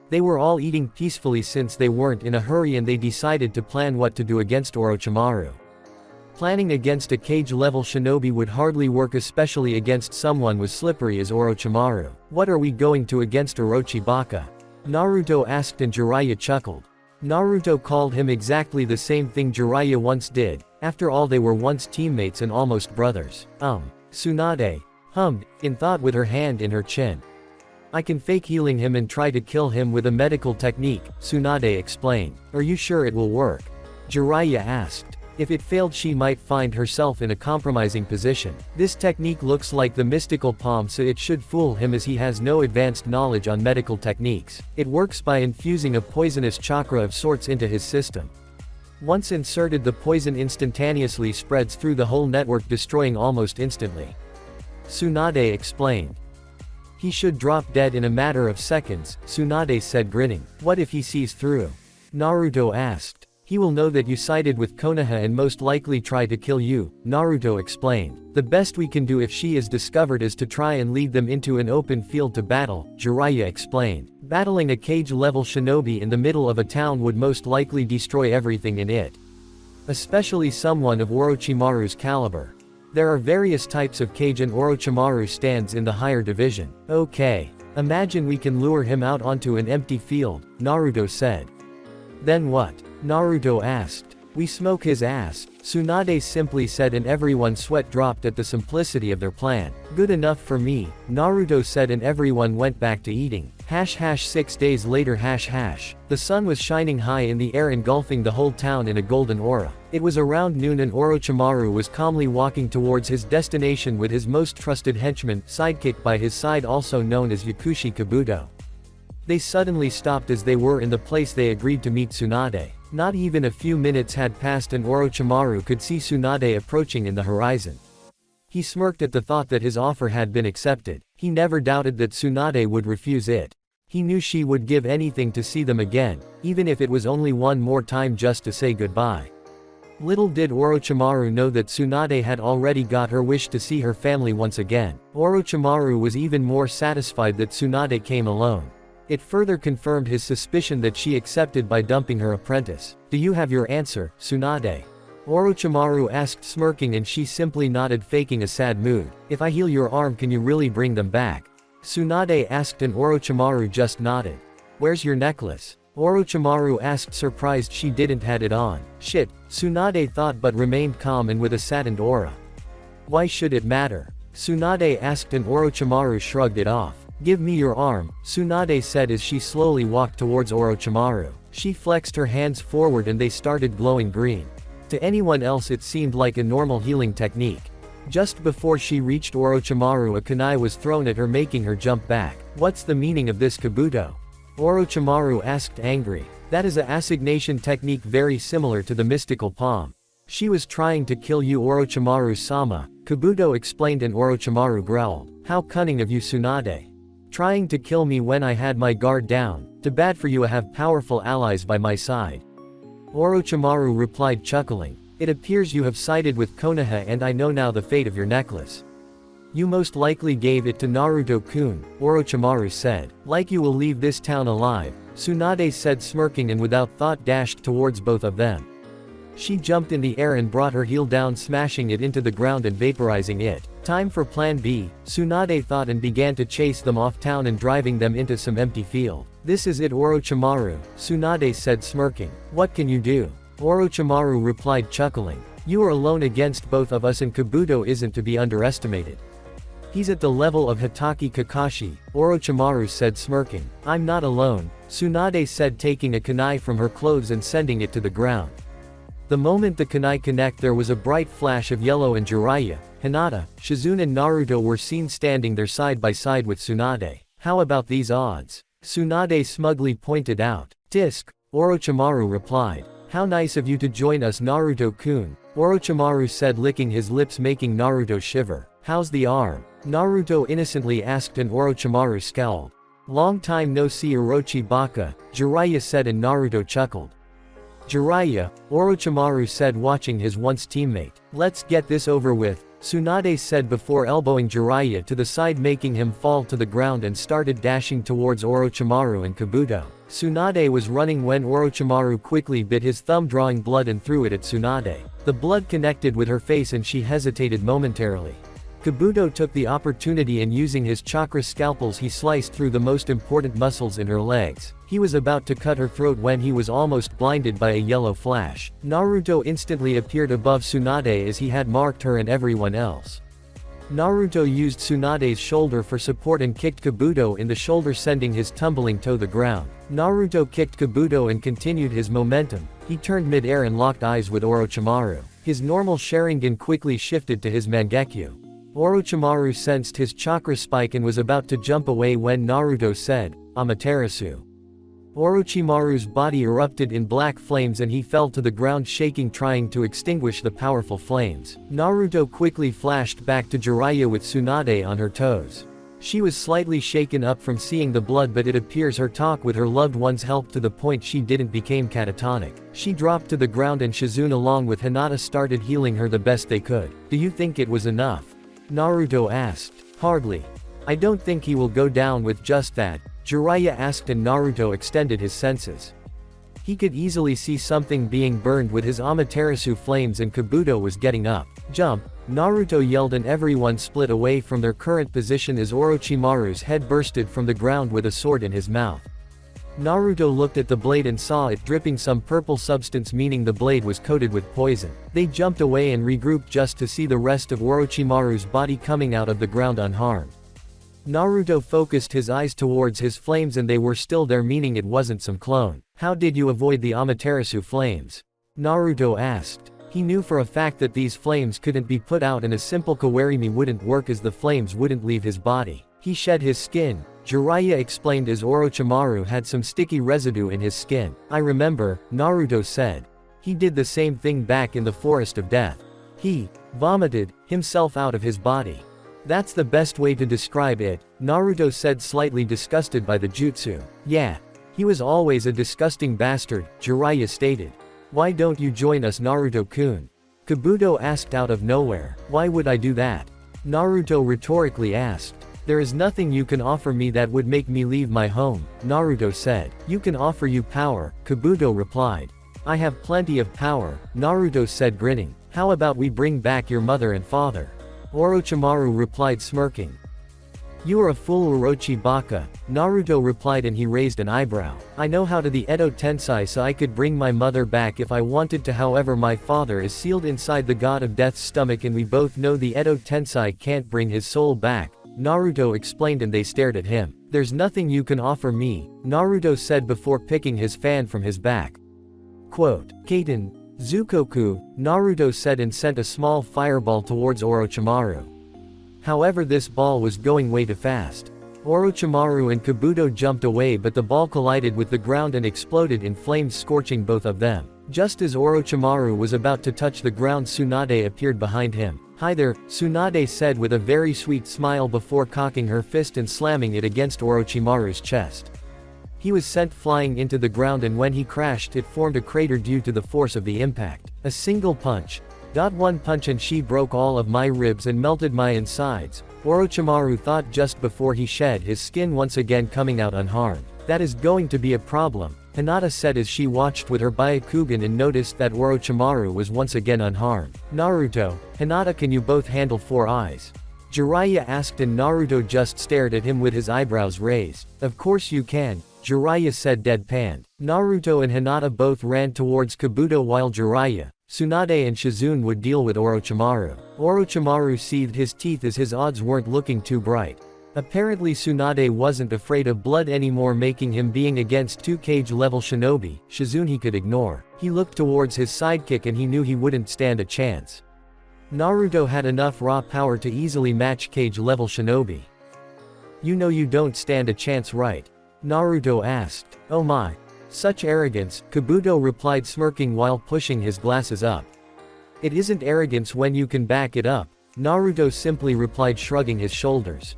They were all eating peacefully since they weren't in a hurry, and they decided to plan what to do against Orochimaru. Planning against a cage-level shinobi would hardly work, especially against someone as slippery as Orochimaru. What are we going to against Orochi? Naruto asked, and Jiraiya chuckled. Naruto called him exactly the same thing Jiraiya once did. After all, they were once teammates and almost brothers. Tsunade hummed, in thought, with her hand in her chin. I can fake healing him and try to kill him with a medical technique, Tsunade explained. Are you sure it will work? Jiraiya asked. If it failed, she might find herself in a compromising position. This technique looks like the mystical palm, so it should fool him, as he has no advanced knowledge on medical techniques. It works by infusing a poisonous chakra of sorts into his system. Once inserted, the poison instantaneously spreads through the whole network, destroying almost instantly. Tsunade explained. He should drop dead in a matter of seconds, Tsunade said, grinning. What if he sees through? Naruto asked. He will know that you sided with Konoha and most likely try to kill you, Naruto explained. The best we can do if she is discovered is to try and lead them into an open field to battle, Jiraiya explained. Battling a cage-level shinobi in the middle of a town would most likely destroy everything in it. Especially someone of Orochimaru's caliber. There are various types of cage, and Orochimaru stands in the higher division. Okay. Imagine we can lure him out onto an empty field, Naruto said. Then what? Naruto asked. We smoke his ass, Tsunade simply said, and everyone's sweat dropped at the simplicity of their plan. Good enough for me, Naruto said, and everyone went back to eating. 6 days later. The sun was shining high in the air, engulfing the whole town in a golden aura. It was around noon, and Orochimaru was calmly walking towards his destination with his most trusted henchman, sidekick, by his side, also known as Yakushi Kabuto. They suddenly stopped as they were in the place they agreed to meet Tsunade. Not even a few minutes had passed and Orochimaru could see Tsunade approaching in the horizon. He smirked at the thought that his offer had been accepted. He never doubted that Tsunade would refuse it. He knew she would give anything to see them again, even if it was only one more time just to say goodbye. Little did Orochimaru know that Tsunade had already got her wish to see her family once again. Orochimaru was even more satisfied that Tsunade came alone. It further confirmed his suspicion that she accepted by dumping her apprentice. Do you have your answer, Tsunade? Orochimaru asked, smirking, and she simply nodded, faking a sad mood. If I heal your arm, can you really bring them back? Tsunade asked, and Orochimaru just nodded. Where's your necklace? Orochimaru asked, surprised she didn't had it on. Shit, Tsunade thought, but remained calm and with a saddened aura. Why should it matter? Tsunade asked, and Orochimaru shrugged it off. Give me your arm, Tsunade said as she slowly walked towards Orochimaru. She flexed her hands forward and they started glowing green. To anyone else it seemed like a normal healing technique. Just before she reached Orochimaru, a kunai was thrown at her, making her jump back. What's the meaning of this, Kabuto? Orochimaru asked, angry. That is a assignation technique very similar to the mystical palm. She was trying to kill you, Orochimaru-sama, Kabuto explained, and Orochimaru growled. How cunning of you, Tsunade. Trying to kill me when I had my guard down. Too bad for you, I have powerful allies by my side. Orochimaru replied, chuckling. It appears you have sided with Konoha, and I know now the fate of your necklace. You most likely gave it to Naruto-kun, Orochimaru said. Like you will leave this town alive, Tsunade said, smirking, and without thought dashed towards both of them. She jumped in the air and brought her heel down, smashing it into the ground and vaporizing it. Time for plan B, Tsunade thought, and began to chase them off town and driving them into some empty field. This is it, Orochimaru, Tsunade said, smirking. What can you do? Orochimaru replied, chuckling. You are alone against both of us, and Kabuto isn't to be underestimated. He's at the level of Hitaki Kakashi, Orochimaru said, smirking. I'm not alone, Tsunade said, taking a kunai from her clothes and sending it to the ground. The moment the kunai connect, there was a bright flash of yellow, and Jiraiya, Hinata, Shizune and Naruto were seen standing there side by side with Tsunade. How about these odds? Tsunade smugly pointed out. Tisk, Orochimaru replied. How nice of you to join us, Naruto-kun, Orochimaru said, licking his lips, making Naruto shiver. How's the arm? Naruto innocently asked, and Orochimaru scowled. Long time no see, Orochi Baka, Jiraiya said, and Naruto chuckled. Jiraiya, Orochimaru said, watching his once teammate. Let's get this over with, Tsunade said before elbowing Jiraiya to the side, making him fall to the ground, and started dashing towards Orochimaru and Kabuto. Tsunade was running when Orochimaru quickly bit his thumb, drawing blood, and threw it at Tsunade. The blood connected with her face and she hesitated momentarily. Kabuto took the opportunity and using his chakra scalpels he sliced through the most important muscles in her legs. He was about to cut her throat when he was almost blinded by a yellow flash. Naruto instantly appeared above Tsunade as he had marked her and everyone else. Naruto used Tsunade's shoulder for support and kicked Kabuto in the shoulder, sending his tumbling to the ground. Naruto kicked Kabuto and continued his momentum. He turned mid-air and locked eyes with Orochimaru. His normal Sharingan quickly shifted to his Mangekyo. Orochimaru sensed his chakra spike and was about to jump away when Naruto said, Amaterasu. Orochimaru's body erupted in black flames and he fell to the ground, shaking, trying to extinguish the powerful flames. Naruto quickly flashed back to Jiraiya with Tsunade on her toes. She was slightly shaken up from seeing the blood, but it appears her talk with her loved ones helped to the point she didn't become catatonic. She dropped to the ground and Shizune along with Hinata started healing her the best they could. Do you think it was enough? Naruto asked. Hardly. I don't think he will go down with just that, Jiraiya asked, and Naruto extended his senses. He could easily see something being burned with his Amaterasu flames, and Kabuto was getting up. Jump! Naruto yelled and everyone split away from their current position as Orochimaru's head bursted from the ground with a sword in his mouth. Naruto looked at the blade and saw it dripping some purple substance, meaning the blade was coated with poison. They jumped away and regrouped just to see the rest of Orochimaru's body coming out of the ground unharmed. Naruto focused his eyes towards his flames and they were still there, meaning it wasn't some clone. How did you avoid the Amaterasu flames? Naruto asked. He knew for a fact that these flames couldn't be put out and a simple kawarimi wouldn't work as the flames wouldn't leave his body. He shed his skin, Jiraiya explained as Orochimaru had some sticky residue in his skin. I remember, Naruto said. He did the same thing back in the Forest of Death. He vomited himself out of his body. That's the best way to describe it, Naruto said, slightly disgusted by the jutsu. Yeah. He was always a disgusting bastard, Jiraiya stated. Why don't you join us, Naruto-kun? Kabuto asked out of nowhere. Why would I do that? Naruto rhetorically asked. There is nothing you can offer me that would make me leave my home, Naruto said. You can offer you power, Kabuto replied. I have plenty of power, Naruto said, grinning. How about we bring back your mother and father? Orochimaru replied, smirking. You are a fool, Orochi Baka, Naruto replied, and he raised an eyebrow. I know how to the Edo Tensei, so I could bring my mother back if I wanted to. However, my father is sealed inside the god of death's stomach and we both know the Edo Tensei can't bring his soul back, Naruto explained, and they stared at him. There's nothing you can offer me, Naruto said before picking his fan from his back. Quote, Kaiten, Zukoku, Naruto said and sent a small fireball towards Orochimaru. However, this ball was going way too fast. Orochimaru and Kabuto jumped away, but the ball collided with the ground and exploded in flames, scorching both of them. Just as Orochimaru was about to touch the ground, Tsunade appeared behind him. Hi there, Tsunade said with a very sweet smile before cocking her fist and slamming it against Orochimaru's chest. He was sent flying into the ground, and when he crashed it formed a crater due to the force of the impact. A single punch. One punch and she broke all of my ribs and melted my insides, Orochimaru thought just before he shed his skin, once again coming out unharmed. That is going to be a problem, Hinata said as she watched with her Byakugan and noticed that Orochimaru was once again unharmed. Naruto, Hinata, can you both handle 4 eyes? Jiraiya asked and Naruto just stared at him with his eyebrows raised. Of course you can, Jiraiya said deadpan. Naruto and Hinata both ran towards Kabuto while Jiraiya, Tsunade and Shizune would deal with Orochimaru. Orochimaru seethed his teeth as his odds weren't looking too bright. Apparently Tsunade wasn't afraid of blood anymore, making him being against 2 cage-level shinobi. Shizune he could ignore. He looked towards his sidekick and he knew he wouldn't stand a chance. Naruto had enough raw power to easily match cage-level shinobi. You know you don't stand a chance, right? Naruto asked. Oh my. Such arrogance, Kabuto replied, smirking while pushing his glasses up. It isn't arrogance when you can back it up, Naruto simply replied, shrugging his shoulders.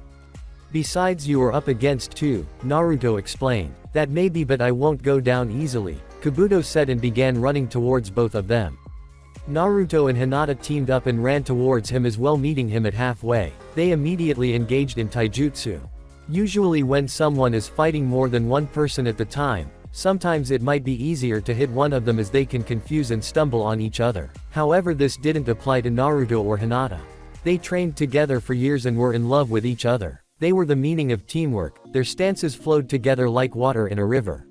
Besides, you are up against 2, Naruto explained. That may be, but I won't go down easily, Kabuto said and began running towards both of them. Naruto and Hinata teamed up and ran towards him as well, meeting him at halfway. They immediately engaged in taijutsu. Usually when someone is fighting more than one person at the time, sometimes it might be easier to hit one of them as they can confuse and stumble on each other. However, this didn't apply to Naruto or Hinata. They trained together for years and were in love with each other. They were the meaning of teamwork, their stances flowed together like water in a river.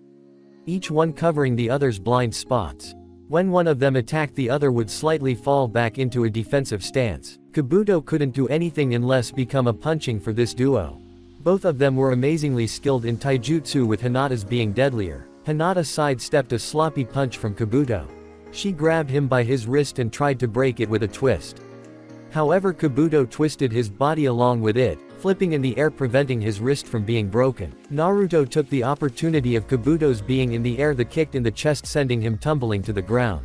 Each one covering the other's blind spots. When one of them attacked, the other would slightly fall back into a defensive stance. Kabuto couldn't do anything unless become a punching for this duo. Both of them were amazingly skilled in taijutsu, with Hinata's being deadlier. Hinata sidestepped a sloppy punch from Kabuto. She grabbed him by his wrist and tried to break it with a twist. However, Kabuto twisted his body along with it, flipping in the air, preventing his wrist from being broken. Naruto took the opportunity of Kabuto's being in the air, the kick in the chest sending him tumbling to the ground.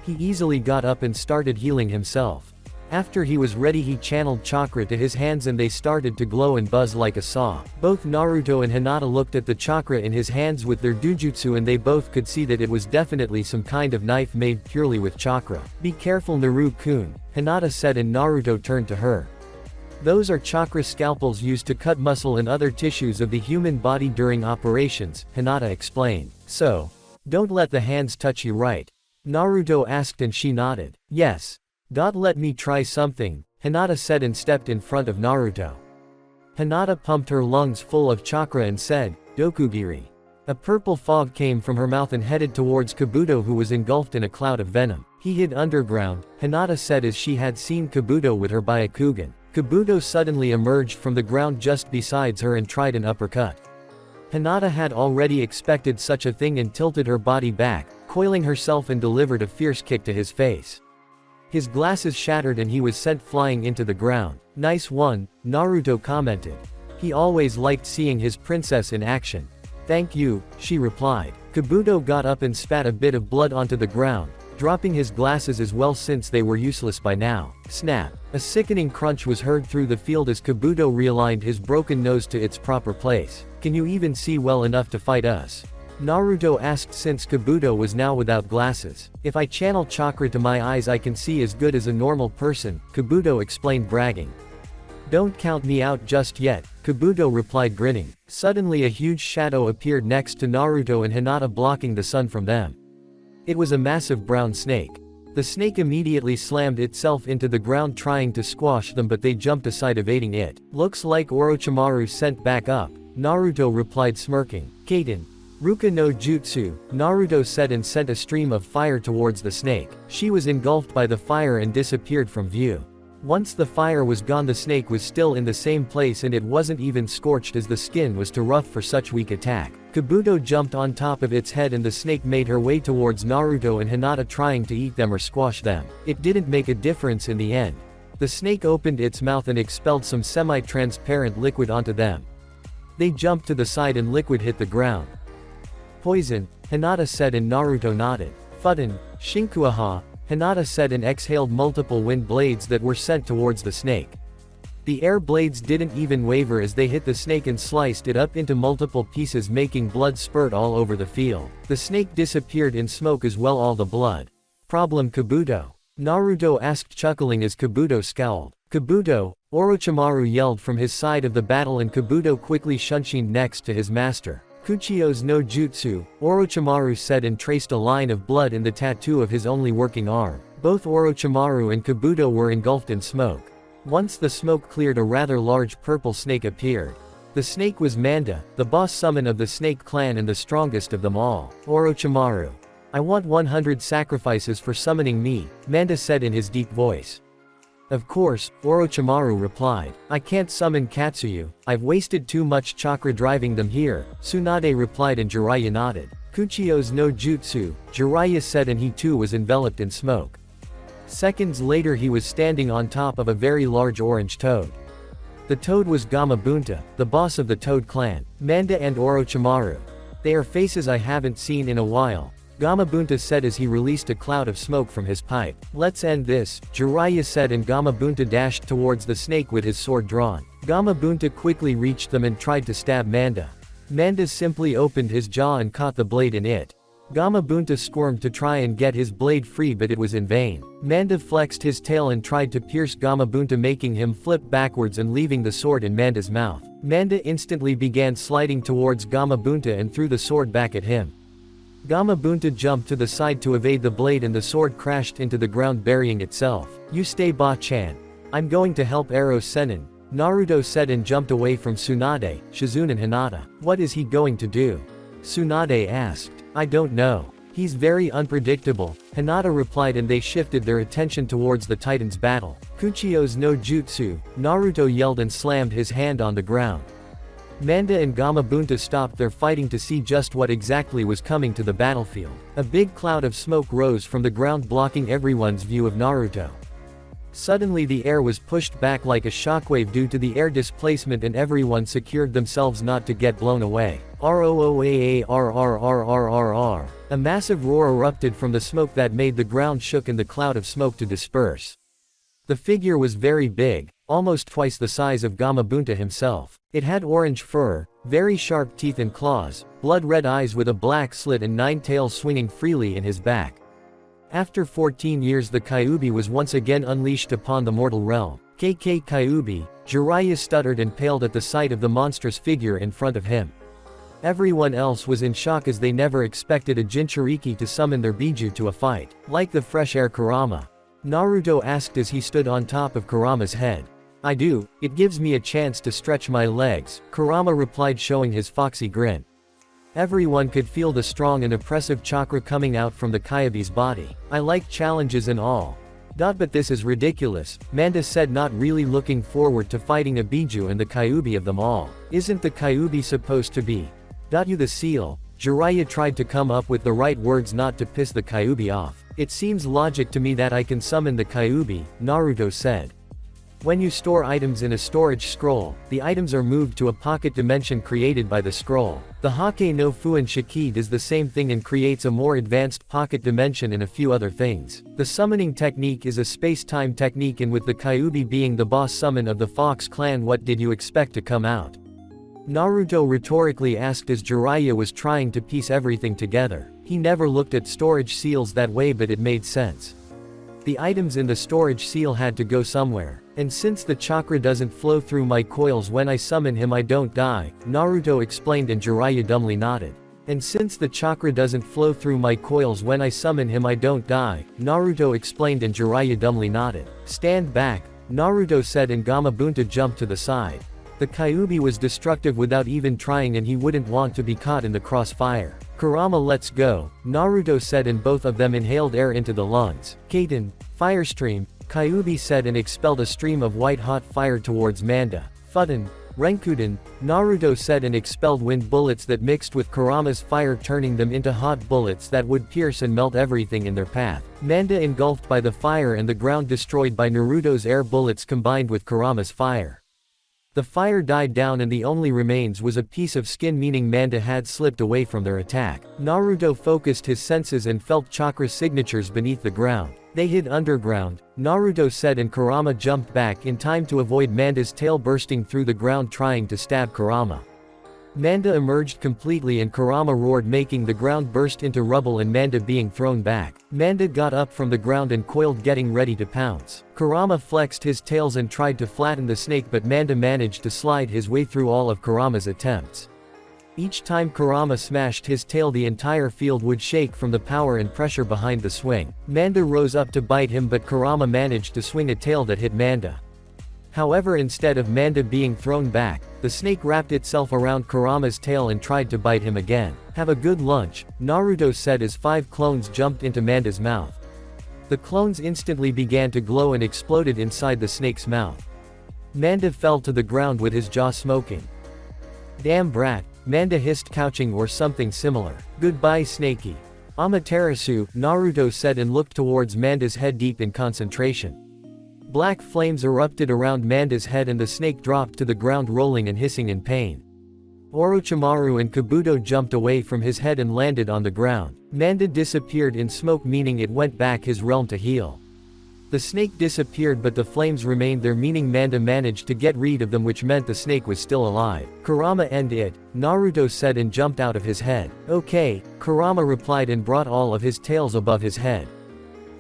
He easily got up and started healing himself. After he was ready, he channeled chakra to his hands and they started to glow and buzz like a saw. Both Naruto and Hinata looked at the chakra in his hands with their dujutsu and they both could see that it was definitely some kind of knife made purely with chakra. Be careful, Naru-kun, Hinata said and Naruto turned to her. Those are chakra scalpels used to cut muscle and other tissues of the human body during operations, Hinata explained. So, don't let the hands touch you, right? Naruto asked and she nodded. Yes. Let me try something, Hinata said and stepped in front of Naruto. Hinata pumped her lungs full of chakra and said, Dokugiri. A purple fog came from her mouth and headed towards Kabuto, who was engulfed in a cloud of venom. He hid underground, Hinata said as she had seen Kabuto with her Byakugan. Kabuto suddenly emerged from the ground just beside her and tried an uppercut. Hinata had already expected such a thing and tilted her body back, coiling herself and delivered a fierce kick to his face. His glasses shattered and he was sent flying into the ground. Nice one, Naruto commented. He always liked seeing his princess in action. Thank you, she replied. Kabuto got up and spat a bit of blood onto the ground, dropping his glasses as well since they were useless by now. Snap. A sickening crunch was heard through the field as Kabuto realigned his broken nose to its proper place. Can you even see well enough to fight us? Naruto asked since Kabuto was now without glasses. If I channel chakra to my eyes I can see as good as a normal person, Kabuto explained, bragging. Don't count me out just yet, Kabuto replied, grinning. Suddenly a huge shadow appeared next to Naruto and Hinata, blocking the sun from them. It was a massive brown snake. The snake immediately slammed itself into the ground trying to squash them, but they jumped aside, evading it. Looks like Orochimaru sent back up, Naruto replied, smirking. Kaden. Ruka no Jutsu, Naruto said and sent a stream of fire towards the snake. She was engulfed by the fire and disappeared from view. Once the fire was gone, the snake was still in the same place and it wasn't even scorched as the skin was too rough for such weak attack. Kabuto jumped on top of its head and the snake made her way towards Naruto and Hinata, trying to eat them or squash them. It didn't make a difference in the end. The snake opened its mouth and expelled some semi-transparent liquid onto them. They jumped to the side and liquid hit the ground. Poison, Hinata said and Naruto nodded. Fudden, Shinkuaha, Hinata said and exhaled multiple wind blades that were sent towards the snake. The air blades didn't even waver as they hit the snake and sliced it up into multiple pieces, making blood spurt all over the field. The snake disappeared in smoke as well, all the blood. Problem, Kabuto? Naruto asked, chuckling as Kabuto scowled. Kabuto, Orochimaru yelled from his side of the battle and Kabuto quickly shunshined next to his master. Kuchio's no jutsu, Orochimaru said and traced a line of blood in the tattoo of his only working arm. Both Orochimaru and Kabuto were engulfed in smoke. Once the smoke cleared, a rather large purple snake appeared. The snake was Manda, the boss summon of the Snake Clan and the strongest of them all. Orochimaru. I want 100 sacrifices for summoning me, Manda said in his deep voice. Of course, Orochimaru replied. I can't summon Katsuyu, I've wasted too much chakra driving them here, Tsunade replied and Jiraiya nodded. Kuchio's no jutsu, Jiraiya said and he too was enveloped in smoke. Seconds later he was standing on top of a very large orange toad. The toad was Gamabunta, the boss of the Toad Clan, Manda and Orochimaru. They are faces I haven't seen in a while, Gamabunta said as he released a cloud of smoke from his pipe. Let's end this, Jiraiya said and Gamabunta dashed towards the snake with his sword drawn. Gamabunta quickly reached them and tried to stab Manda. Manda simply opened his jaw and caught the blade in it. Gamabunta squirmed to try and get his blade free but it was in vain. Manda flexed his tail and tried to pierce Gamabunta, making him flip backwards and leaving the sword in Manda's mouth. Manda instantly began sliding towards Gamabunta and threw the sword back at him. Gamabunta jumped to the side to evade the blade and the sword crashed into the ground burying itself. You stay Ba-chan. I'm going to help Ero Sennin, Naruto said and jumped away from Tsunade, Shizune and Hinata. What is he going to do? Tsunade asked. I don't know. He's very unpredictable, Hinata replied and they shifted their attention towards the Titans' battle. Kuchio's no jutsu, Naruto yelled and slammed his hand on the ground. Manda and Gamabunta stopped their fighting to see just what exactly was coming to the battlefield. A big cloud of smoke rose from the ground blocking everyone's view of Naruto. Suddenly the air was pushed back like a shockwave due to the air displacement and everyone secured themselves not to get blown away. ROOAARRRRRR. A massive roar erupted from the smoke that made the ground shook and the cloud of smoke to disperse. The figure was very big, almost twice the size of Gamabunta himself. It had orange fur, very sharp teeth and claws, blood-red eyes with a black slit and 9 tails swinging freely in his back. After 14 years the Kyubi was once again unleashed upon the mortal realm. KK Kyubi, Jiraiya stuttered and paled at the sight of the monstrous figure in front of him. Everyone else was in shock as they never expected a Jinchuriki to summon their Bijuu to a fight. Like the fresh air Kurama? Naruto asked as he stood on top of Kurama's head. I do, it gives me a chance to stretch my legs, Kurama replied showing his foxy grin. Everyone could feel the strong and oppressive chakra coming out from the Kyubi's body. I like challenges and all. But this is ridiculous, Manda said not really looking forward to fighting a Bijuu and the Kyubi of them all. Isn't the Kyubi supposed to be? You the seal, Jiraiya tried to come up with the right words not to piss the Kyubi off. It seems logic to me that I can summon the Kyubi, Naruto said. When you store items in a storage scroll, the items are moved to a pocket dimension created by the scroll. The Hake no Fuin Shiki does the same thing and creates a more advanced pocket dimension and a few other things. The summoning technique is a space-time technique and with the Kyubi being the boss summon of the Fox clan, what did you expect to come out? Naruto rhetorically asked as Jiraiya was trying to piece everything together. He never looked at storage seals that way but it made sense. The items in the storage seal had to go somewhere. And since the chakra doesn't flow through my coils when I summon him I don't die, Naruto explained and Jiraiya dumbly nodded. And since the chakra doesn't flow through my coils when I summon him I don't die, Naruto explained and Jiraiya dumbly nodded. Stand back, Naruto said and Gamabunta jumped to the side. The Kyubi was destructive without even trying and he wouldn't want to be caught in the crossfire. Kurama, let's go, Naruto said and both of them inhaled air into the lungs. Kaiten, fire stream, Kyubi said and expelled a stream of white-hot fire towards Manda. Futen, Renkuden, Naruto said and expelled wind bullets that mixed with Kurama's fire, turning them into hot bullets that would pierce and melt everything in their path. Manda engulfed by the fire and the ground destroyed by Naruto's air bullets combined with Kurama's fire. The fire died down and the only remains was a piece of skin, meaning Manda had slipped away from their attack. Naruto focused his senses and felt chakra signatures beneath the ground. They hid underground, Naruto said and Kurama jumped back in time to avoid Manda's tail bursting through the ground trying to stab Kurama. Manda emerged completely and Kurama roared, making the ground burst into rubble and Manda being thrown back. Manda got up from the ground and coiled, getting ready to pounce. Kurama flexed his tails and tried to flatten the snake but Manda managed to slide his way through all of Kurama's attempts. Each time Kurama smashed his tail, the entire field would shake from the power and pressure behind the swing. Manda rose up to bite him, but Kurama managed to swing a tail that hit Manda. However, instead of Manda being thrown back, the snake wrapped itself around Kurama's tail and tried to bite him again. "Have a good lunch," Naruto said as 5 clones jumped into Manda's mouth. The clones instantly began to glow and exploded inside the snake's mouth. Manda fell to the ground with his jaw smoking. "Damn brat," Manda hissed, couching or something similar. "Goodbye, Snakey." "Amaterasu," Naruto said and looked towards Manda's head, deep in concentration. Black flames erupted around Manda's head and the snake dropped to the ground, rolling and hissing in pain. Orochimaru and Kabuto jumped away from his head and landed on the ground. Manda disappeared in smoke, meaning it went back his realm to heal. The snake disappeared, but the flames remained there, meaning Manda managed to get rid of them, which meant the snake was still alive. "Kurama, end it," Naruto said and jumped out of his head. "Okay," Kurama replied and brought all of his tails above his head.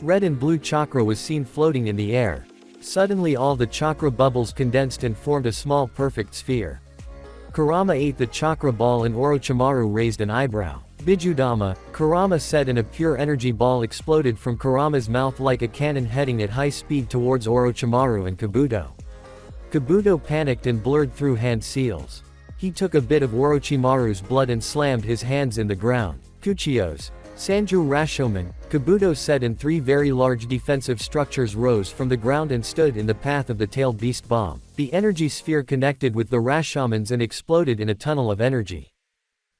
Red and blue chakra was seen floating in the air. Suddenly all the chakra bubbles condensed and formed a small perfect sphere. Kurama ate the chakra ball and Orochimaru raised an eyebrow. "Bijudama," Kurama said, and a pure energy ball exploded from Kurama's mouth like a cannon, heading at high speed towards Orochimaru and Kabuto. Kabuto panicked and blurred through hand seals. He took a bit of Orochimaru's blood and slammed his hands in the ground. "Kuchios, Sanju Rashomon," Kabuto said, and 3 very large defensive structures rose from the ground and stood in the path of the tailed beast bomb. The energy sphere connected with the Rashomons and exploded in a tunnel of energy.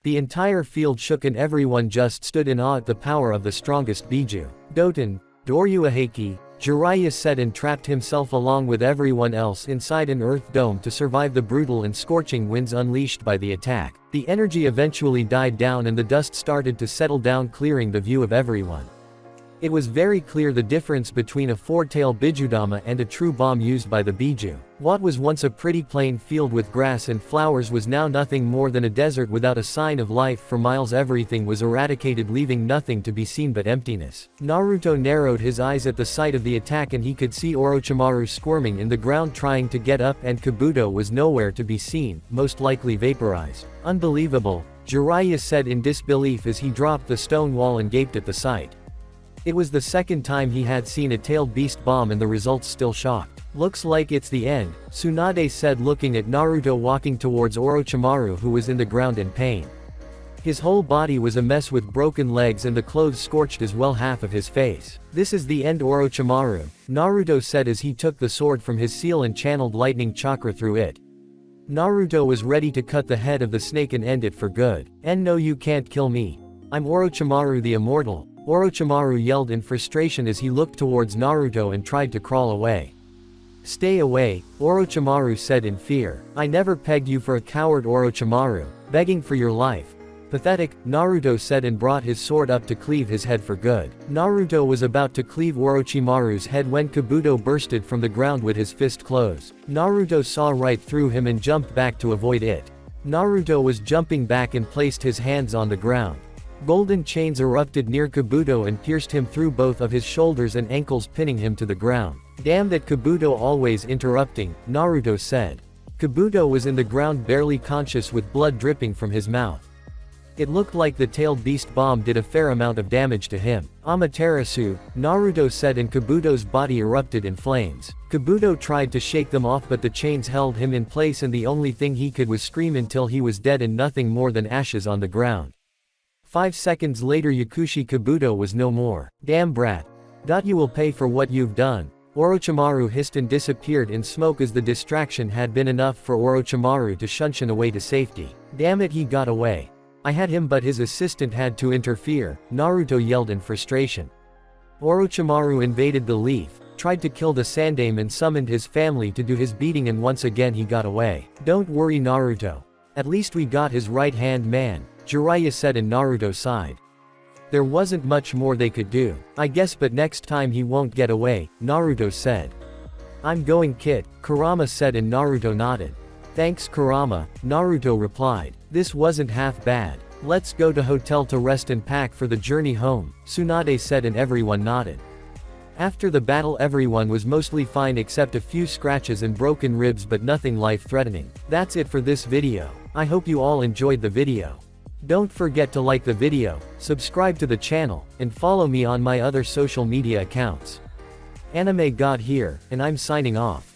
The entire field shook and everyone just stood in awe at the power of the strongest Bijuu. "Doten, Doryuaheki," Jiraiya said, and trapped himself along with everyone else inside an earth dome to survive the brutal and scorching winds unleashed by the attack. The energy eventually died down and the dust started to settle down, clearing the view of everyone. It was very clear the difference between a 4-tailed Bijudama and a true bomb used by the Bijuu. What was once a pretty plain field with grass and flowers was now nothing more than a desert without a sign of life. For miles everything was eradicated, leaving nothing to be seen but emptiness. Naruto narrowed his eyes at the sight of the attack and he could see Orochimaru squirming in the ground trying to get up, and Kabuto was nowhere to be seen, most likely vaporized. "Unbelievable," Jiraiya said in disbelief as he dropped the stone wall and gaped at the sight. It was the second time he had seen a tailed beast bomb and the results still shocked. "Looks like it's the end," Tsunade said, looking at Naruto walking towards Orochimaru, who was in the ground in pain. His whole body was a mess with broken legs and the clothes scorched as well, half of his face. "This is the end, Orochimaru," Naruto said as he took the sword from his seal and channeled lightning chakra through it. Naruto was ready to cut the head of the snake and end it for good. "And no, you can't kill me. I'm Orochimaru the Immortal," Orochimaru yelled in frustration as he looked towards Naruto and tried to crawl away. "Stay away," Orochimaru said in fear. "I never pegged you for a coward, Orochimaru, begging for your life." "Pathetic," Naruto said and brought his sword up to cleave his head for good. Naruto was about to cleave Orochimaru's head when Kabuto bursted from the ground with his fist closed. Naruto saw right through him and jumped back to avoid it. Naruto was jumping back and placed his hands on the ground. Golden chains erupted near Kabuto and pierced him through both of his shoulders and ankles, pinning him to the ground. "Damn that Kabuto, always interrupting," Naruto said. Kabuto was in the ground, barely conscious, with blood dripping from his mouth. It looked like the tailed beast bomb did a fair amount of damage to him. "Amaterasu," Naruto said, and Kabuto's body erupted in flames. Kabuto tried to shake them off, but the chains held him in place and the only thing he could was scream until he was dead and nothing more than ashes on the ground. 5 seconds later, Yakushi Kabuto was no more. "Damn brat. You will pay for what you've done," Orochimaru hissed and disappeared in smoke as the distraction had been enough for Orochimaru to shunshun away to safety. "Damn it, he got away. I had him, but his assistant had to interfere," Naruto yelled in frustration. Orochimaru invaded the leaf, tried to kill the Sandaime and summoned his family to do his beating, and once again he got away. "Don't worry, Naruto. At least we got his right-hand man," Jiraiya said, and Naruto sighed. There wasn't much more they could do. "I guess, but next time he won't get away," Naruto said. "I'm going, kid," Kurama said, and Naruto nodded. "Thanks, Kurama," Naruto replied. "This wasn't half bad. Let's go to hotel to rest and pack for the journey home," Tsunade said, and everyone nodded. After the battle everyone was mostly fine except a few scratches and broken ribs but nothing life-threatening. That's it for this video. I hope you all enjoyed the video. Don't forget to like the video, subscribe to the channel, and follow me on my other social media accounts. Anime God here, and I'm signing off.